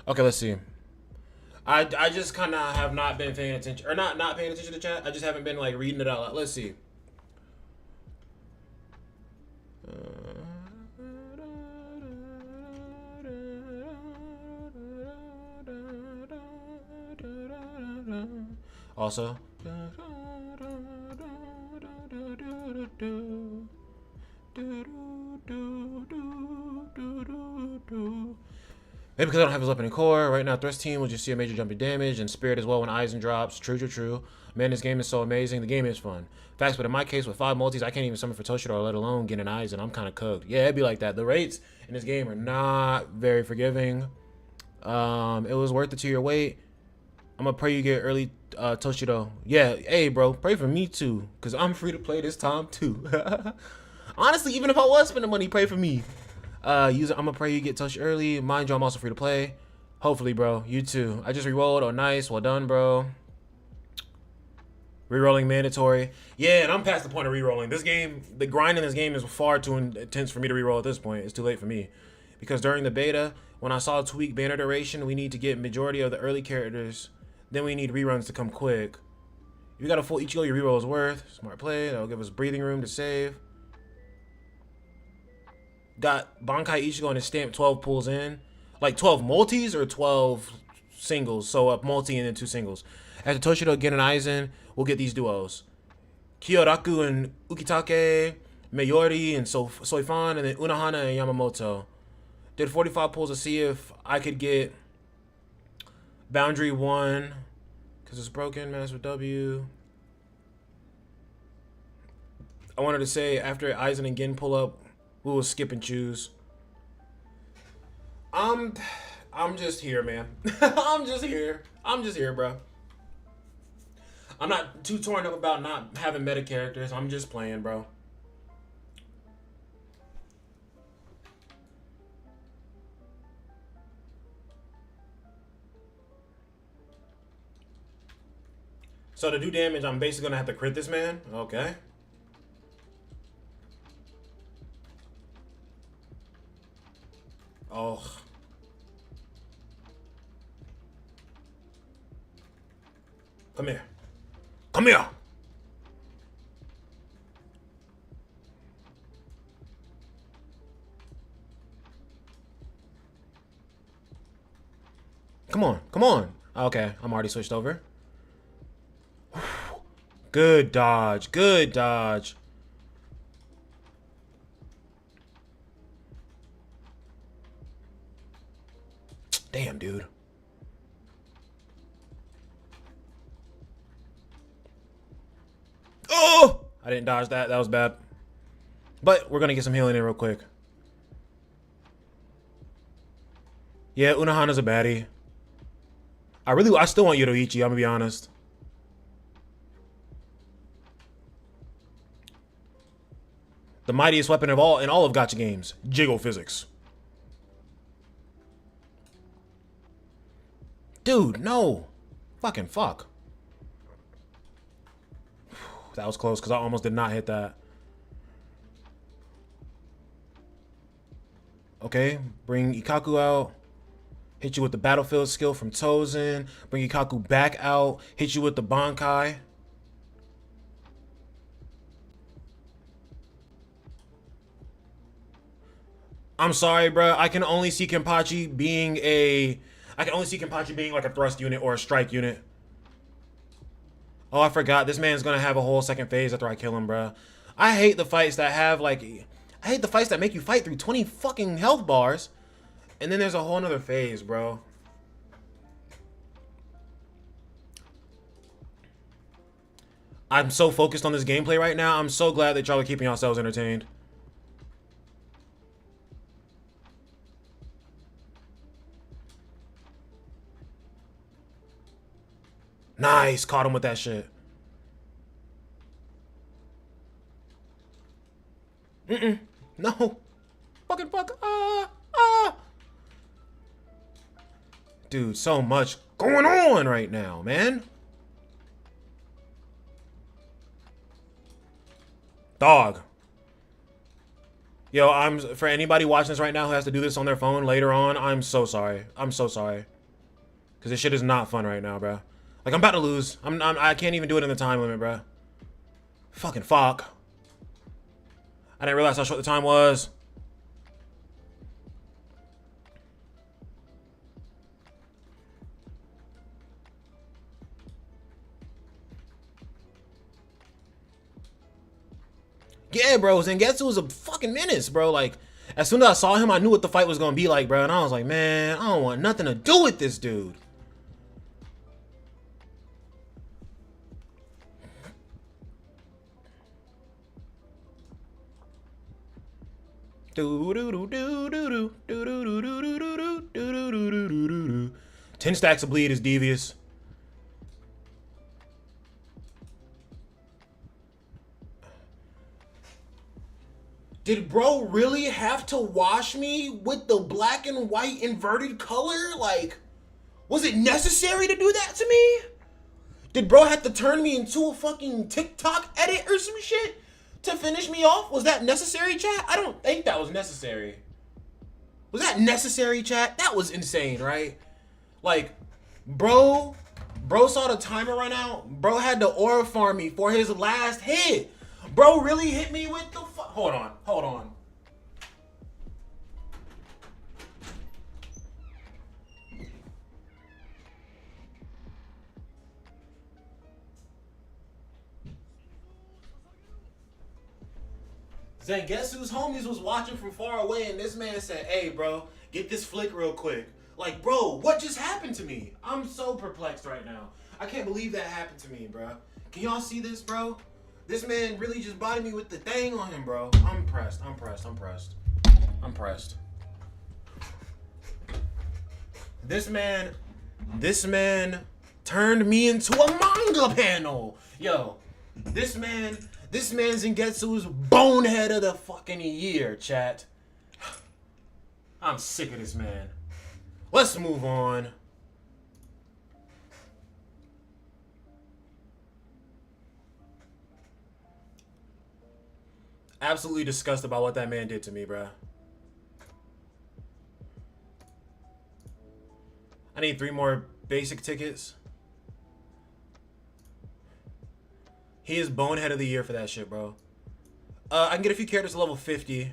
Okay, let's see. I just kind of have not been paying attention, or not paying attention to chat. I just haven't been like reading it out loud. Let's see. Also. Maybe because I don't have his opening core. Right now, Thrust team will just see a major jump in damage, and Spirit as well when Eisen drops. True. Man, this game is so amazing. The game is fun. Facts, but in my case, with 5 multis, I can't even summon for Toshiro, let alone get an Eisen. I'm kind of cooked. Yeah, it'd be like that. The rates in this game are not very forgiving. It was worth the 2-year wait. I'm gonna pray you get early Toshiro. Yeah, hey, bro, pray for me too, because I'm free to play this time too. Honestly, even if I was spending money, pray for me. I'm gonna pray you get touched early. Mind you, I'm also free to play. Hopefully, bro. You too. I just re-rolled. Oh, nice. Well done, bro. Rerolling mandatory. Yeah, and I'm past the point of rerolling. This game, the grind in this game is far too intense for me to reroll at this point. It's too late for me. Because during the beta, when I saw tweak banner duration, we need to get majority of the early characters. Then we need reruns to come quick. If you got a full Ichigo, your reroll is worth. Smart play. That'll give us breathing room to save. Got Bankai Ichigo and his stamp 12 pulls in. Like 12 multis or 12 singles. So a multi and then 2 singles. After Toshiro get an Aizen, we'll get these duos. Kyoraku and Ukitake, Mayori and Soifan, and then Unohana and Yamamoto. Did 45 pulls to see if I could get Boundary 1. Because it's broken, Master W. I wanted to say after Aizen and Gin pull up, we will skip and choose. I'm just here, man. I'm just here, bro. I'm not too torn up about not having meta characters. I'm just playing, bro. So to do damage, I'm basically gonna have to crit this man. Okay. Oh. Come here. Come here. Come on. Come on. Okay, I'm already switched over. Good dodge. Good dodge. Damn, dude. Oh! I didn't dodge that. That was bad. But we're going to get some healing in real quick. Yeah, Unohana's a baddie. I still want Yoruichi, I'm going to be honest. The mightiest weapon of all in all of gacha games. Jiggle physics. Dude, no. Fucking fuck. That was close because I almost did not hit that. Okay, bring Ikaku out. Hit you with the battlefield skill from Tozen. Bring Ikaku back out. Hit you with the Bankai. I'm sorry, bro. I can only see Kenpachi being like a thrust unit or a strike unit. Oh, I forgot. This man's gonna have a whole second phase after I kill him, bro. I hate the fights that have like, I hate the fights that make you fight through 20 fucking health bars, and then there's a whole nother phase, bro. I'm so focused on this gameplay right now. I'm so glad that y'all are keeping yourselves entertained. Nice, caught him with that shit. No. Fucking fuck. Dude, so much going on right now, man? Dog. Yo, for anybody watching this right now who has to do this on their phone later on, I'm so sorry. I'm so sorry. Because this shit is not fun right now, bro. Like, I'm about to lose. I can't even do it in the time limit, bro. Fucking fuck. I didn't realize how short the time was. Yeah, bro. Zangetsu was a fucking menace, bro. Like, as soon as I saw him, I knew what the fight was gonna be like, bro. And I was like, man, I don't want nothing to do with this dude. Do do do do do do do do do do do do do do do. 10 stacks of bleed is devious. Did bro really have to wash me with the black and white inverted color? Like, was it necessary to do that to me? Did bro have to turn me into a fucking TikTok edit or some shit to finish me off? Was that necessary, chat? I don't think that was necessary. Was that necessary, chat? That was insane, right? Like, bro saw the timer run out. Bro had to aura farm me for his last hit. Bro really hit me with the hold on. Zangetsu's homies was watching from far away, and this man said, hey, bro, get this flick real quick. Like, bro, what just happened to me? I'm so perplexed right now. I can't believe that happened to me, bro. Can y'all see this, bro? This man really just bodied me with the thing on him, bro. I'm pressed. This man turned me into a manga panel. Yo, this man Zangetsu's bonehead of the fucking year, chat. I'm sick of this man. Let's move on. Absolutely disgusted about what that man did to me, bro. I need 3 more basic tickets. He is bonehead of the year for that shit, bro. I can get a few characters to level 50.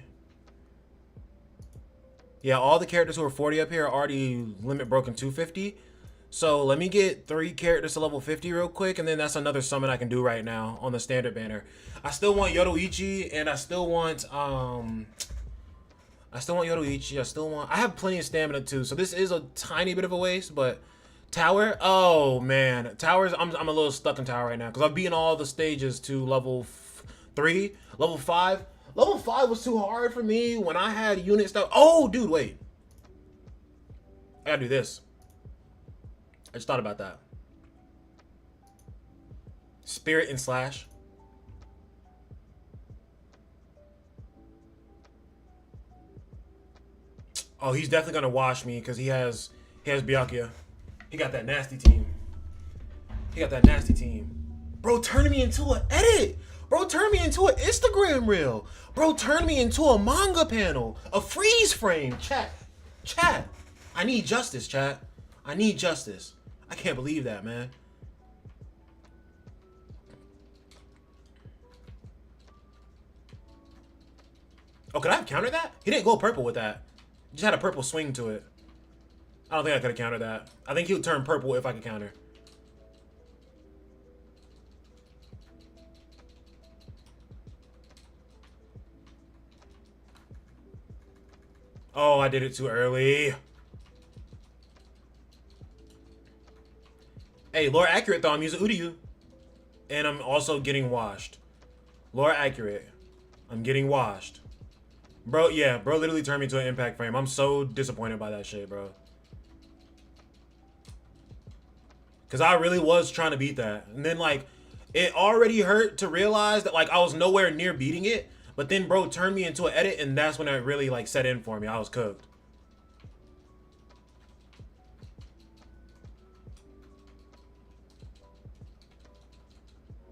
Yeah, all the characters who are 40 up here are already limit broken 250. So let me get 3 characters to level 50 real quick, and then that's another summon I can do right now on the standard banner. I still want Yoruichi, and I still want Yoruichi. I have plenty of stamina too, so this is a tiny bit of a waste, but Tower, oh man, Towers, I'm a little stuck in Tower right now because I've beaten all the stages to level 3, level 5. Level 5 was too hard for me when I had unit stuff. Oh, dude, wait. I gotta do this. I just thought about that. Spirit and Slash. Oh, he's definitely gonna wash me because he has Byakuya. He got that nasty team. Bro, turn me into an edit. Bro, turn me into an Instagram reel. Bro, turn me into a manga panel. A freeze frame. Chat. I need justice, chat. I need justice. I can't believe that, man. Oh, could I have countered that? He didn't go purple with that. He just had a purple swing to it. I don't think I could have countered that. I think he would turn purple if I could counter. Oh, I did it too early. Hey, lore accurate though, I'm using Uryu. And I'm also getting washed. Lore accurate. I'm getting washed. Bro, yeah, bro literally turned me to an impact frame. I'm so disappointed by that shit, bro. Because I really was trying to beat that. And then, like, it already hurt to realize that, like, I was nowhere near beating it. But then, bro turned me into an edit, and that's when it really, like, set in for me. I was cooked.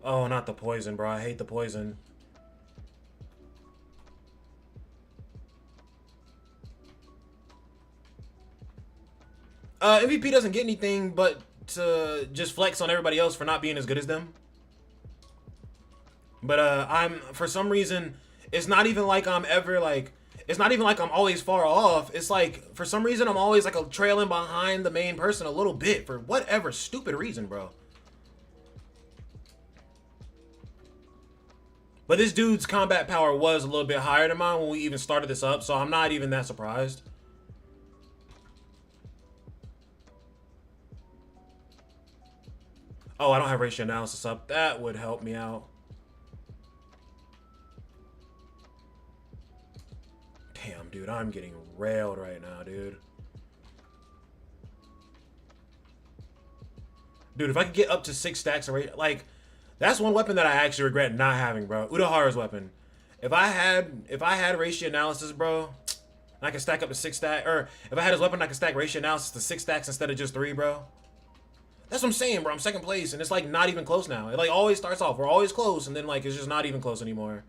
Oh, not the poison, bro. I hate the poison. MVP doesn't get anything but to just flex on everybody else for not being as good as them. But I'm, for some reason, it's not even like I'm ever like, it's not even like I'm always far off. It's like, for some reason, I'm always like a trailing behind the main person a little bit for whatever stupid reason, bro. But this dude's combat power was a little bit higher than mine when we even started this up, so I'm not even that surprised. Oh, I don't have ratio analysis up. That would help me out. Damn, dude, I'm getting railed right now, dude. Dude, if I could get up to 6 stacks of ratio, like, that's one weapon that I actually regret not having, bro. Urahara's weapon. If I had ratio analysis, bro, and I could stack up to 6 stacks, or if I had his weapon, I could stack ratio analysis to 6 stacks instead of just 3, bro. That's what I'm saying, bro. I'm second place, and it's like not even close now. It like always starts off, we're always close, and then like it's just not even close anymore.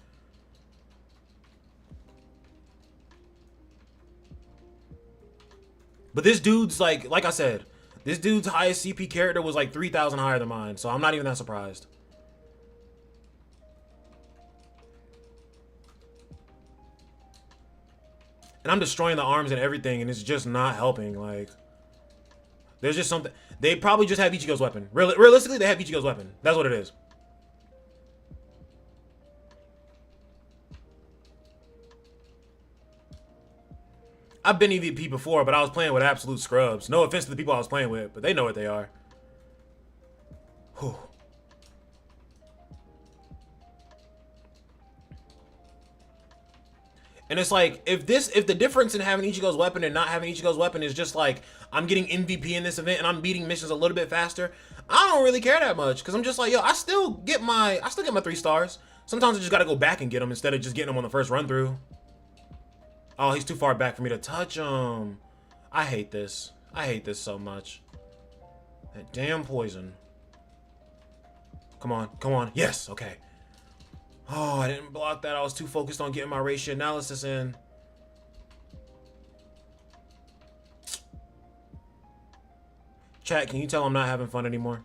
But this dude's like I said, this dude's highest CP character was like 3,000 higher than mine, so I'm not even that surprised. And I'm destroying the arms and everything, and it's just not helping. Like, there's just something. They probably just have Ichigo's weapon. Realistically, they have Ichigo's weapon. That's what it is. I've been EVP before, but I was playing with absolute scrubs. No offense to the people I was playing with, but they know what they are. Whew. And it's like, if the difference in having Ichigo's weapon and not having Ichigo's weapon is just like, I'm getting MVP in this event and I'm beating missions a little bit faster, I don't really care that much. Cause I'm just like, yo, I still get my 3 stars. Sometimes I just gotta go back and get them instead of just getting them on the first run through. Oh, he's too far back for me to touch him. I hate this. I hate this so much. That damn poison. Come on, come on. Yes, okay. Oh, I didn't block that. I was too focused on getting my ratio analysis in. Chat, can you tell I'm not having fun anymore?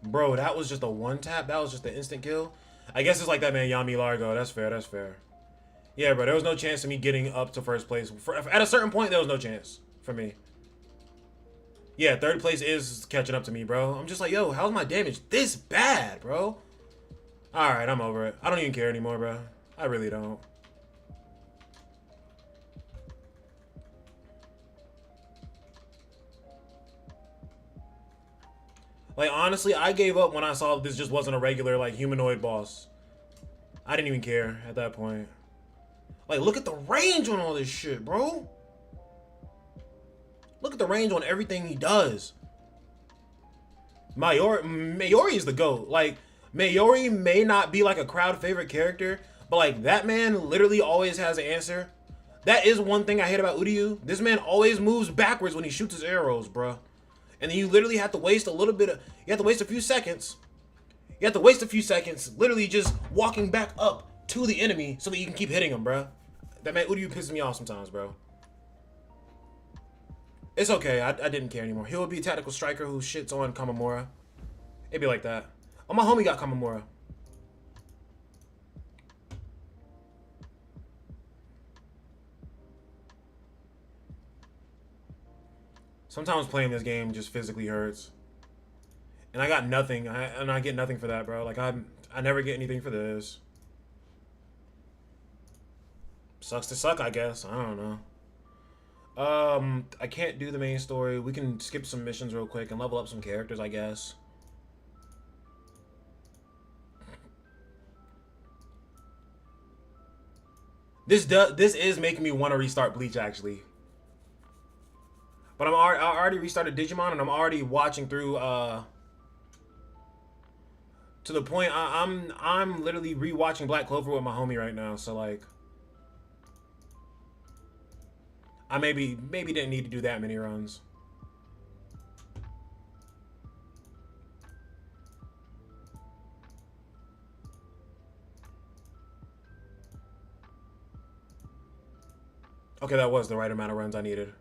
Bro, that was just a one tap. That was just an instant kill. I guess it's like that, man. Yami Largo. That's fair. That's fair. Yeah, bro. There was no chance of me getting up to first place. At a certain point, there was no chance for me. Yeah, third place is catching up to me, bro. I'm just like, yo, how's my damage this bad, bro? Alright, I'm over it. I don't even care anymore, bro. I really don't. Like, honestly, I gave up when I saw this just wasn't a regular, like, humanoid boss. I didn't even care at that point. Like, look at the range on all this shit, bro. Look at the range on everything he does. Mayori is the GOAT. Like, Mayori may not be like a crowd favorite character, but like that man literally always has an answer. That is one thing I hate about Uryu. This man always moves backwards when he shoots his arrows, bro. And then you literally have to waste a little bit of, you have to waste a few seconds. You have to waste a few seconds literally just walking back up to the enemy so that you can keep hitting him, bro. That man Uryu pisses me off sometimes, bro. It's okay. I didn't care anymore. He would be a tactical striker who shits on Kamamura. It'd be like that. Oh, my homie got Kamamura. Sometimes playing this game just physically hurts. And I got nothing. And I get nothing for that, bro. Like, I never get anything for this. Sucks to suck, I guess. I don't know. I can't do the main story. We can skip some missions real quick and level up some characters, I guess. This is making me want to restart Bleach, actually. But I already restarted Digimon, and I'm already watching through to the point I'm literally rewatching Black Clover with my homie right now. So like, I maybe didn't need to do that many runs. Okay, that was the right amount of runs I needed.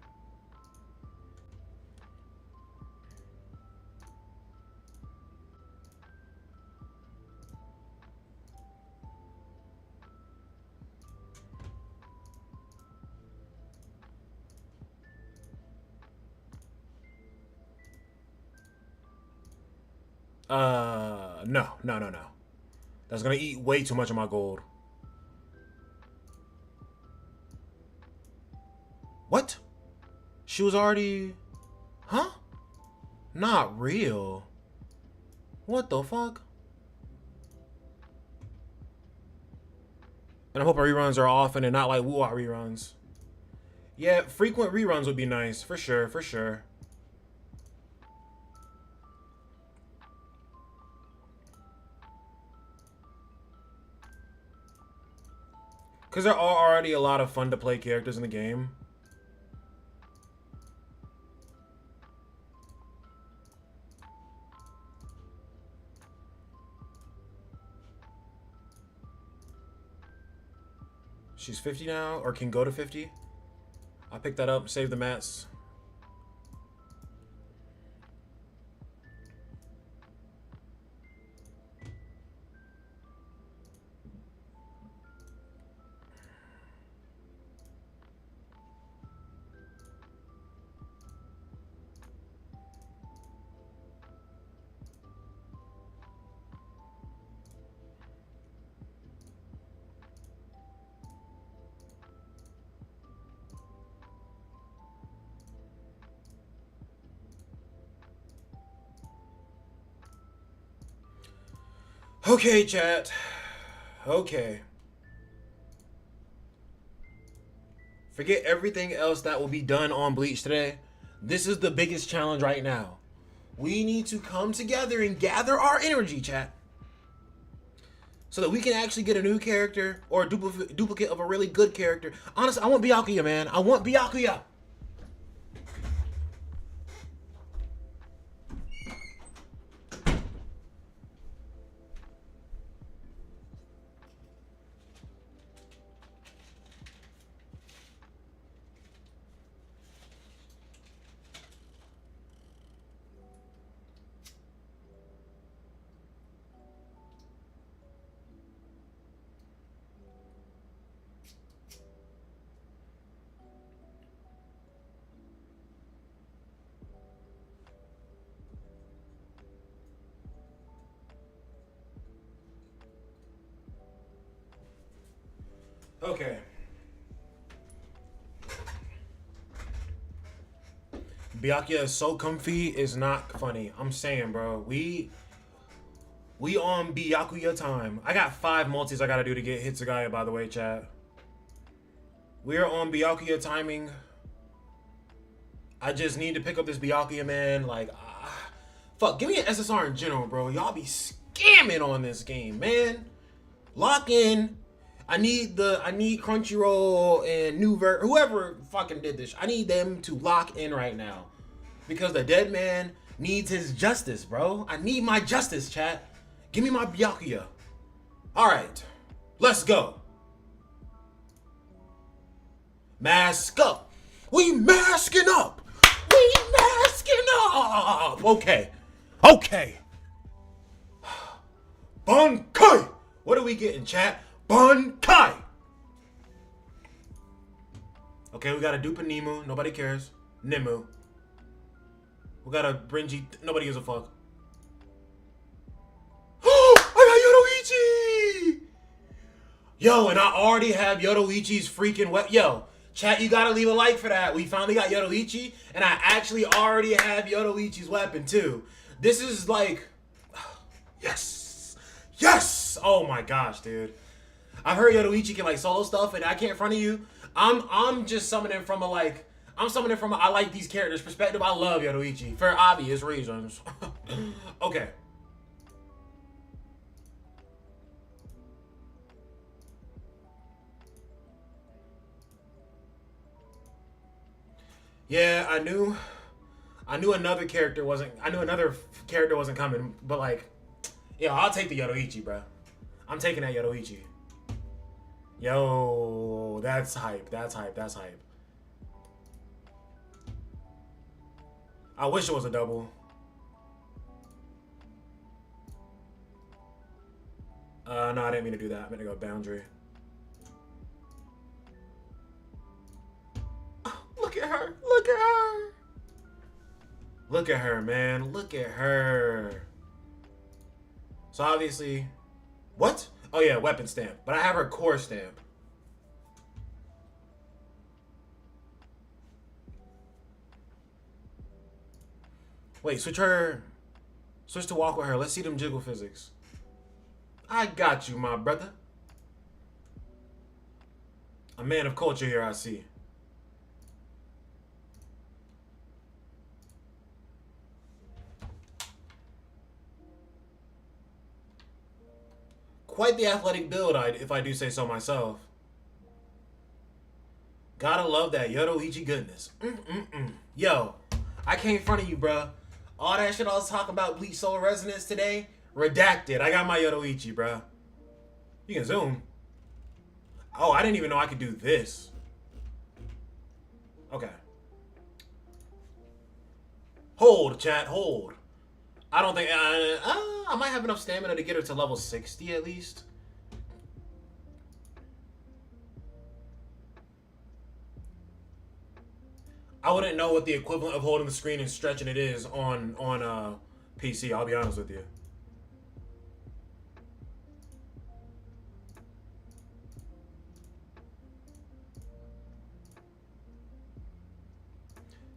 No. That's gonna eat way too much of my gold. What? She was already... Huh? Not real. What the fuck? And I hope our reruns are often and not like woo-wah reruns. Yeah, frequent reruns would be nice. For sure, for sure. Because there are already a lot of fun to play characters in the game. She's 50 now, or can go to 50. I'll pick that up, save the mats. Okay, chat. Okay. Forget everything else that will be done on Bleach today. This is the biggest challenge right now. We need to come together and gather our energy, chat. So that we can actually get a new character or a duplicate of a really good character. Honestly, I want Byakuya, man. I want Byakuya. Okay. Byakuya is so comfy, it's not funny. I'm saying, bro, we on Byakuya time. I got 5 multis I gotta do to get Hitsugaya, by the way, chat. We're on Byakuya timing. I just need to pick up this Byakuya, man. Like, fuck, give me an SSR in general, bro. Y'all be scamming on this game, man. Lock in. I need Crunchyroll and whoever fucking did this. I need them to lock in right now. Because the dead man needs his justice, bro. I need my justice, chat. Give me my Byakuya. Alright. Let's go. Mask up. We masking up. We masking up. Okay. Okay. Bankai. What are we getting, chat? Bankai. Okay, we got a dupe of Nemu. Nobody cares. Nemu. We got a Brinji. Nobody gives a fuck. I got Yoruichi! Yo, and I already have Yoruichi's freaking Yo, chat, you gotta leave a like for that. We finally got Yoruichi, and I actually already have Yoruichi's weapon too. This is like, yes, yes. Oh my gosh, dude. I've heard Yoruichi can like solo stuff, and I can't in front of you. I'm just summoning from a like. I'm summoning from a I like these characters perspective. I love Yoruichi for obvious reasons. Okay. Yeah, I knew another character wasn't. I knew another character wasn't coming, but like, yeah, I'll take the Yoruichi, bro. I'm taking that Yoruichi. Yo, that's hype. That's hype. That's hype. I wish it was a double. No, I didn't mean to do that. I meant to go boundary. Oh, look at her. Look at her. Look at her, man. Look at her. So obviously, what? Oh yeah, weapon stamp. But I have her core stamp. Wait, switch to walk with her. Let's see them jiggle physics. I got you, my brother. A man of culture here, I see. Quite the athletic build, if I do say so myself. Gotta love that Yoruichi goodness. Yo, I came in front of you, bruh. All that shit I was talking about Bleach Soul Resonance today, redacted. I got my Yoruichi, bruh. You can zoom. Oh, I didn't even know I could do this. Okay. Hold, chat, hold. I don't think... I might have enough stamina to get her to level 60 at least. I wouldn't know what the equivalent of holding the screen and stretching it is on PC, I'll be honest with you.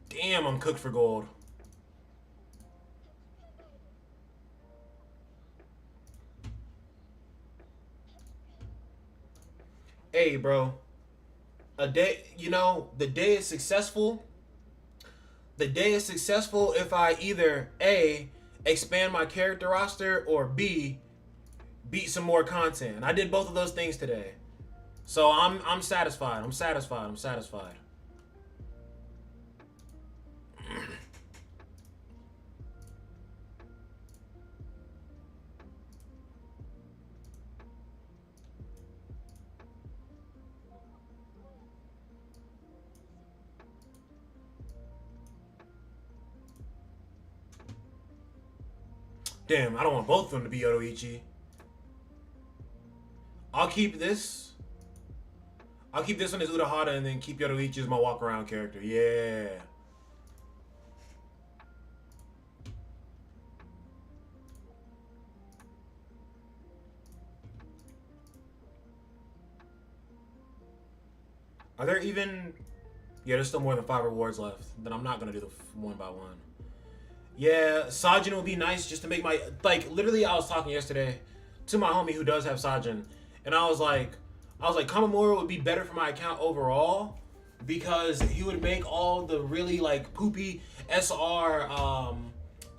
Damn, I'm cooked for gold. Hey, bro. A day, you know, the day is successful. The day is successful if I either A, expand my character roster, or B, beat some more content. I did both of those things today. So I'm satisfied. I'm satisfied. I'm satisfied. Damn, I don't want both of them to be Yoruichi. I'll keep this. I'll keep this one as Urahara and then keep Yoruichi as my walk around character. Yeah. Are there even... Yeah, there's still more than 5 rewards left. Then I'm not going to do the one by one. Yeah, Sajin would be nice just to make my... Like, literally, I was talking yesterday to my homie who does have Sajin. And I was like, Kamamura would be better for my account overall because he would make all the really, like, poopy SR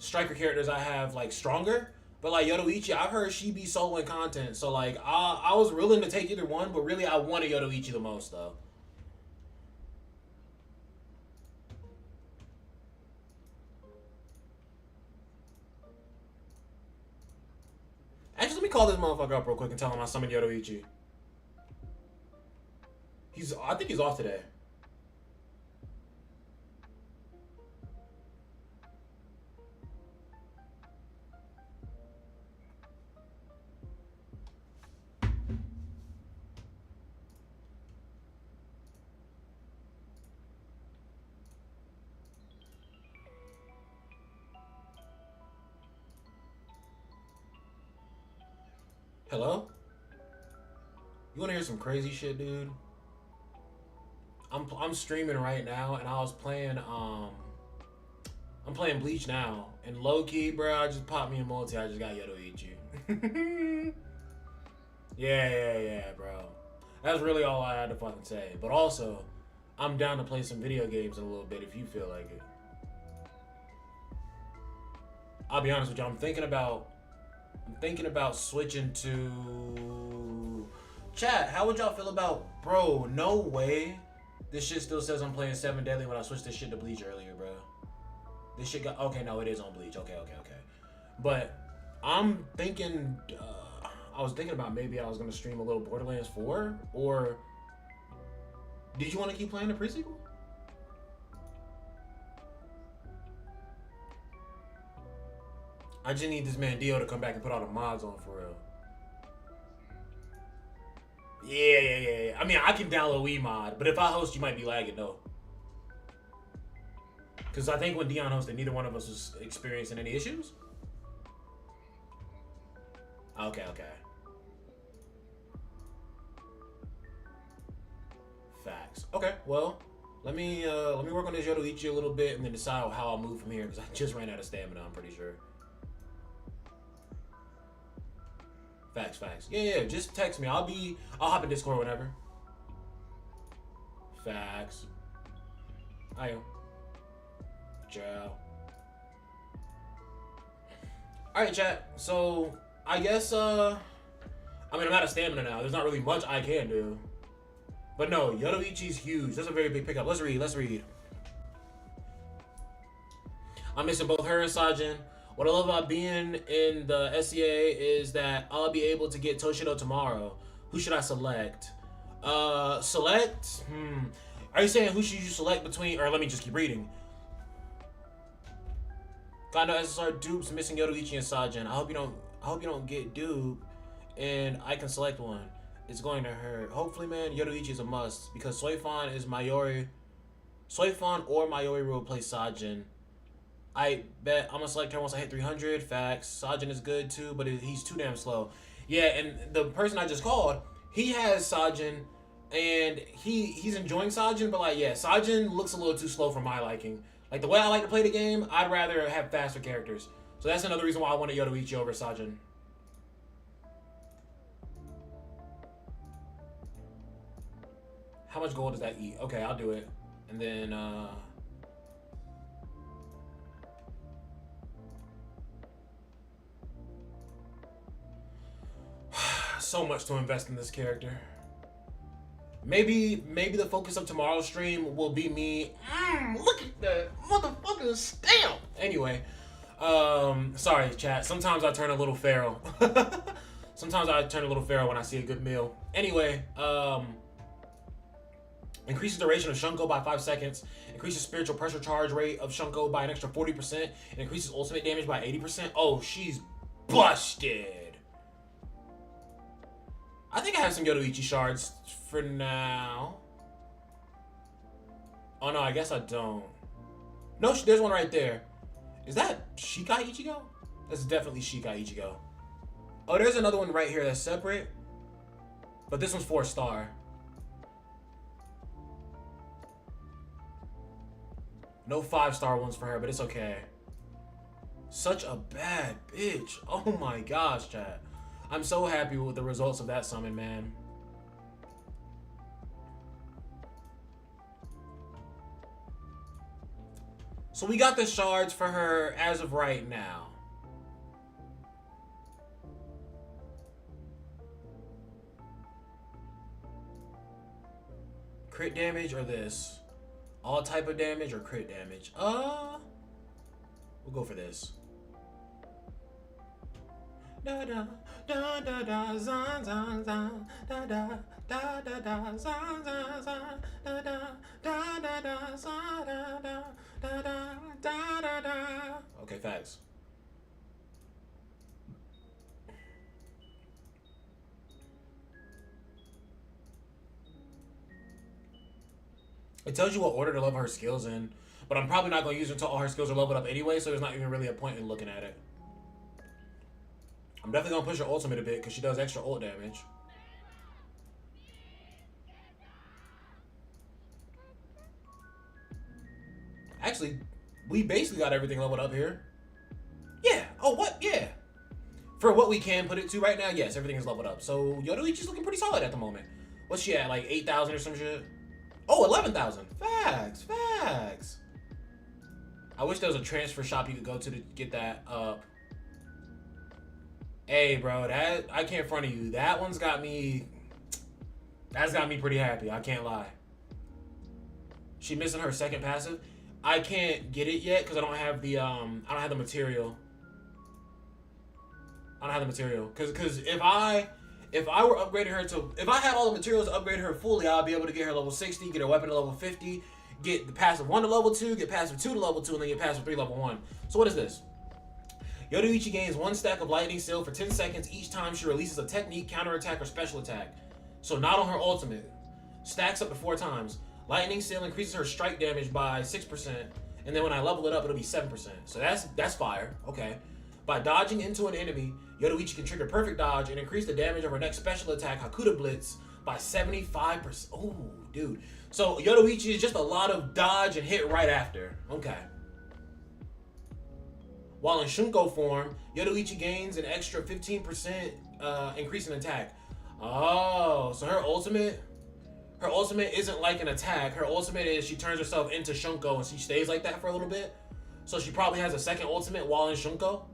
striker characters I have, like, stronger. But, like, Yoruichi, I've heard she be soloing content. So, like, I was willing to take either one, but really, I wanted Yoruichi the most, though. Actually, let me call this motherfucker up real quick and tell him I summoned Yoruichi. I think he's off today. Hello? You wanna hear some crazy shit, dude? I'm streaming right now, and I was playing I'm playing Bleach now, and low key, bro, I just popped me a multi. I just got Yoruichi. yeah, bro. That's really all I had to fucking say. But also, I'm down to play some video games in a little bit if you feel like it. I'll be honest with you. I'm thinking about switching to chat. How would y'all feel about, bro? No way. This shit still says I'm playing 7 Deadly when I switched this shit to Bleach earlier, bro. This shit got... Okay, no, it is on Bleach. Okay. But I'm thinking... I was thinking about maybe I was going to stream a little Borderlands 4. Or... Did you want to keep playing the pre-sequel? I just need this man Dio to come back and put all the mods on for real. Yeah. I mean, I can download Wii mod, but if I host, you might be lagging though. Because I think when Dion hosted, neither one of us was experiencing any issues. Okay. Facts. Okay, well, let me work on this Yoruichi a little bit and then decide how I'll move from here because I just ran out of stamina, I'm pretty sure. Facts. Yeah, just text me. I'll hop in Discord whenever. Facts. I am. Ciao. Alright, chat. So I guess I mean I'm out of stamina now. There's not really much I can do. But no, Yoruichi's huge. That's a very big pickup. Let's read. I'm missing both her and Sajin. What I love about being in the SCA is that I'll be able to get Toshido tomorrow. Who should I select? Select? Are you saying who should you select between, or let me just keep reading. Got no SSR dupes, missing Yoruichi and Sajin. I hope you don't get duped and I can select one. It's going to hurt. Hopefully, man, Yoruichi is a must because Soifan is Mayori. Soifan or Mayori will play Sajin. I bet I'm gonna select her once I hit 300. Facts. Sajin is good too, but he's too damn slow. Yeah, and the person I just called, he has Sajin, and he's enjoying Sajin, but like, yeah, Sajin looks a little too slow for my liking. Like the way I like to play the game, I'd rather have faster characters. So that's another reason why I wanted Yoruichi over Sajin. How much gold does that eat? Okay, I'll do it. And then, so much to invest in this character. Maybe the focus of tomorrow's stream will be me. Look at that motherfucking stamp. Anyway, sorry, chat. Sometimes I turn a little feral. Sometimes I turn a little feral when I see a good meal. Anyway, increases duration of Shunko by 5 seconds. Increases spiritual pressure charge rate of Shunko by an extra 40%. And increases ultimate damage by 80%. Oh, she's busted. I think I have some Yoruichi shards for now. Oh no, I guess I don't. No, there's one right there. Is that Shikai Ichigo? That's definitely Shikai Ichigo. Oh, there's another one right here that's separate. But this one's 4-star. No 5-star ones for her, but it's okay. Such a bad bitch. Oh my gosh, chat. I'm so happy with the results of that summon, man. So we got the shards for her as of right now. Crit damage or this? All type of damage or crit damage? We'll go for this. Da da da da da zan zan zan da da da da da zan zan zan da da da da da zan da da da da da da. Okay, facts. It tells you what order to level her skills in, but I'm probably not going to use it until all her skills are leveled up anyway, so there's not even really a point in looking at it. I'm definitely going to push her ultimate a bit because she does extra ult damage. Actually, we basically got everything leveled up here. Yeah. Oh, what? Yeah. For what we can put it to right now, yes, everything is leveled up. So Yoruichi's looking pretty solid at the moment. What's she at? Like 8,000 or some shit? Oh, 11,000. Facts. I wish there was a transfer shop you could go to get that up. Hey, bro, that I can't front of you. That one's got me. That's got me pretty happy. I can't lie. She missing her second passive. I can't get it yet because I don't have the I don't have the material. Because if I were upgrading her to, if I had all the materials to upgrade her fully, I'll be able to get her level 60, get her weapon to level 50, get the passive 1 to level 2, get passive 2 to level 2, and then get passive 3 level 1. So what is this? Yoruichi gains 1 stack of lightning seal for 10 seconds each time she releases a technique, counterattack, or special attack. So not on her ultimate. Stacks up to 4 times. Lightning seal increases her strike damage by 6%, and then when I level it up, it'll be 7%. So that's fire. Okay. By dodging into an enemy, Yoruichi can trigger perfect dodge and increase the damage of her next special attack, Hakuda Blitz, by 75%. Oh, dude. So Yoruichi is just a lot of dodge and hit right after. Okay. While in Shunko form, Yoruichi gains an extra 15% increase in attack. Oh, so her ultimate isn't like an attack. Her ultimate is she turns herself into Shunko and she stays like that for a little bit. So she probably has a second ultimate while in Shunko.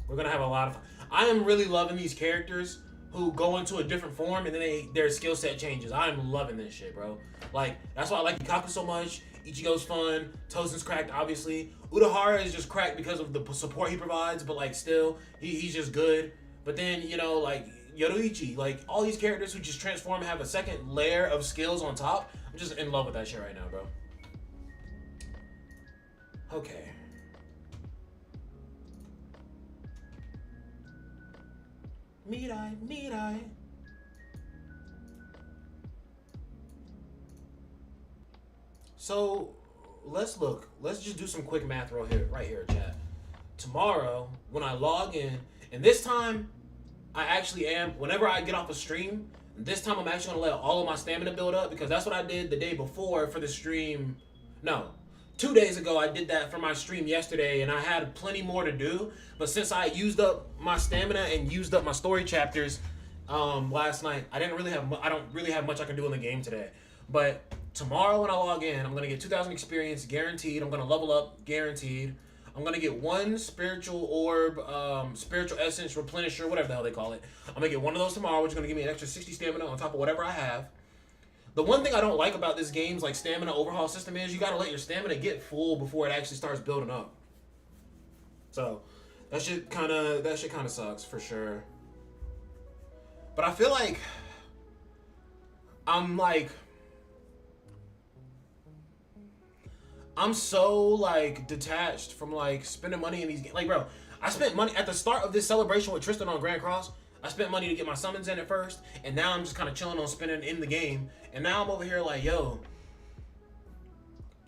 We're gonna have a lot of fun. I am really loving these characters who go into a different form and then their skill set changes. I'm loving this shit, bro. Like, that's why I like Ikaku so much. Ichigo's fun. Tozen's cracked, obviously. Urahara is just cracked because of the support he provides, but like still, he's just good. But then, you know, like Yoruichi, like all these characters who just transform and have a second layer of skills on top. I'm just in love with that shit right now, bro. Okay. Mirai. So, let's look. Let's just do some quick math right here, chat. Tomorrow, when I log in, and this time, I actually am, whenever I get off a stream, this time I'm actually going to let all of my stamina build up, because that's what I did the day before for the stream. No, 2 days ago I did that for my stream yesterday, and I had plenty more to do. But since I used up my stamina and used up my story chapters last night, I don't really have much I can do in the game today. But tomorrow when I log in, I'm gonna get 2,000 experience guaranteed. I'm gonna level up guaranteed. I'm gonna get 1 spiritual orb, spiritual essence replenisher, whatever the hell they call it. I'm gonna get 1 of those tomorrow, which is gonna give me an extra 60 stamina on top of whatever I have. The one thing I don't like about this game's like stamina overhaul system is you gotta let your stamina get full before it actually starts building up. So that shit kind of sucks for sure. But I feel like I'm so like detached from like spending money in these games. Like, bro, I spent money at the start of this celebration with Tristan on Grand Cross. I spent money to get my summons in at first, and now I'm just kind of chilling on spending in the game. And now I'm over here like, yo,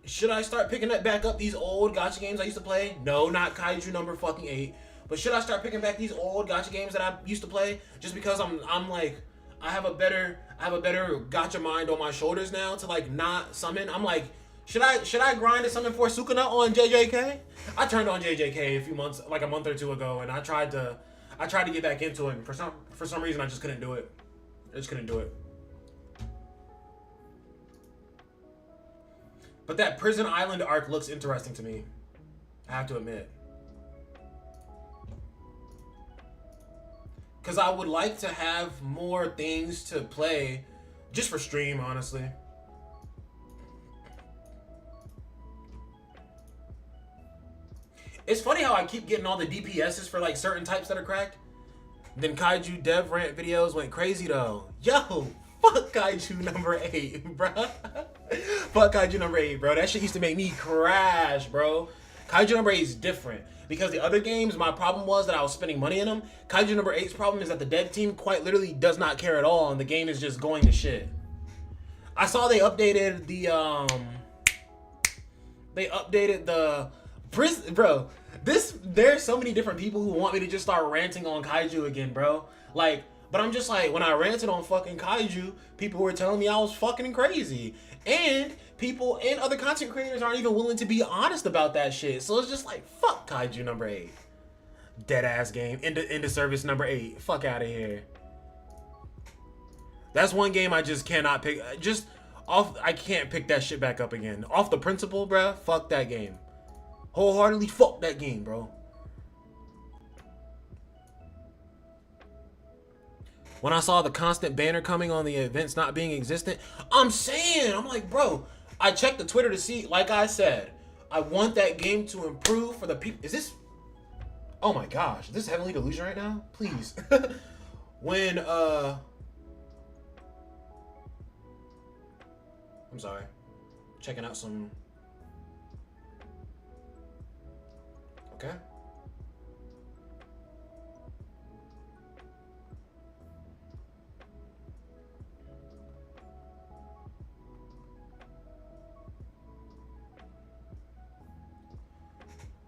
should I start picking back up these old gacha games I used to play? No, not Kaiju number fucking 8. But should I start picking back these old gacha games that I used to play just because I'm like I have a better gacha mind on my shoulders now to like not summon? I'm like, should I grind to summon for Sukuna on JJK? I turned on JJK a month or 2 ago, and I tried to get back into it. And for some reason I just couldn't do it. I just couldn't do it. But that Prison Island arc looks interesting to me. I have to admit. Because I would like to have more things to play just for stream, honestly. It's funny how I keep getting all the DPSs for like certain types that are cracked. Then Kaiju dev rant videos went crazy though. Yo, fuck Kaiju number 8, bruh. Fuck Kaiju number 8, bro. That shit used to make me crash, bro. Kaiju number 8 is different. Because the other games, my problem was that I was spending money in them. Kaiju number 8's problem is that the dev team quite literally does not care at all, and the game is just going to shit. I saw they updated the prison, bro. There's so many different people who want me to just start ranting on Kaiju again, bro. Like, but I'm just like, when I ranted on fucking Kaiju, people were telling me I was fucking crazy. And people and other content creators aren't even willing to be honest about that shit. So it's just like, fuck Kaiju number 8. Dead ass game. Into service number 8. Fuck out of here. That's one game I just cannot pick. I can't pick that shit back up again. Off the principle, bruh. Fuck that game. Wholeheartedly fuck that game, bro. When I saw the constant banner coming on the events not being existent, I'm like, bro, I checked the Twitter to see, like I said, I want that game to improve for the people. Is this, oh my gosh, is this Heavenly Delusion right now? Please. When, I'm sorry, checking out some, Okay.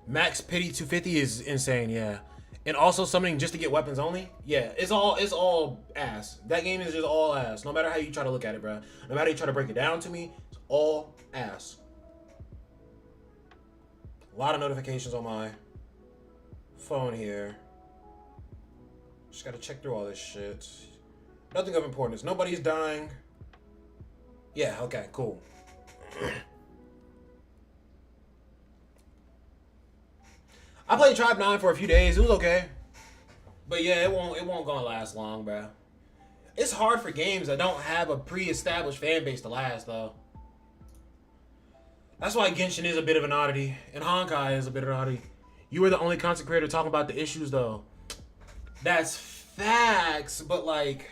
Max Pity 250 is insane, yeah. And also summoning just to get weapons only, yeah. It's all ass. That game is just all ass. No matter how you try to look at it, bro. No matter how you try to break it down to me, it's all ass. A lot of notifications on my phone here. Just gotta check through all this shit. Nothing of importance. Nobody's dying. Yeah, okay, cool. I played Tribe 9 for a few days. It was okay. But yeah, it won't gonna last long, bro. It's hard for games that don't have a pre-established fan base to last, though. That's why Genshin is a bit of an oddity, and Honkai is a bit of an oddity. You were the only content creator talking about the issues, though. That's facts, but like,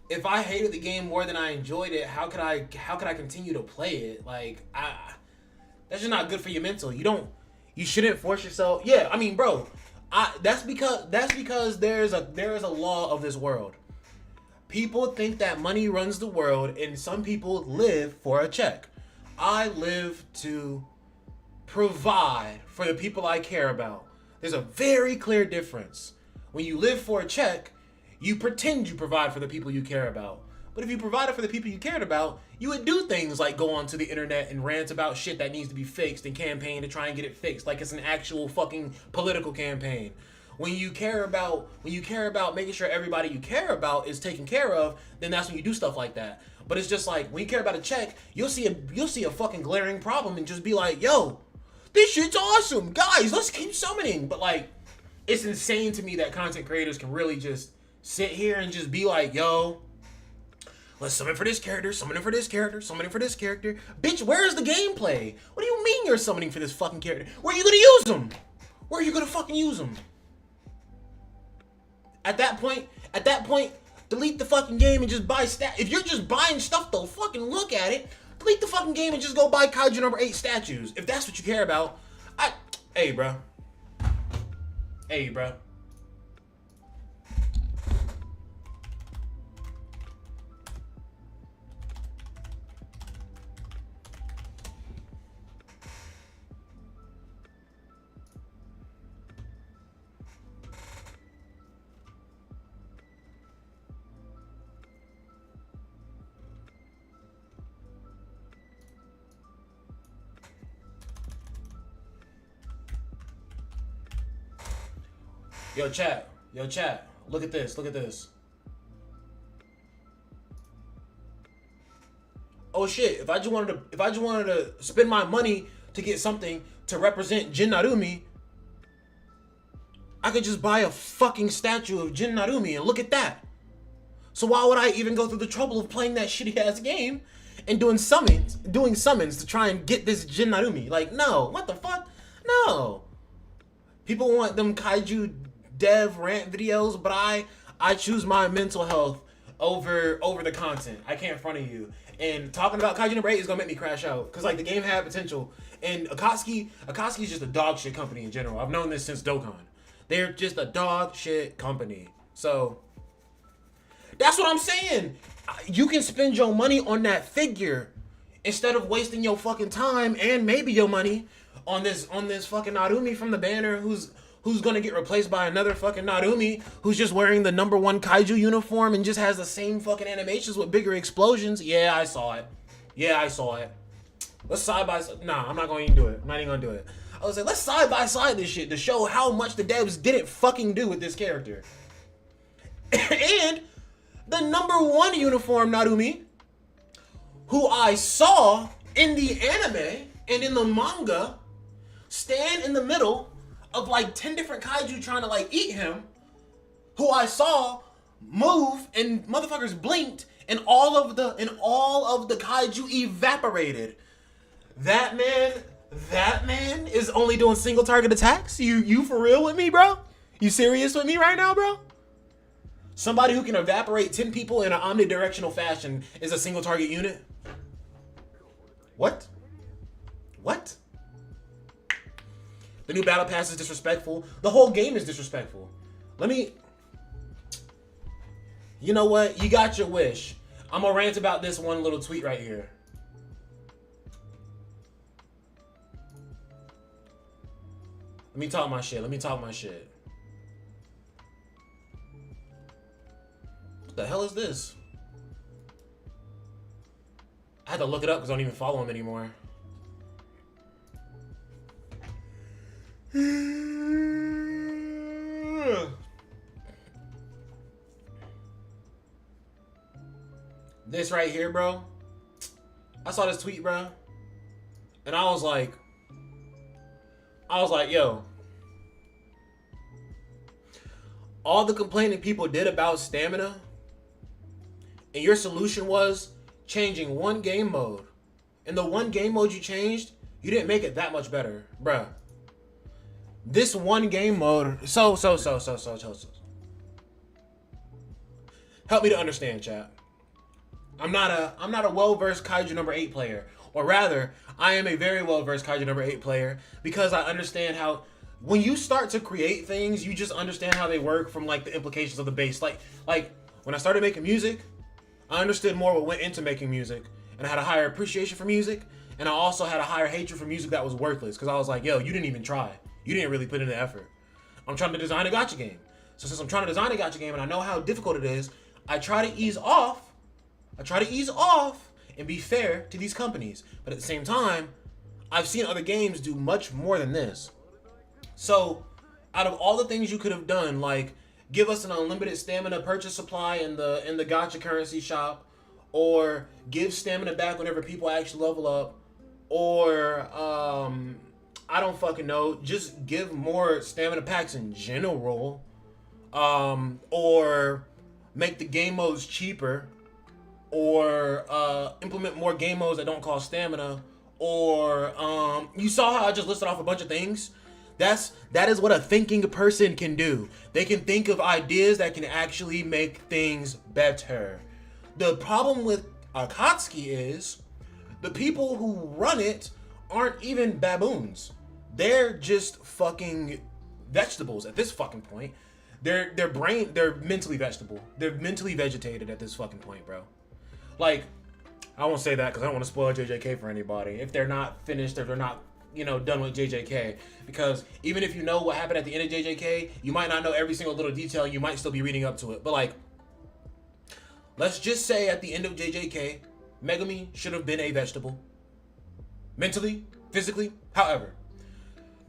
if I hated the game more than I enjoyed it, how could I continue to play it? Like, that's just not good for your mental. You shouldn't force yourself. Yeah, I mean, bro, that's because there is a law of this world. People think that money runs the world, and some people live for a check. I live to provide for the people I care about. There's a very clear difference. When you live for a check, you pretend you provide for the people you care about. But if you provided for the people you cared about, you would do things like go onto the internet and rant about shit that needs to be fixed and campaign to try and get it fixed, like it's an actual fucking political campaign. When you care about making sure everybody you care about is taken care of, then that's when you do stuff like that. But it's just like when you care about a check, you'll see a fucking glaring problem and just be like, yo, this shit's awesome, guys, let's keep summoning. But like, it's insane to me that content creators can really just sit here and just be like, yo, let's summon for this character, summoning for this character, summoning for this character. Bitch, where's the gameplay? What do you mean you're summoning for this fucking character? Where are you gonna use them? Where are you gonna fucking use them? At that point, delete the fucking game and just buy If you're just buying stuff to fucking look at it, delete the fucking game and just go buy Kaiju number 8 statues. If that's what you care about. Hey, bro. Hey, bro. Yo, chat. Look at this. Oh shit! If I just wanted to spend my money to get something to represent Jin Narumi, I could just buy a fucking statue of Jin Narumi and look at that. So why would I even go through the trouble of playing that shitty ass game and doing summons to try and get this Jin Narumi? Like, no, what the fuck? No. People want them kaiju dev rant videos, but I choose my mental health over the content. I can't front of you. And talking about Kaiju number 8 is gonna make me crash out. Cause like the game had potential. And Akatsuki is just a dog shit company in general. I've known this since Dokkan. They're just a dog shit company. So that's what I'm saying. You can spend your money on that figure instead of wasting your fucking time and maybe your money on this fucking Narumi from the banner who's gonna get replaced by another fucking Narumi who's just wearing the number 1 kaiju uniform and just has the same fucking animations with bigger explosions. Yeah, I saw it. Let's side by side. Nah, I'm not going to do it. I'm not even gonna do it. I was like, let's side by side this shit to show how much the devs didn't fucking do with this character. And the number 1 uniform Narumi, who I saw in the anime and in the manga, stand in the middle of like 10 different kaiju trying to like eat him, who I saw move and motherfuckers blinked and all of the kaiju evaporated. That man is only doing single target attacks? You for real with me, bro? You serious with me right now, bro? Somebody who can evaporate 10 people in an omnidirectional fashion is a single target unit? What? The new battle pass is disrespectful. The whole game is disrespectful. You know what? You got your wish. I'm gonna rant about this one little tweet right here. Let me talk my shit. What the hell is this? I had to look it up because I don't even follow him anymore. This right here, bro. I saw this tweet, bro. And I was like, yo. All the complaining people did about stamina, and your solution was changing one game mode. And the one game mode you changed, you didn't make it that much better, bruh. This one game mode, so. Help me to understand, chat. I'm not a well-versed Kaiju number 8 player. Or rather, I am a very well-versed Kaiju number 8 player because I understand how when you start to create things, you just understand how they work from like the implications of the base. Like when I started making music, I understood more what went into making music, and I had a higher appreciation for music, and I also had a higher hatred for music that was worthless because I was like, yo, you didn't even try. You didn't really put in the effort. I'm trying to design a gacha game. So since I'm trying to design a gacha game and I know how difficult it is, I try to ease off and be fair to these companies. But at the same time, I've seen other games do much more than this. So out of all the things you could have done, like give us an unlimited stamina purchase supply in the gacha currency shop, or give stamina back whenever people actually level up, or I don't fucking know, just give more stamina packs in general, or make the game modes cheaper, or implement more game modes that don't cost stamina, or you saw how I just listed off a bunch of things. That is what a thinking person can do. They can think of ideas that can actually make things better. The problem with Akatsuki is the people who run it aren't even baboons. They're just fucking vegetables at this fucking point. They're mentally vegetable. They're mentally vegetated at this fucking point, bro. Like, I won't say that because I don't want to spoil JJK for anybody. If they're not finished, if they're not, done with JJK. Because even if you know what happened at the end of JJK, you might not know every single little detail. You might still be reading up to it. But like, let's just say at the end of JJK, Megumi should have been a vegetable. Mentally, physically, however.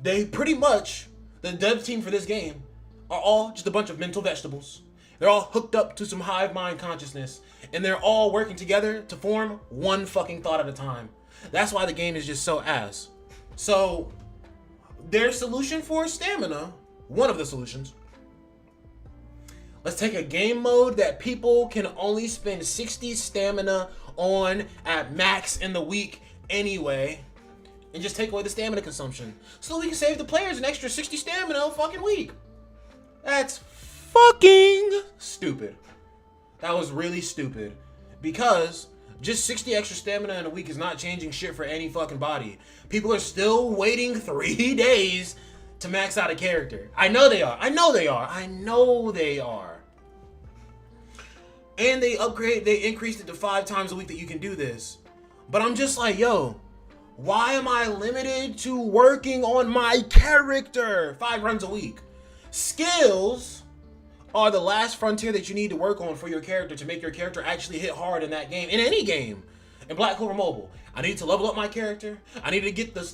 They pretty much, the dev team for this game, are all just a bunch of mental vegetables. They're all hooked up to some hive mind consciousness, and they're all working together to form one fucking thought at a time. That's why the game is just so ass. So, their solution for stamina, one of the solutions, let's take a game mode that people can only spend 60 stamina on at max in the week anyway, and just take away the stamina consumption, so we can save the players an extra 60 stamina a fucking week. That's fucking stupid. That was really stupid. Because just 60 extra stamina in a week is not changing shit for any fucking body. People are still waiting 3 days to max out a character. I know they are. And they increased it to 5 times a week that you can do this. But I'm just like, yo, why am I limited to working on my character 5 runs a week? Skills are the last frontier that you need to work on for your character to make your character actually hit hard in that game, in any game. In Black Clover Mobile, I need to level up my character. I need to get the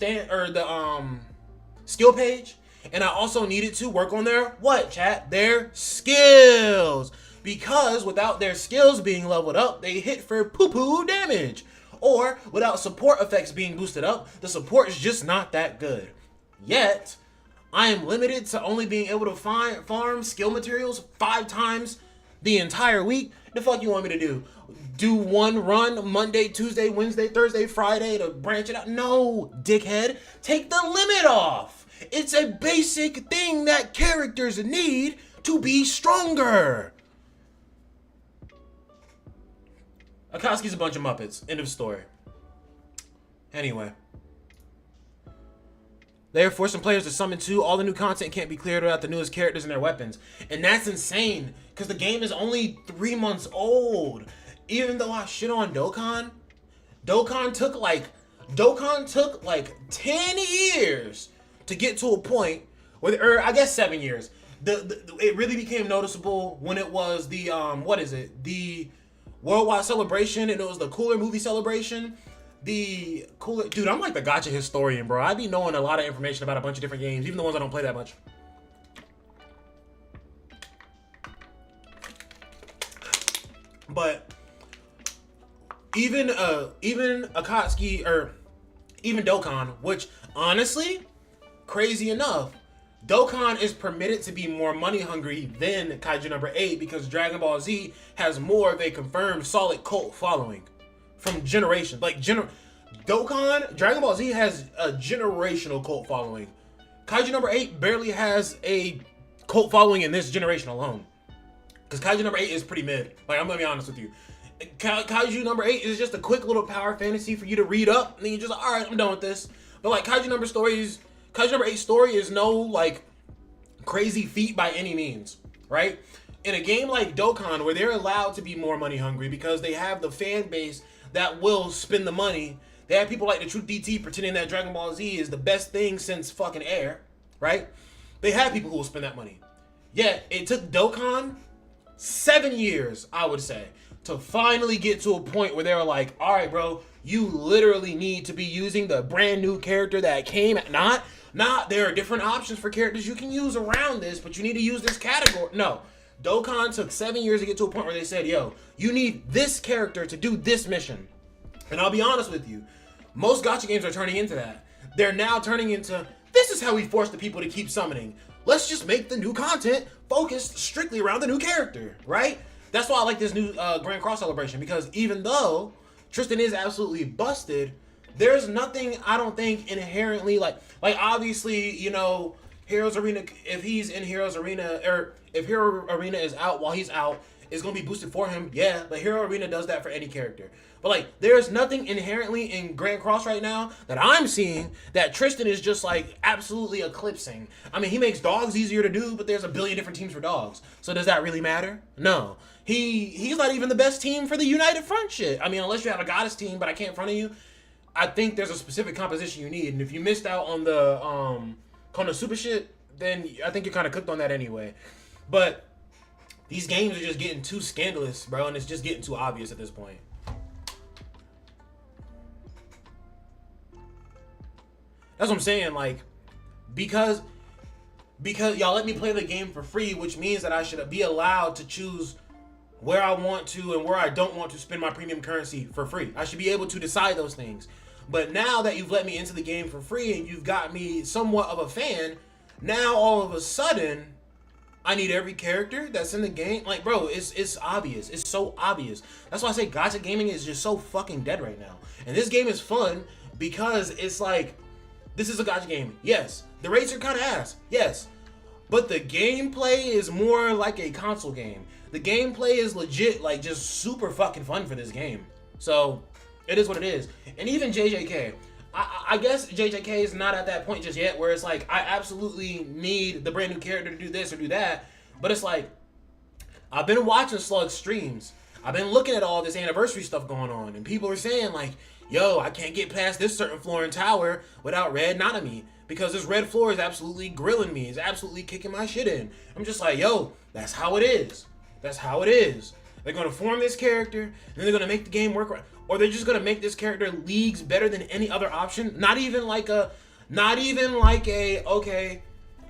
skill page, and I also needed to work on their skills. Because without their skills being leveled up, they hit for poo-poo damage. Or without support effects being boosted up, the support is just not that good. Yet, I am limited to only being able to farm skill materials 5 times the entire week. The fuck you want me to do? Do one run Monday, Tuesday, Wednesday, Thursday, Friday to branch it out? No, dickhead. Take the limit off. It's a basic thing that characters need to be stronger. Akatsuki's a bunch of Muppets. End of story. Anyway. They are forcing players to summon two. All the new content can't be cleared without the newest characters and their weapons. And that's insane, because the game is only 3 months old. Even though I shit on Dokkan, Dokkan took like 10 years to get to a point where, or I guess 7 years. It really became noticeable when it was the the worldwide celebration, and it was the Cooler movie celebration. The Cooler, dude, I'm like the gacha historian, bro. I be knowing a lot of information about a bunch of different games, even the ones I don't play that much. But even Akatsuki, or even Dokkan, which honestly, crazy enough, Dokkan is permitted to be more money hungry than Kaiju number 8 because Dragon Ball Z has more of a confirmed solid cult following from generations. Like Dokkan, Dragon Ball Z has a generational cult following. Kaiju number 8 barely has a cult following in this generation alone. Because Kaiju number 8 is pretty mid. Like, I'm gonna be honest with you. Kaiju number 8 is just a quick little power fantasy for you to read up, and then you're just like, alright, I'm done with this. But like Kaiju number 8 story is no like crazy feat by any means, right? In a game like Dokkan, where they're allowed to be more money hungry because they have the fan base that will spend the money. They have people like the Truth DT pretending that Dragon Ball Z is the best thing since fucking Air, right? They have people who will spend that money. Yet it took Dokkan 7 years, I would say, to finally get to a point where they were like, all right, bro, you literally need to be using the brand new character that came. Not there are different options for characters you can use around this, but you need to use this category. No. Dokkan took 7 years to get to a point where they said, yo, you need this character to do this mission. And I'll be honest with you, most gacha games are turning into that. They're now turning into, this is how we force the people to keep summoning. Let's just make the new content focused strictly around the new character, right? That's why I like this new Grand Cross celebration, because even though Tristan is absolutely busted, there's nothing, I don't think, inherently like obviously, you know, Heroes Arena, if he's in Heroes Arena, or if Hero Arena is out while he's out, it's going to be boosted for him, yeah, but Hero Arena does that for any character. But like, there's nothing inherently in Grand Cross right now that I'm seeing that Tristan is just like absolutely eclipsing. I mean, he makes dogs easier to do, but there's a billion different teams for dogs. So does that really matter? No. He's not even the best team for the United Front shit. I mean, unless you have a goddess team, but I can't front of you. I think there's a specific composition you need, and if you missed out on the Konosuba shit, then I think you're kind of cooked on that anyway. But these games are just getting too scandalous, bro, and it's just getting too obvious at this point. That's what I'm saying, like, because y'all let me play the game for free, which means that I should be allowed to choose where I want to and where I don't want to spend my premium currency for free. I should be able to decide those things. But now that you've let me into the game for free and you've got me somewhat of a fan, now all of a sudden, I need every character that's in the game. Like, bro, it's obvious. It's so obvious. That's why I say gacha gaming is just so fucking dead right now. And this game is fun because it's like, this is a gacha game. Yes. The rates are kind of ass. Yes. But the gameplay is more like a console game. The gameplay is legit, like, just super fucking fun for this game. So, it is what it is. And even JJK. I guess JJK is not at that point just yet where it's like, I absolutely need the brand new character to do this or do that. But it's like, I've been watching Slug streams. I've been looking at all this anniversary stuff going on. And people are saying like, yo, I can't get past this certain floor in Tower without Red Nanami. Because this red floor is absolutely grilling me. It's absolutely kicking my shit in. I'm just like, yo, that's how it is. That's how it is. They're going to form this character, and then they're going to make the game work right. Or they're just going to make this character leagues better than any other option. Not even like a, okay,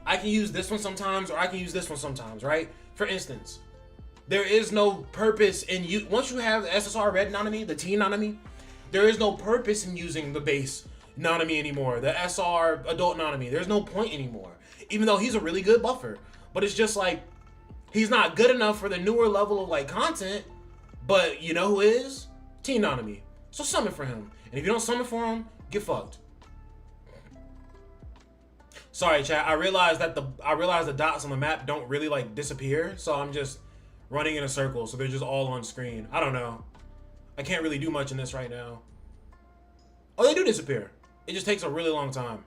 I can use this one sometimes, or I can use this one sometimes, right? For instance, there is no purpose in you. Once you have the SSR Red Nanami, the Teen Nanami, there is no purpose in using the base Nanami anymore. The SR Adult Nanami. There's no point anymore. Even though he's a really good buffer. But it's just like, he's not good enough for the newer level of like content. But you know who is? Teen Nanami. So summon for him. And if you don't summon for him, get fucked. Sorry, chat. I realized the dots on the map don't really like disappear. So I'm just running in a circle. So they're just all on screen. I don't know. I can't really do much in this right now. Oh, they do disappear. It just takes a really long time.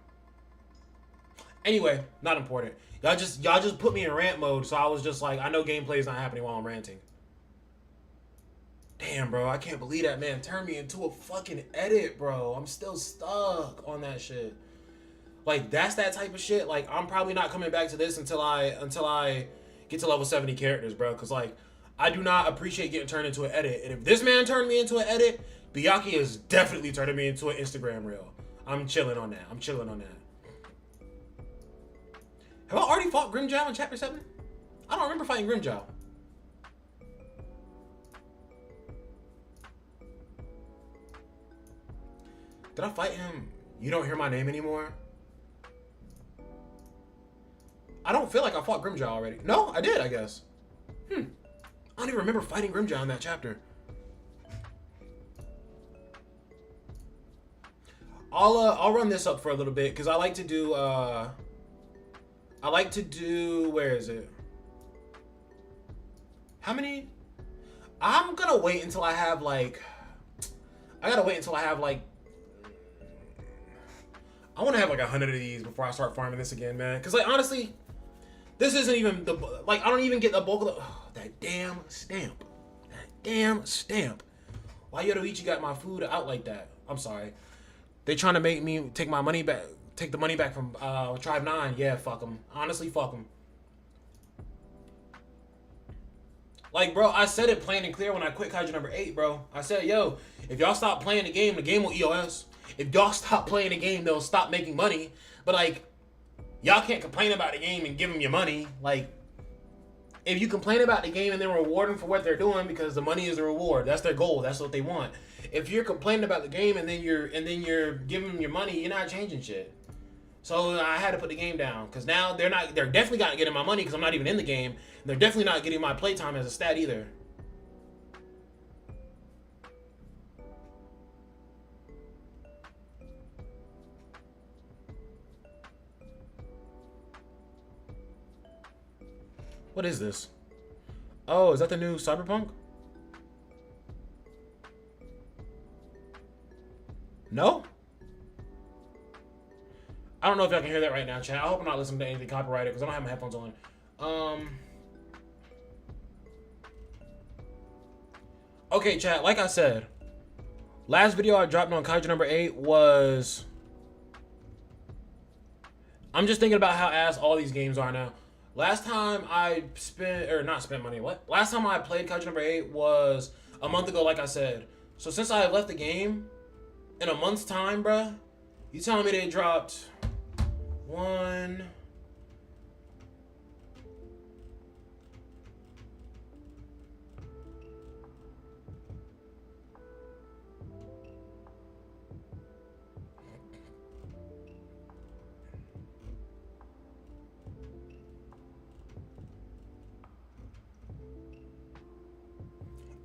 Anyway, not important. Y'all just put me in rant mode, so I was just like, I know gameplay's not happening while I'm ranting. Damn, bro, I can't believe that man turned me into a fucking edit, bro. I'm still stuck on that shit. Like, that's that type of shit. Like, I'm probably not coming back to this until I get to level 70 characters, bro. Cause like, I do not appreciate getting turned into an edit. And if this man turned me into an edit, Byakuya is definitely turning me into an Instagram reel. I'm chilling on that. Have I already fought Grimmjow in chapter 7? I don't remember fighting Grimmjow. Did I fight him? You don't hear my name anymore? I don't feel like I fought Grimmjow already. No, I did, I guess. I don't even remember fighting Grimmjow in that chapter. I'll run this up for a little bit because I like to do where is it? How many? I'm gonna wait until I have like I want to have like 100 of these before I start farming this again, man. Because like honestly, this isn't even the like I don't even get the bulk of the that damn stamp. Why Yoruichi got my food out like that? I'm sorry. They trying to make me take my money back, take the money back from Tribe 9. Yeah, fuck them. Honestly, fuck them. Like, bro, I said it plain and clear when I quit Kaiju number 8, bro. I said, yo, if y'all stop playing the game will EOS. If y'all stop playing the game, they'll stop making money. But, like, y'all can't complain about the game and give them your money. Like, if you complain about the game and then reward them for what they're doing because the money is the reward, that's their goal. That's what they want. If you're complaining about the game and then you're giving them your money, you're not changing shit. So I had to put the game down because now they're definitely not getting my money because I'm not even in the game. And they're definitely not getting my playtime as a stat either. What is this? Oh, is that the new Cyberpunk? No? I don't know if y'all can hear that right now, chat. I hope I'm not listening to anything copyrighted because I don't have my headphones on. Okay, chat. Like I said, last video I dropped on Kaiju number 8 was... I'm just thinking about how ass all these games are now. Last time I spent money. What? Last time I played Kaiju number 8 was a month ago, like I said. So since I left the game, in a month's time, bruh, you telling me they dropped... one...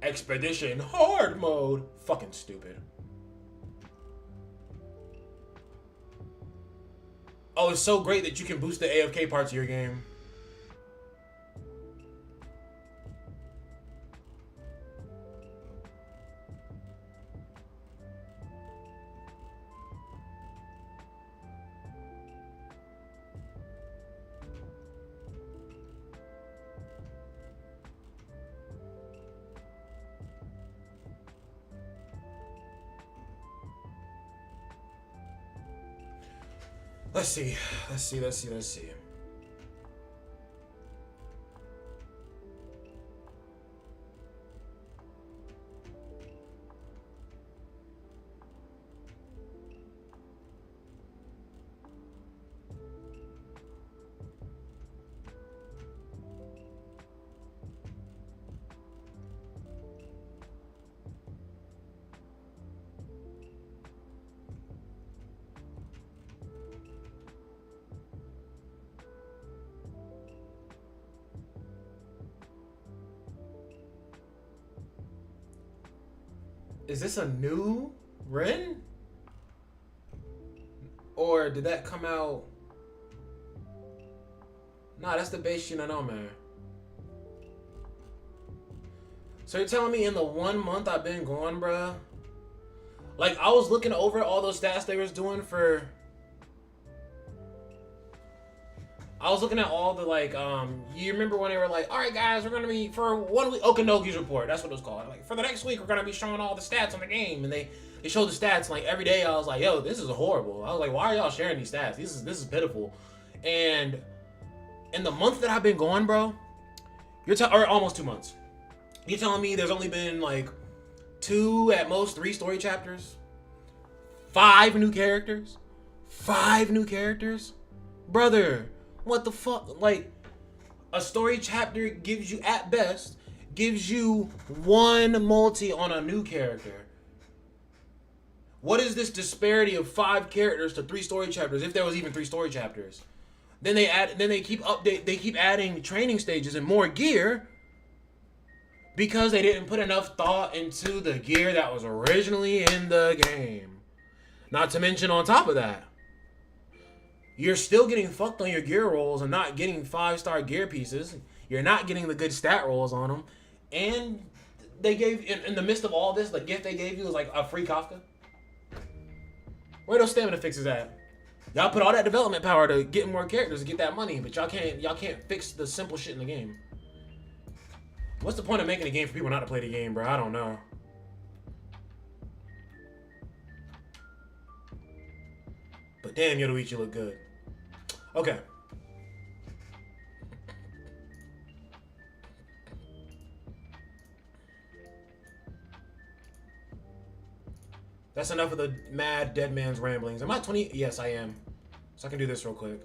Expedition hard mode. Fucking stupid. Oh, it's so great that you can boost the AFK parts of your game. Let's see. Is this a new Ren? Or did that come out? Nah, that's the base Shinonome. So you're telling me in the 1 month I've been gone, bruh? Like, I was looking over all those stats they was doing for... I was looking at all the like, you remember when they were like, all right, guys, we're gonna be for 1 week, Okanogi's report. That's what it was called. Like for the next week, we're gonna be showing all the stats on the game, and they showed the stats. Like every day, I was like, yo, this is horrible. I was like, why are y'all sharing these stats? This is pitiful. And in the month that I've been going, bro, or almost 2 months, you're telling me there's only been like 2 at most 3 story chapters, 5 new characters, 5 new characters, brother. What the fuck? Like, a story chapter gives you, at best, gives you 1 multi on a new character. What is this disparity of 5 characters to 3 story chapters, if there was even 3 story chapters? Then they keep adding training stages and more gear because they didn't put enough thought into the gear that was originally in the game. Not to mention, on top of that, you're still getting fucked on your gear rolls and not getting 5-star gear pieces. You're not getting the good stat rolls on them. And they gave, in the midst of all this, the gift they gave you was like a free Kafka. Where those stamina fixes at? Y'all put all that development power to get more characters to get that money, but y'all can't fix the simple shit in the game. What's the point of making a game for people not to play the game, bro? I don't know. But damn, Yoruichi look good. Okay. That's enough of the mad dead man's ramblings. Am I 20? Yes, I am. So I can do this real quick.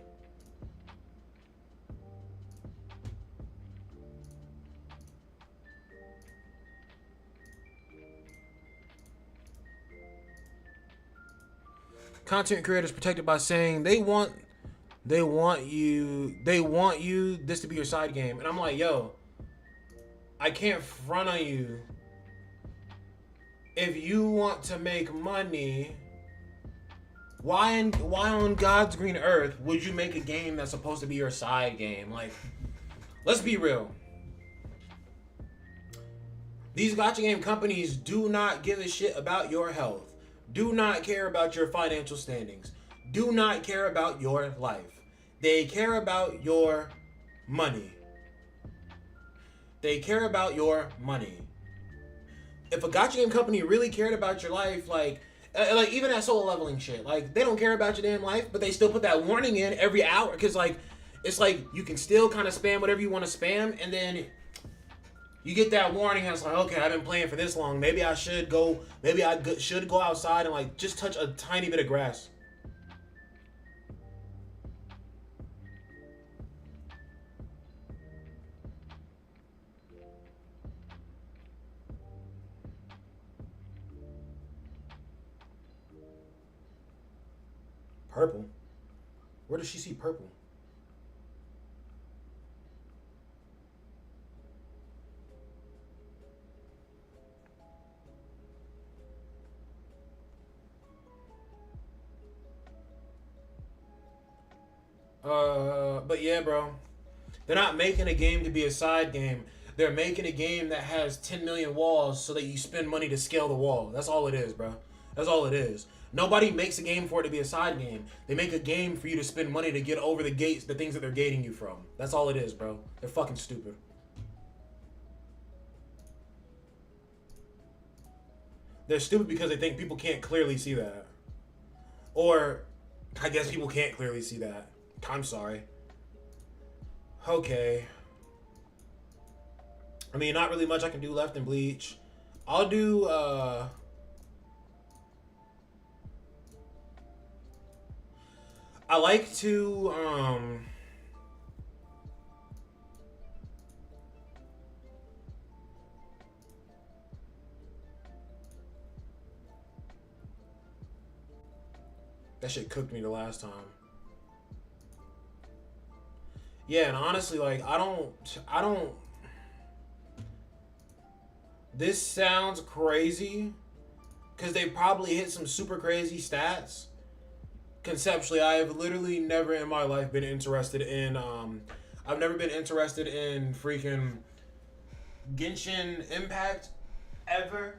Content creators protected by saying they want you this to be your side game. And I'm like, yo, I can't front on you. If you want to make money, why on God's green earth would you make a game that's supposed to be your side game? Like, let's be real. These gacha game companies do not give a shit about your health. Do not care about your financial standings. Do not care about your life. They care about your money. They care about your money. If a gacha game company really cared about your life, like even that solo leveling shit, like they don't care about your damn life, but they still put that warning in every hour, because like it's like you can still kind of spam whatever you want to spam, and then you get that warning and it's like, okay, I've been playing for this long. Maybe I should go outside and like just touch a tiny bit of grass. Purple? Where does she see purple? But yeah, bro. They're not making a game to be a side game. They're making a game that has 10 million walls so that you spend money to scale the wall. That's all it is, bro. That's all it is. Nobody makes a game for it to be a side game. They make a game for you to spend money to get over the gates, the things that they're gating you from. That's all it is, bro. They're fucking stupid. They're stupid because they think people can't clearly see that. Or, I guess people can't clearly see that. I'm sorry. Okay. I mean, not really much I can do left in Bleach. I'll do, I like to, that shit cooked me the last time. Yeah, and honestly, like, I don't, this sounds crazy, because they probably hit some super crazy stats. Conceptually, I have literally never in my life been interested in, I've never been interested in freaking Genshin Impact, ever.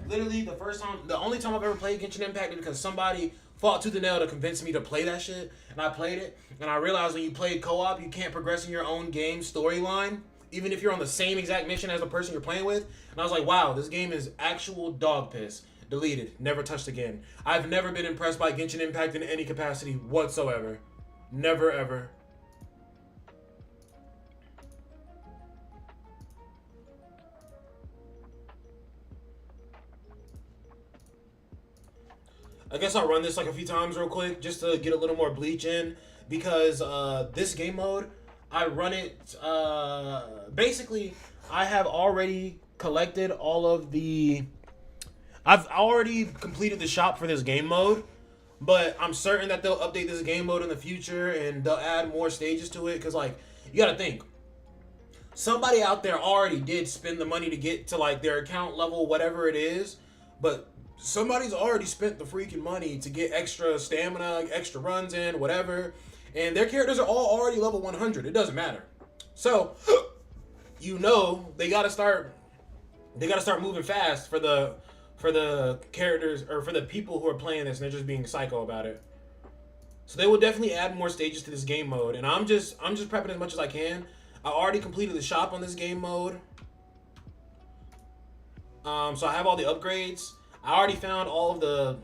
Literally, the only time I've ever played Genshin Impact is because somebody fought tooth and nail to convince me to play that shit, and I played it, and I realized when you play co-op, you can't progress in your own game storyline, even if you're on the same exact mission as the person you're playing with. And I was like, wow, this game is actual dog piss. Deleted. Never touched again. I've never been impressed by Genshin Impact in any capacity whatsoever. Never, ever. I guess I'll run this like a few times real quick just to get a little more bleach in, because this game mode, I run it basically. I have already collected all of the. I've already completed the shop for this game mode, but I'm certain that they'll update this game mode in the future and they'll add more stages to it. Cause like you gotta think, somebody out there already did spend the money to get to like their account level, whatever it is, but somebody's already spent the freaking money to get extra stamina, extra runs in, whatever, and their characters are all already level 100. It doesn't matter. So, you know, they gotta start moving fast for the characters, or for the people who are playing this and they're just being psycho about it. So they will definitely add more stages to this game mode, and I'm just prepping as much as I can. I already completed the shop on this game mode. So I have all the upgrades. I already found all of the...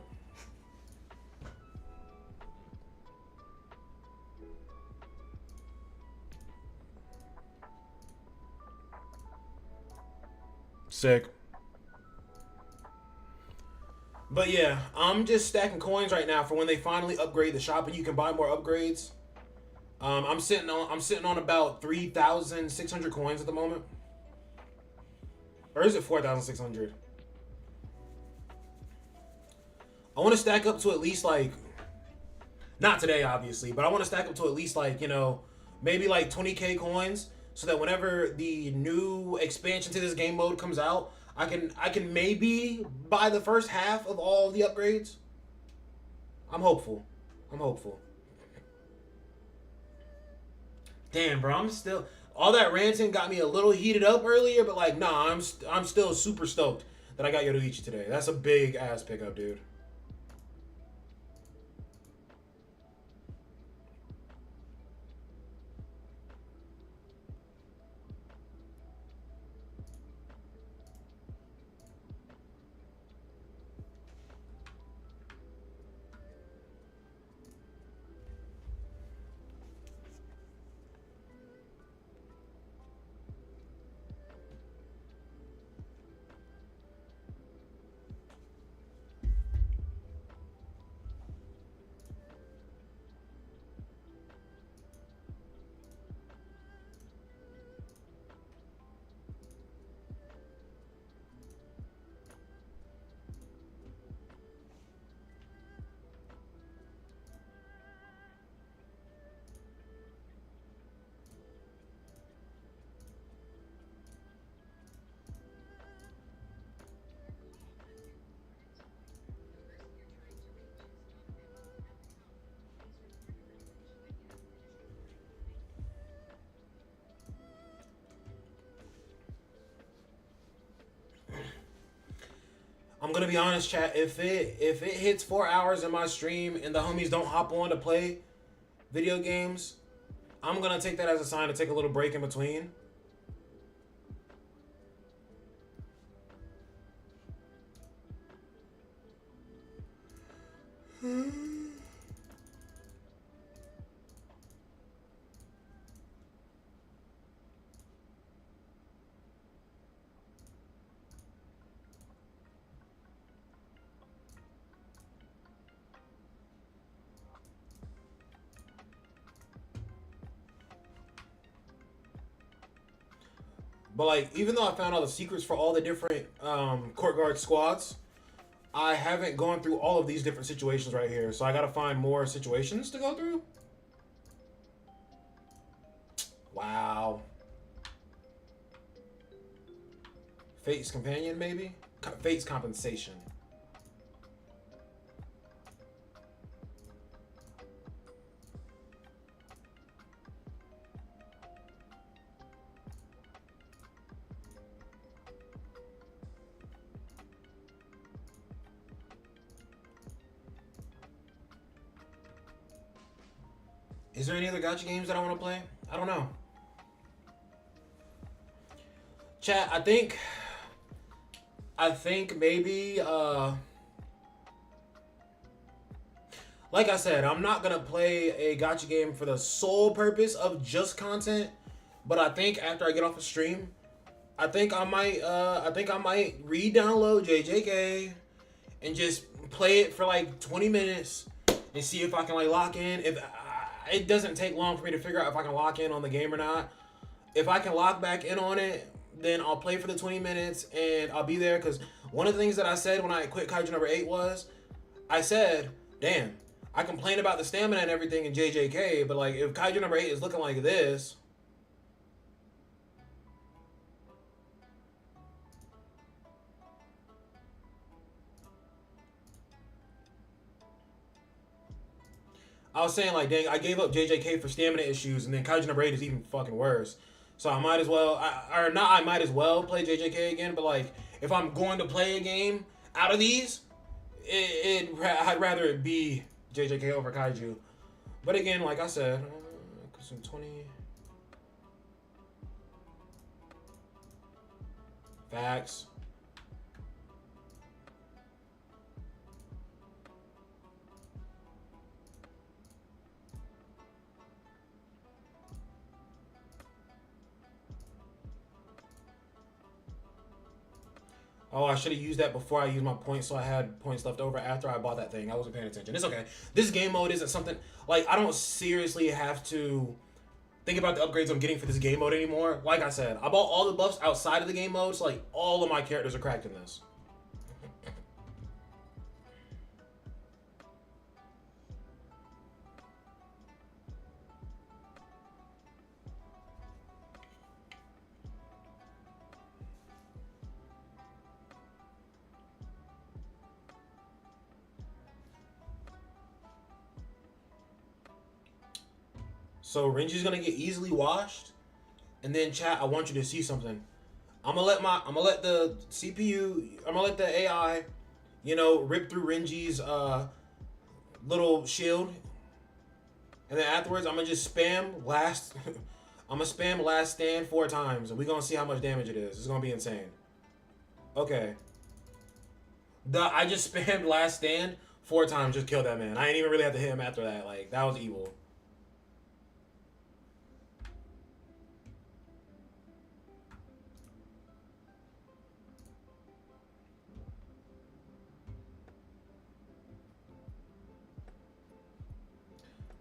Sick. But yeah, I'm just stacking coins right now for when they finally upgrade the shop and you can buy more upgrades. I'm sitting on about 3,600 coins at the moment. Or is it 4,600? I want to stack up to at least like, not today obviously, but I want to stack up to at least like, you know, maybe like 20k coins, so that whenever the new expansion to this game mode comes out, I can maybe buy the first half of all the upgrades. I'm hopeful. Damn, bro, I'm still... All that ranting got me a little heated up earlier, but like, nah, I'm still super stoked that I got Yoruichi today. That's a big ass pickup, dude. I'm gonna be honest, chat. If it hits 4 hours in my stream and the homies don't hop on to play video games, I'm gonna take that as a sign to take a little break in between. But like, even though I found all the secrets for all the different court guard squads, I haven't gone through all of these different situations right here. So I gotta find more situations to go through. Wow. Fate's companion, maybe? Fate's compensation. Is there any other gacha games that I want to play? I don't know. Chat, I think maybe like I said, I'm not gonna play a gacha game for the sole purpose of just content, but I think after I get off a stream, I think I might re-download JJK and just play it for like 20 minutes and see if I can like lock in. If it doesn't take long for me to figure out if I can lock in on the game or not. If I can lock back in on it, then I'll play for the 20 minutes and I'll be there. Because one of the things that I said when I quit Kaiju number 8 was, I said, damn, I complain about the stamina and everything in JJK, but like if Kaiju number 8 is looking like this, I was saying like, dang, I gave up JJK for stamina issues, and then Kaiju number 8 is even fucking worse. So I might as well, I might as well play JJK again. But like, if I'm going to play a game out of these, I'd rather it be JJK over Kaiju. But again, like I said, some 20 facts. Oh, I should have used that before I used my points, so I had points left over after I bought that thing. I wasn't paying attention. It's okay. This game mode isn't something like I don't seriously have to think about the upgrades I'm getting for this game mode anymore. Like I said, I bought all the buffs outside of the game mode, so like all of my characters are cracked in this. So Renji's gonna get easily washed, and then chat. I want you to see something. I'm gonna let the CPU. I'm gonna let the AI, rip through Renji's little shield, and then afterwards I'm gonna just spam last. I'm gonna spam last stand 4 times, and we're gonna see how much damage it is. It's gonna be insane. Okay. I just spammed last stand 4 times, just killed that man. I ain't even really have to hit him after that. Like that was evil.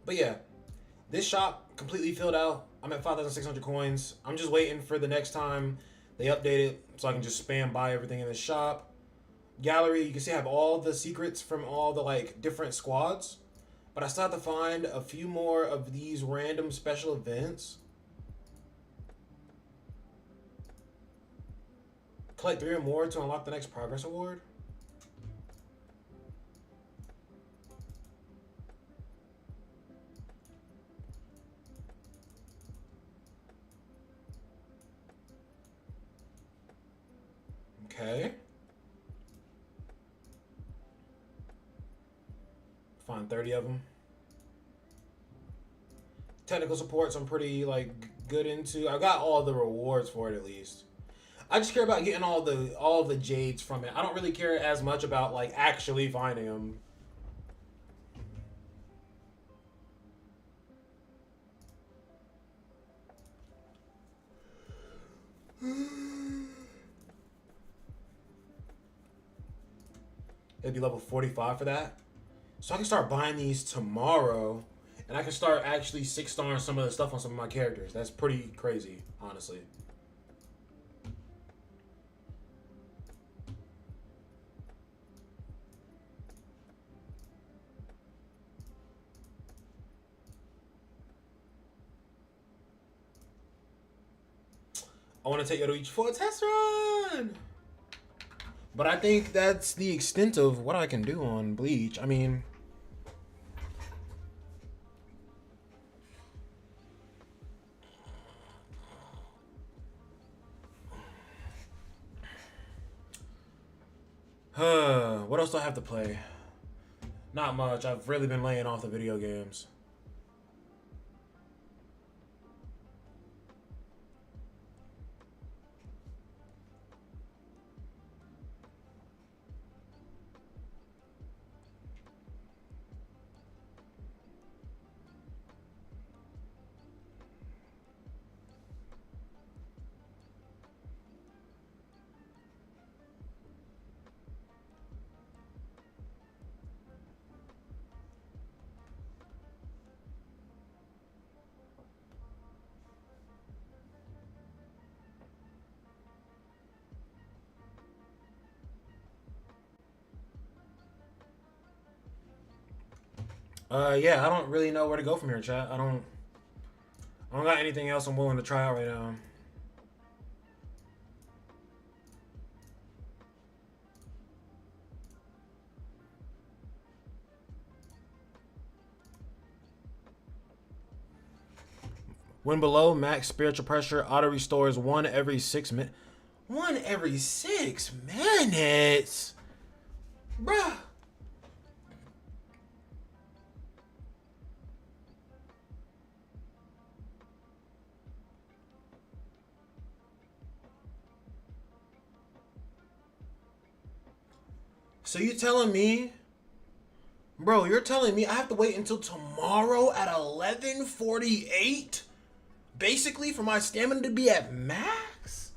But yeah, this shop completely filled out. I'm at 5,600 coins. I'm just waiting for the next time they update it so I can just spam buy everything in the shop. Gallery, you can see I have all the secrets from all the like different squads. But I still have to find a few more of these random special events. Collect 3 or more to unlock the next progress award. Okay. Find 30 of them. Technical supports I'm pretty like good into. I got all the rewards for it at least. I just care about getting all of the jades from it. I don't really care as much about like actually finding them. It'd be level 45 for that. So I can start buying these tomorrow, and I can start actually 6-starring some of the stuff on some of my characters. That's pretty crazy, honestly. I want to take Yoruichi for a test run! But I think that's the extent of what I can do on Bleach. I mean... what else do I have to play? Not much. I've really been laying off the video games. Yeah, I don't really know where to go from here, chat. I don't got anything else I'm willing to try out right now. When below max spiritual pressure, auto restores 1 every 6 minutes. 1 every 6 minutes, bruh. So you telling me, bro? You're telling me I have to wait until tomorrow at 11:48, basically, for my stamina to be at max?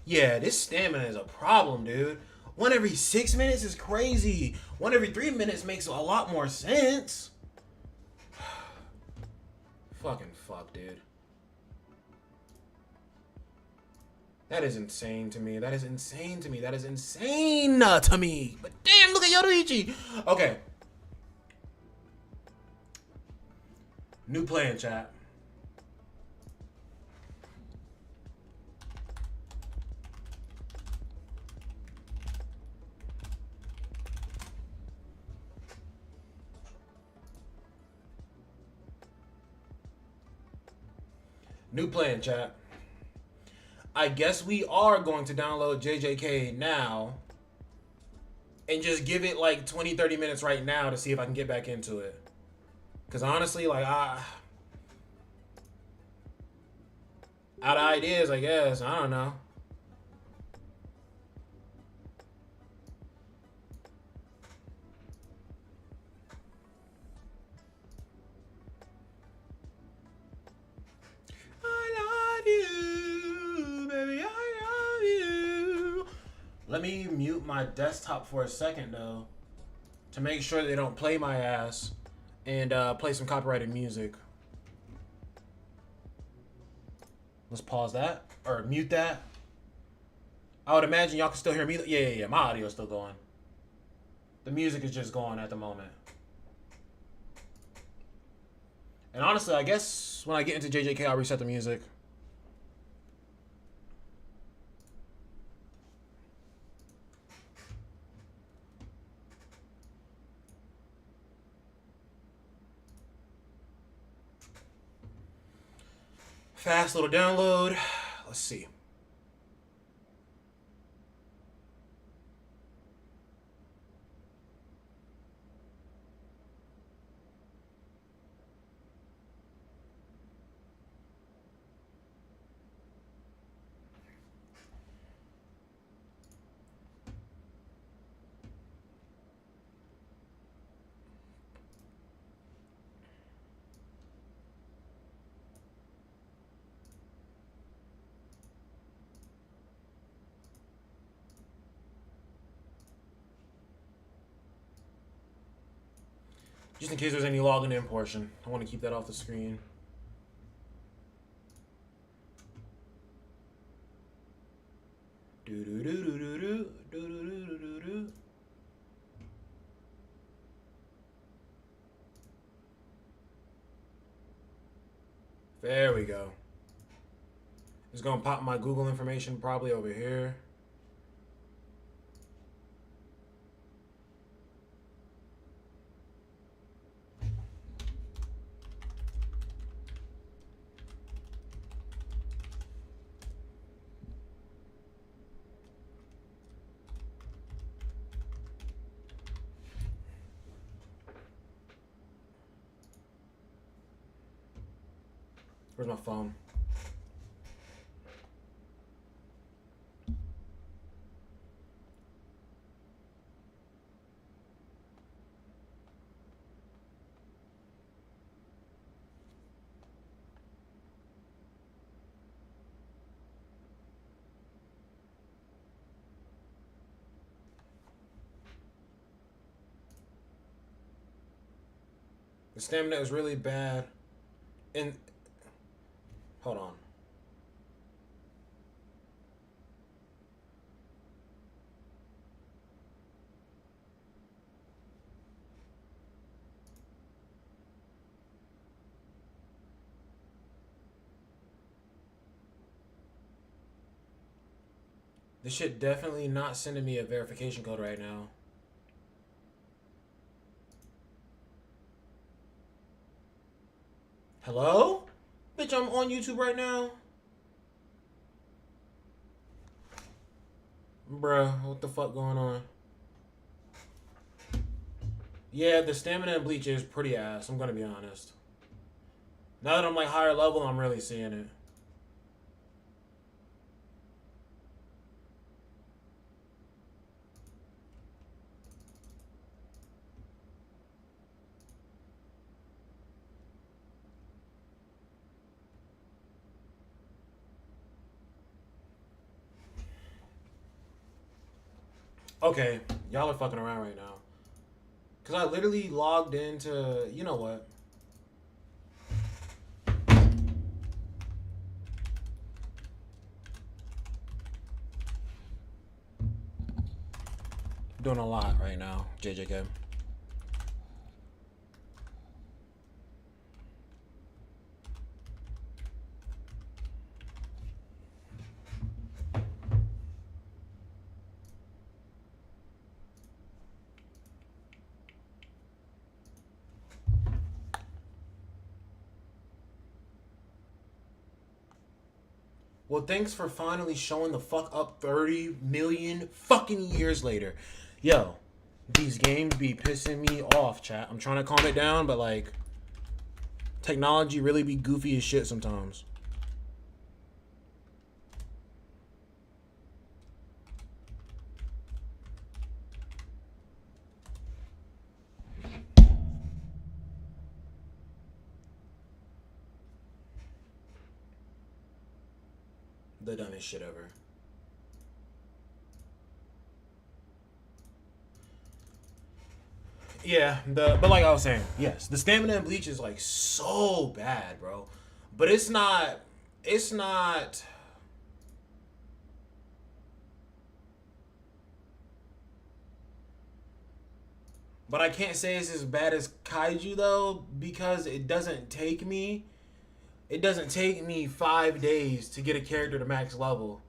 Yeah, this stamina is a problem, dude. 1 every 6 minutes is crazy. 1 every 3 minutes makes a lot more sense. Fucking fuck, dude. That is insane to me. That is insane to me. That is insane to me. But damn, look at Yoruichi. Okay. New plan, chat. New plan, chat. I guess we are going to download JJK now and just give it like 20, 30 minutes right now to see if I can get back into it. Because honestly, like, out of ideas, I guess. I don't know. I love you, baby. I love you. Let me mute my desktop for a second, though, to make sure they don't play my ass and play some copyrighted music. Let's pause that or mute that. I would imagine y'all can still hear me. Yeah. My audio's still going. The music is just going at the moment. And honestly, I guess when I get into JJK, I'll reset the music. Fast little download. Let's see. Just in case there's any login in portion. I want to keep that off the screen. There we go. It's gonna pop my Google information probably over here. Where's my phone? The stamina is really bad. And hold on. This shit definitely not sending me a verification code right now. Hello? Bitch, I'm on YouTube right now. Bruh, what the fuck going on? Yeah, the stamina and bleach is pretty ass, I'm gonna be honest. Now that I'm like higher level, I'm really seeing it. Okay, y'all are fucking around right now. Cause I literally logged into, you know what? Doing a lot right now, JJK. Well, thanks for finally showing the fuck up 30 million fucking years later. Yo, these games be pissing me off, chat. I'm trying to calm it down, but like, technology really be goofy as shit sometimes. The dumbest shit ever. Yeah, but like I was saying, yes, the stamina and bleach is like so bad, bro. But it's not but I can't say it's as bad as Kaiju though, because it doesn't take me 5 days to get a character to max level.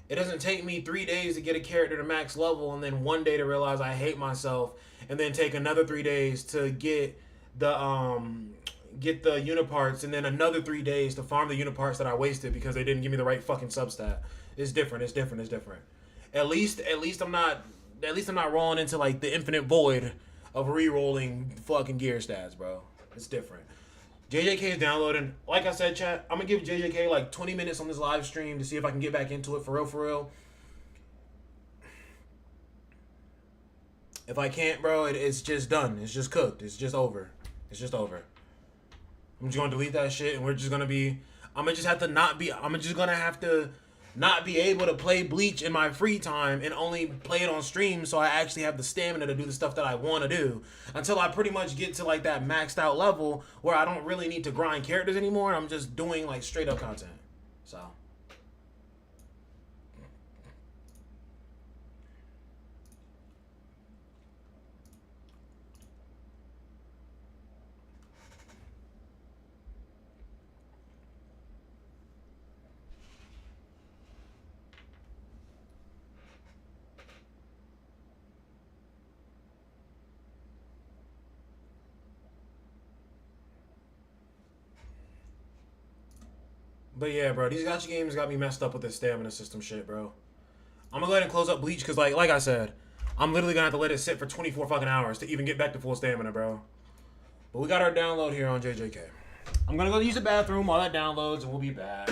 It doesn't take me 3 days to get a character to max level, and then 1 day to realize I hate myself, and then take another 3 days to get the uniparts, and then another 3 days to farm the uniparts that I wasted because they didn't give me the right fucking substat. It's different. It's different. It's different. At least I'm not rolling into like the infinite void of re-rolling fucking gear stats, bro. It's different. JJK is downloading. Like I said, chat, I'm gonna give JJK like 20 minutes on this live stream to see if I can get back into it for real, for real. If I can't, bro, it's just done. It's just cooked. It's just over. It's just over. I'm just gonna delete that shit, and we're just gonna be. I'm gonna just have to not be. I'm just gonna have to not be able to play Bleach in my free time and only play it on stream, so I actually have the stamina to do the stuff that I want to do until I pretty much get to like that maxed out level where I don't really need to grind characters anymore. And I'm just doing like straight up content. So. But yeah, bro, these gacha games got me messed up with this stamina system shit, bro. I'm gonna go ahead and close up Bleach because, like I said, I'm literally gonna have to let it sit for 24 fucking hours to even get back to full stamina, bro. But we got our download here on JJK. I'm gonna go use the bathroom while that downloads, and we'll be back.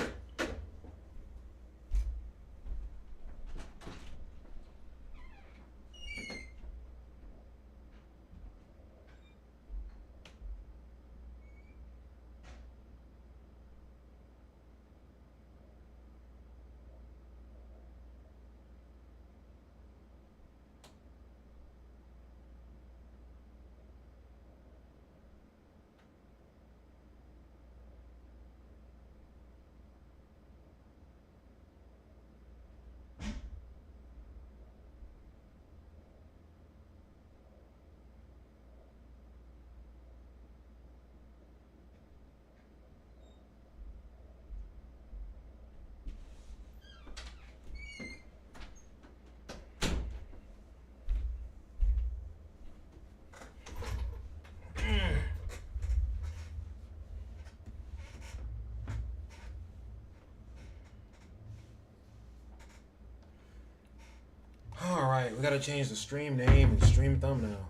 gotta change the stream name and stream thumbnail.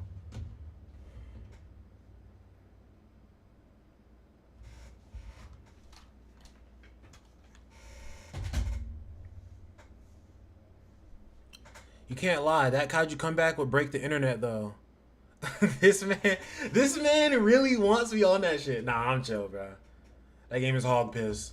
You can't lie. That Kaiju comeback would break the internet, though. this man really wants me on that shit. Nah, I'm chill, bro. That game is hog piss.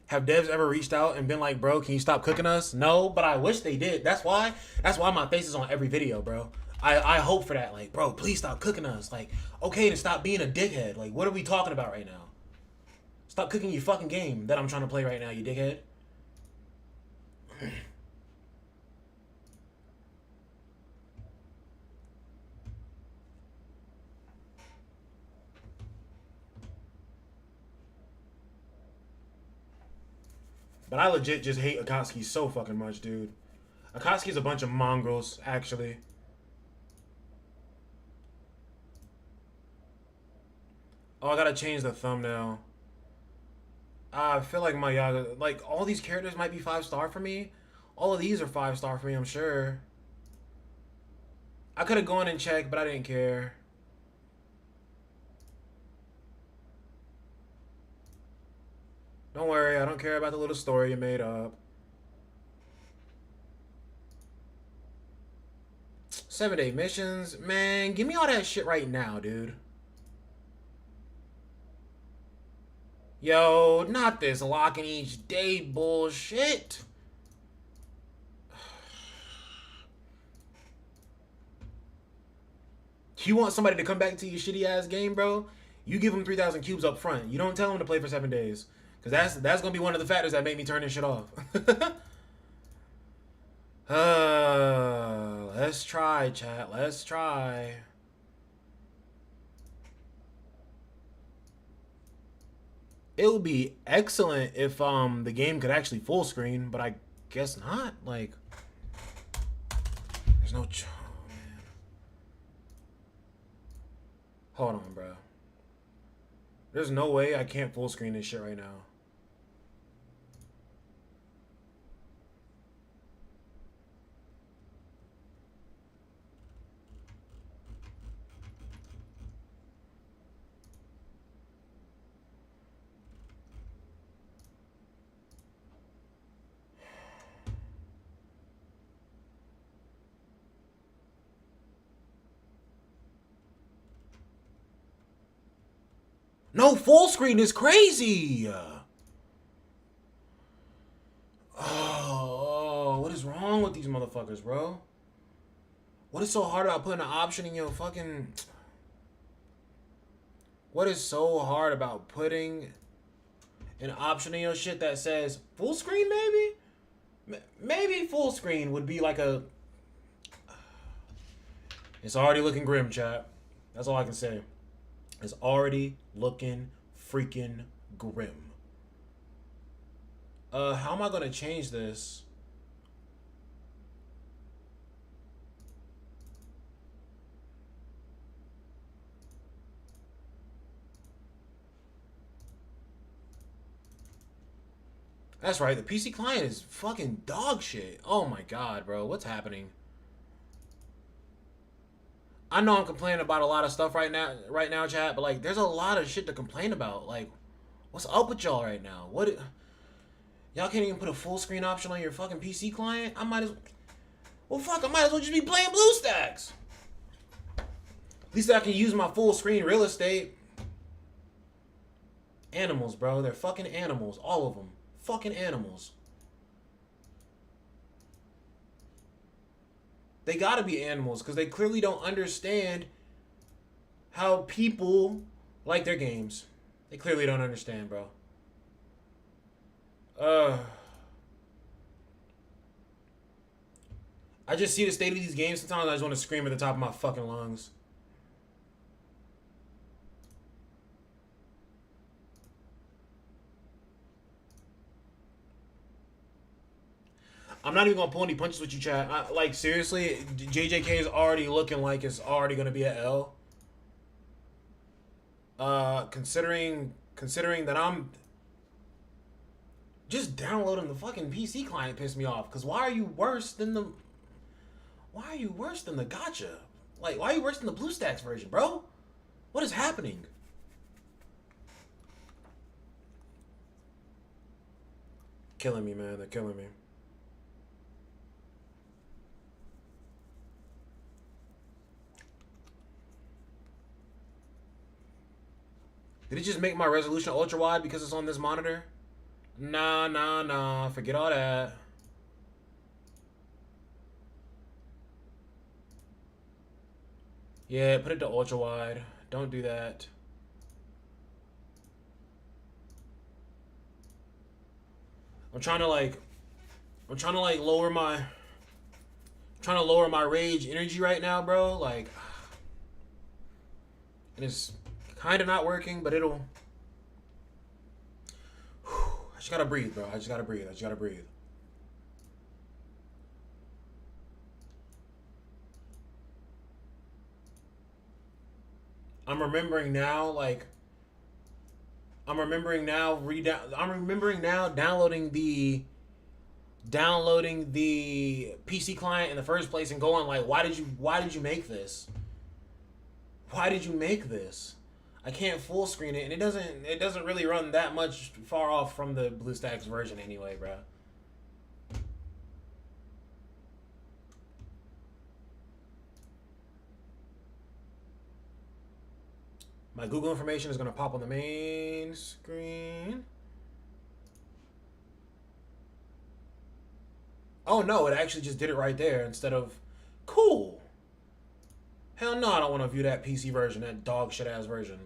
Have devs ever reached out and been like, bro, can you stop cooking us? No, but I wish they did. That's why my face is on every video, bro. I hope for that. Like, bro, please stop cooking us. Like, okay, to stop being a dickhead. Like, what are we talking about right now? Stop cooking your fucking game that I'm trying to play right now, you dickhead. But I legit just hate Akatsuki so fucking much, dude. Akatsuki's a bunch of mongrels, actually. Oh, I gotta change the thumbnail. I feel like my Yaga, like, all these characters might be 5-star for me. All of these are 5-star for me, I'm sure. I could have gone and checked, but I didn't care. Don't worry, I don't care about the little story you made up. 7-day missions. Man, give me all that shit right now, dude. Yo, not this locking each day bullshit. You want somebody to come back to your shitty ass game, bro? You give them 3,000 cubes up front. You don't tell them to play for 7 days. Because that's going to be one of the factors that make me turn this shit off. Let's try, chat. Let's try. It would be excellent if the game could actually full screen, but I guess not. Like, there's no... Oh, man. Hold on, bro. There's no way I can't full screen this shit right now. No, full screen is crazy. Oh, what is wrong with these motherfuckers, bro? What is so hard about putting an option in your fucking... What is so hard about putting an option in your shit that says full screen, maybe? Maybe full screen would be like a... It's already looking grim, chat. That's all I can say. It's already looking freaking grim. How am I gonna change this? That's right, the PC client is fucking dog shit. Oh my god, bro, what's happening? I know I'm complaining about a lot of stuff right now, chat, but like, there's a lot of shit to complain about. Like, what's up with y'all right now? Y'all can't even put a full screen option on your fucking PC client? I might as well, fuck, I might as well just be playing BlueStacks. At least I can use my full screen real estate. Animals, bro. They're fucking animals. All of them. Fucking animals. They gotta be animals because they clearly don't understand how people like their games. They clearly don't understand, bro. Uh, I just see the state of these games. Sometimes I just want to scream at the top of my fucking lungs. I'm not even gonna pull any punches with you, Chad. Like seriously, JJK is already looking like it's already gonna be an L. Considering that I'm just downloading the fucking PC client pissed me off. Cause why are you worse than the Gacha? Like why are you worse than the BlueStacks version, bro? What is happening? Killing me, man. They're killing me. Did it just make my resolution ultra wide because it's on this monitor? Nah, nah, nah. Forget all that. Yeah, put it to ultra wide. Don't do that. I'm trying to like lower my rage energy right now, bro. Like, and it's kind of not working, but it'll. I just gotta breathe, bro. I just gotta breathe. I just gotta breathe. I'm remembering now, like, I'm remembering now, downloading the PC client in the first place and going like, why did you make this? Why did you make this? I can't full screen it, and it doesn't really run that much far off from the BlueStacks version anyway, bro. My Google information is gonna pop on the main screen. Oh no, it actually just did it right there instead of cool. Hell no, I don't want to view that PC version, that dog shit ass version.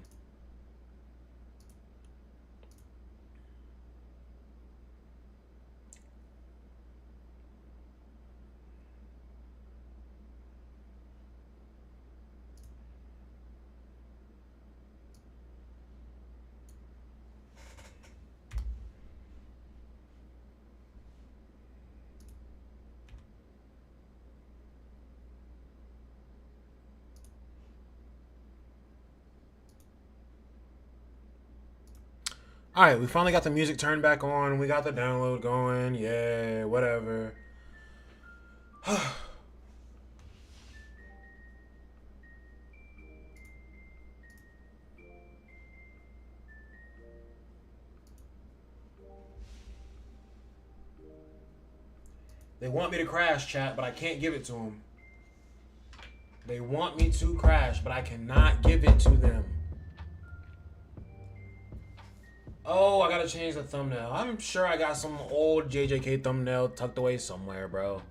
All right, we finally got the music turned back on. We got the download going. Yeah, whatever. They want me to crash, chat, but I can't give it to them. They want me to crash, but I cannot give it to them. Oh, I gotta change the thumbnail. I'm sure I got some old JJK thumbnail tucked away somewhere, bro.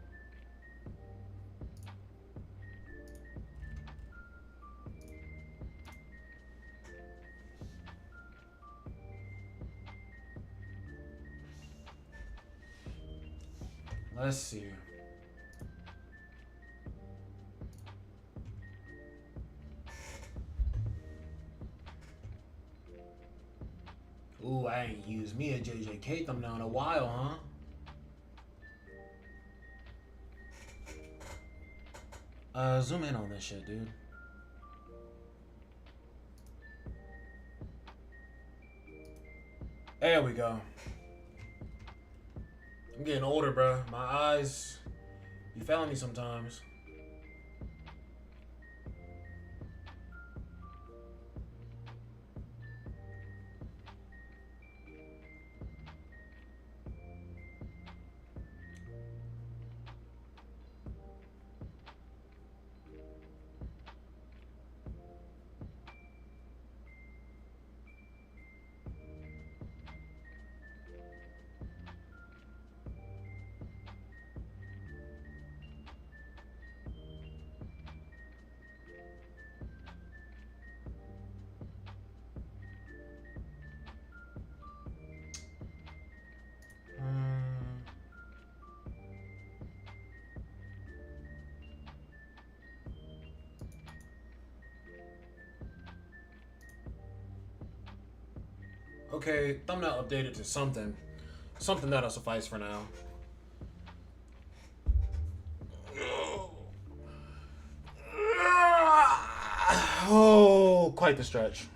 Let's see. Ooh, I ain't used me a JJK thumbnail in a while, huh? Zoom in on this shit, dude. There we go. I'm getting older, bro. My eyes, you failing me sometimes. Okay, thumbnail updated to something. Something that'll suffice for now. Oh, quite the stretch.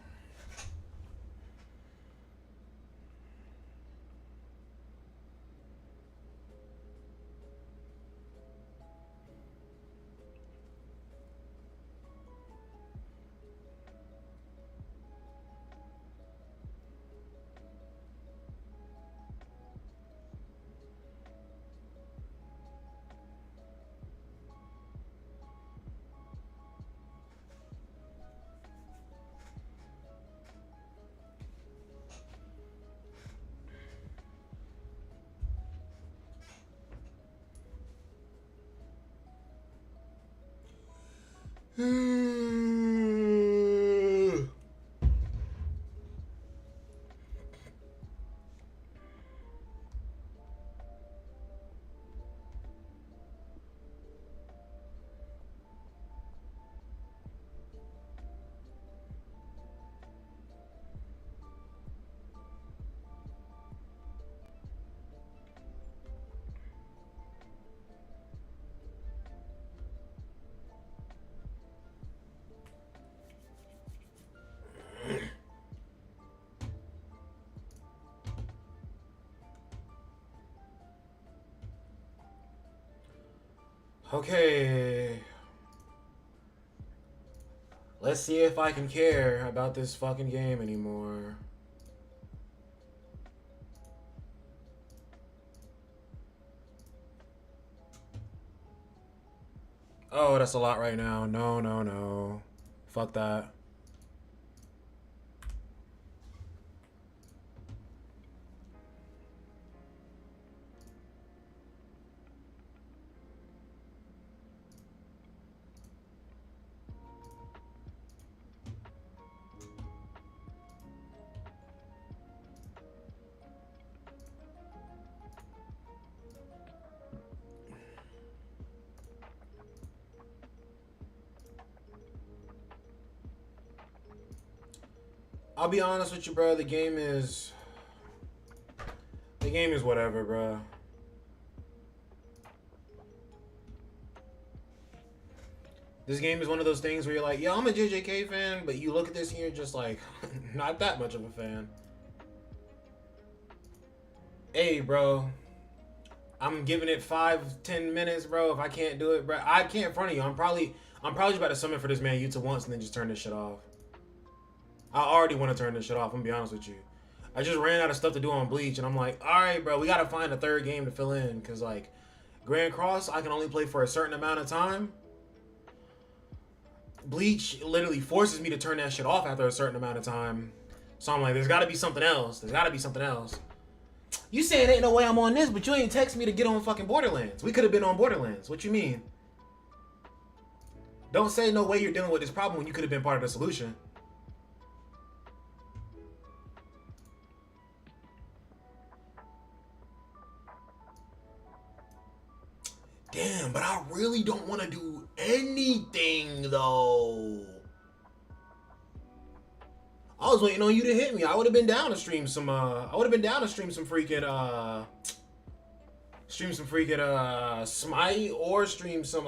Okay. Let's see if I can care about this fucking game anymore. Oh, that's a lot right now. No, no, no. Fuck that. I'll be honest with you, bro. The game is whatever, bro. This game is one of those things where you're like, yo, I'm a JJK fan, but you look at this and you're just like, not that much of a fan. Hey, bro. I'm giving it 5-10 minutes, bro. If I can't do it, bro, I can't front of you. I'm probably about to summon for this man Yuta once and then just turn this shit off. I already want to turn this shit off. I'm gonna be honest with you. I just ran out of stuff to do on Bleach, and I'm like, all right, bro, we gotta find a third game to fill in, cause like, Grand Cross, I can only play for a certain amount of time. Bleach literally forces me to turn that shit off after a certain amount of time. So I'm like, there's gotta be something else. There's gotta be something else. You saying ain't no way I'm on this, but you ain't text me to get on fucking Borderlands. We could have been on Borderlands. What you mean? Don't say no way you're dealing with this problem when you could have been part of the solution. Damn, but I really don't want to do anything though. I was waiting on you to hit me. I would have been down to stream some Smite or stream some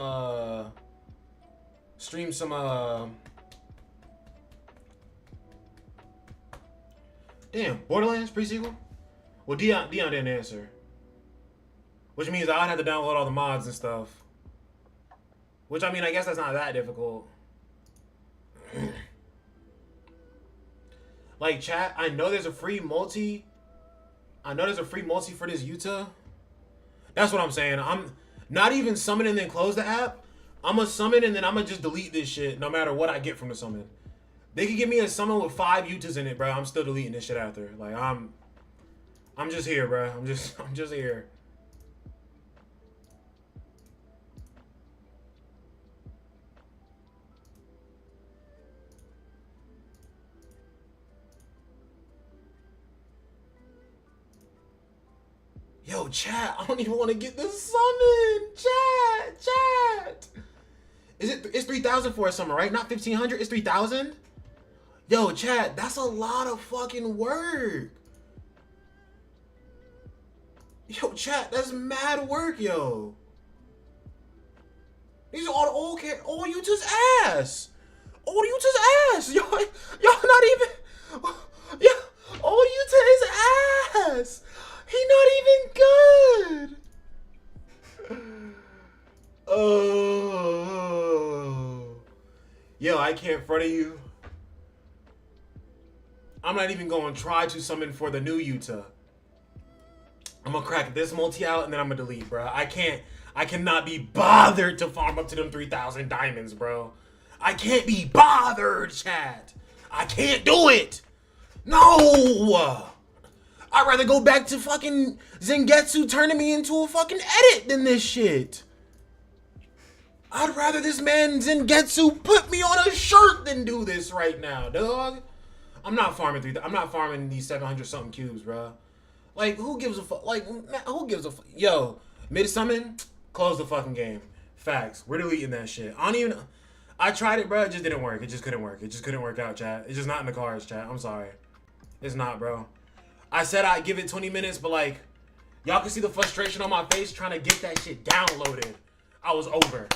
damn, Borderlands pre-sequel? Well, Dion didn't answer. Which means I'd have to download all the mods and stuff. Which, I mean, I guess that's not that difficult. Like, chat, I know there's a free multi. I know there's a free multi for this Yuta. That's what I'm saying. I'm not even summon and then close the app. I'm going to summon and then I'm going to just delete this shit no matter what I get from the summon. They could give me a summon with 5 Yutas in it, bro. I'm still deleting this shit after. Like, I'm just here, bro. I'm just here. Yo, chat, I don't even want to get this summon. Chat. It's 3,000 for a summon, right? Not 1,500, it's 3,000? Yo, chat, that's a lot of fucking work. Yo, chat, that's mad work, yo. These are all Yuta's ass. All Yuta's ass. Y'all not even. Yeah, all Yuta is ass. He not even good. Oh. Yo, I can't front of you. I'm not even going to try to summon for the new Yuta. I'm going to crack this multi out and then I'm going to delete, bro. I cannot be bothered to farm up to them 3,000 diamonds, bro. I can't be bothered, chat. I can't do it. No. I'd rather go back to fucking Zangetsu turning me into a fucking edit than this shit. I'd rather this man Zangetsu put me on a shirt than do this right now, dog. I'm not farming these 700 something cubes, bro. Like, who gives a fuck? Like, man, who gives a fuck? Yo, mid summon, close the fucking game. Facts. We're deleting that shit. I tried it, bro. It just didn't work. It just couldn't work. It just couldn't work out, chat. It's just not in the cards, chat. I'm sorry. It's not, bro. I said I'd give it 20 minutes, but like, y'all can see the frustration on my face trying to get that shit downloaded. I was over it,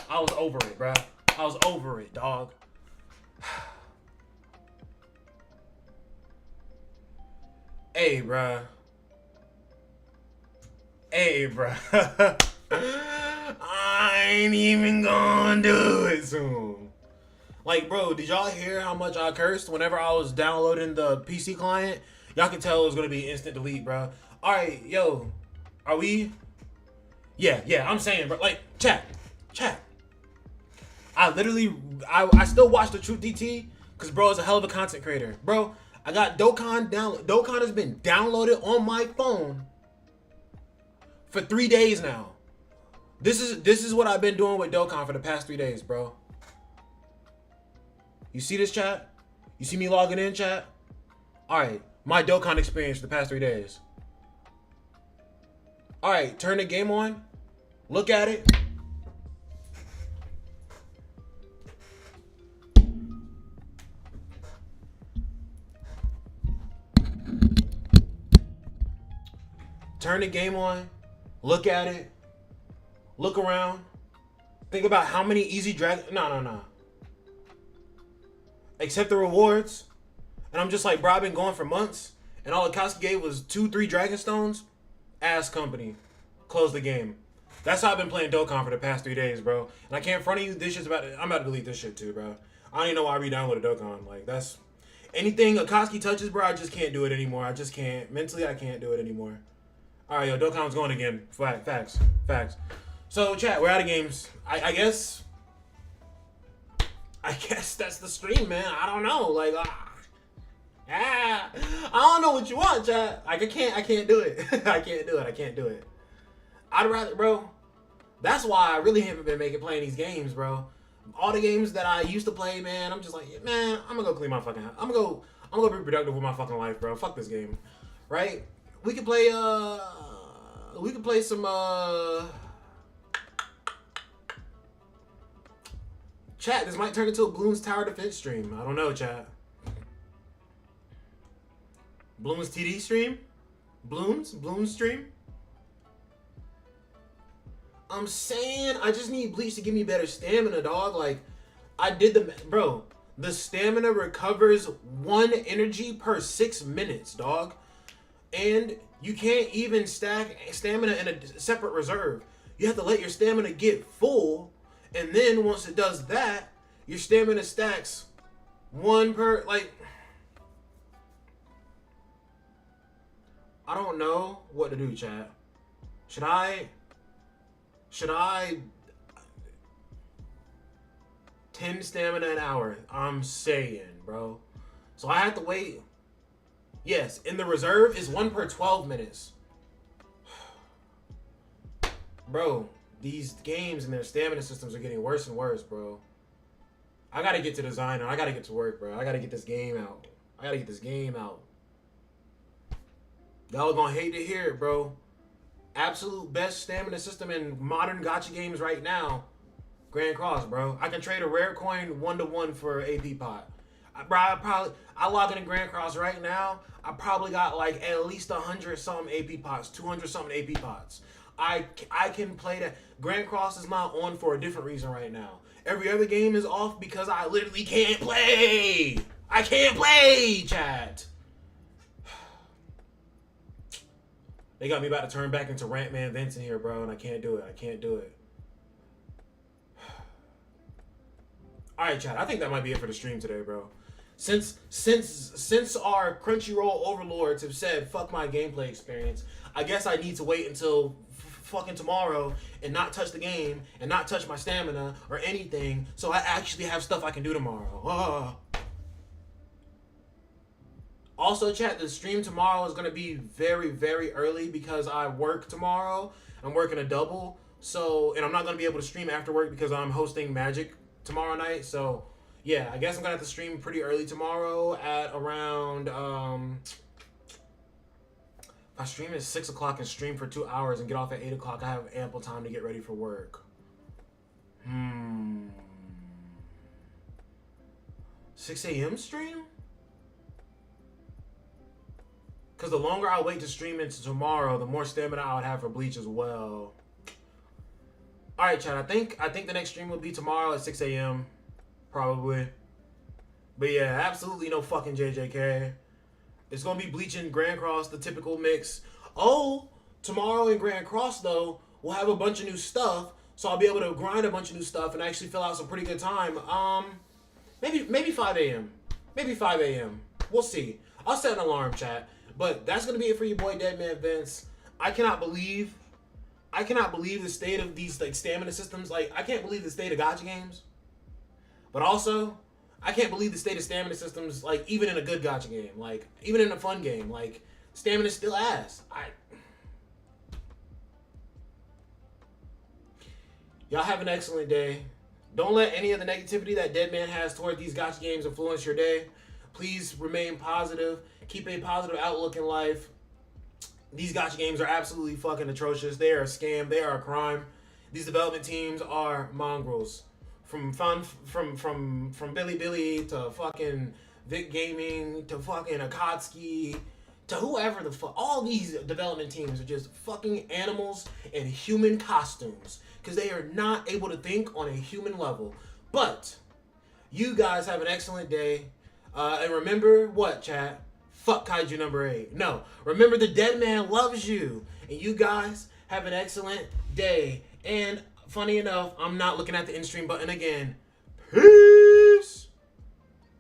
bro. I was over it, dog. Hey, bro. I ain't even gonna do it soon. Like, bro, did y'all hear how much I cursed whenever I was downloading the PC client? Y'all can tell it was gonna be instant delete, bro. All right, yo, are we? Yeah, I'm saying, bro. Like, chat. I still watch the Truth DT because bro is a hell of a content creator, bro. I got Dokkan download. Dokkan has been downloaded on my phone for 3 days now. This is what I've been doing with Dokkan for the past 3 days, bro. You see this, chat? You see me logging in, chat? All right, my Dokkan experience for the past 3 days. All right, turn the game on. Look at it. Turn the game on. Look at it. Look around. Think about how many easy drag. No. Accept the rewards. And I'm just like, bro, I've been going for months. And all Akatsuki gave was 2-3 Dragon Stones. Ass company. Close the game. That's how I've been playing Dokkan for the past 3 days, bro. And I can't front of you. This shit's I'm about to delete this shit too, bro. I don't even know why I re-downloaded Dokkan. Like, that's... Anything Akatsuki touches, bro, I just can't do it anymore. I just can't. Mentally, I can't do it anymore. All right, yo, Dokkan's going again. Facts. So, chat, we're out of games. I guess that's the stream, man. I don't know. Like, I don't know what you want, chat. Like, I can't do it. I can't do it. I'd rather, bro. That's why I really haven't been playing these games, bro. All the games that I used to play, man, I'm just like, man, I'm gonna go clean my fucking house. I'm gonna be productive with my fucking life, bro. Fuck this game, right? We could play some chat. This might turn into a Bloons Tower Defense stream. I don't know, chat. Bloons TD stream? Bloons stream? I'm saying I just need Bleach to give me better stamina, dog. Like, bro, the stamina recovers 1 energy per 6 minutes, dog. And you can't even stack stamina in a separate reserve. You have to let your stamina get full. And then once it does that, your stamina stacks 1 per, like... I don't know what to do, chat. Should I 10 stamina an hour? I'm saying, bro. So I have to wait. Yes, in the reserve is 1 per 12 minutes. Bro, these games and their stamina systems are getting worse and worse, bro. I gotta get to design. I gotta get to work, bro. I gotta get this game out. Y'all gonna hate to hear it, bro. Absolute best stamina system in modern gacha games right now. Grand Cross, bro. I can trade a rare coin 1-to-1 for AP pot. I log in Grand Cross right now. I probably got like at least 100 something AP pots, 200 something AP pots. I can play that. Grand Cross is not on for a different reason right now. Every other game is off because I literally can't play. I can't play, chat. They got me about to turn back into Rant Man Vincent here, bro, and I can't do it. I can't do it. All right, chat. I think that might be it for the stream today, bro. Since our Crunchyroll overlords have said fuck my gameplay experience, I guess I need to wait until fucking tomorrow and not touch the game and not touch my stamina or anything, so I actually have stuff I can do tomorrow. Also, chat, the stream tomorrow is going to be very, very early because I work tomorrow. I'm working a double, so, and I'm not going to be able to stream after work because I'm hosting Magic tomorrow night. So, yeah, I guess I'm going to have to stream pretty early tomorrow at around, if I stream at 6 o'clock and stream for 2 hours and get off at 8 o'clock, I have ample time to get ready for work. 6 a.m. stream? Because the longer I wait to stream into tomorrow, the more stamina I would have for Bleach as well. All right, chat. I think the next stream will be tomorrow at 6 a.m. Probably. But yeah, absolutely no fucking JJK. It's going to be Bleach and Grand Cross, the typical mix. Oh, tomorrow in Grand Cross, though, we'll have a bunch of new stuff. So I'll be able to grind a bunch of new stuff and actually fill out some pretty good time. Maybe 5 a.m. Maybe 5 a.m. We'll see. I'll set an alarm, chat. But that's going to be it for your boy Deadman Vince. I cannot believe the state of these like stamina systems. Like, I can't believe the state of gacha games. But also, I can't believe the state of stamina systems, like, even in a good gacha game. Like, even in a fun game. Like, stamina's still ass. Y'all have an excellent day. Don't let any of the negativity that Deadman has toward these gacha games influence your day. Please remain positive. Keep a positive outlook in life. These gacha games are absolutely fucking atrocious. They are a scam. They are a crime. These development teams are mongrels. From Bilibili to fucking Vic Gaming to fucking Akatsuki to whoever the fuck. All these development teams are just fucking animals in human costumes because they are not able to think on a human level. But you guys have an excellent day. And remember what, chat? Fuck Kaiju number 8. No, remember the Deadman loves you. And you guys have an excellent day. And funny enough, I'm not looking at the end stream button again. Peace!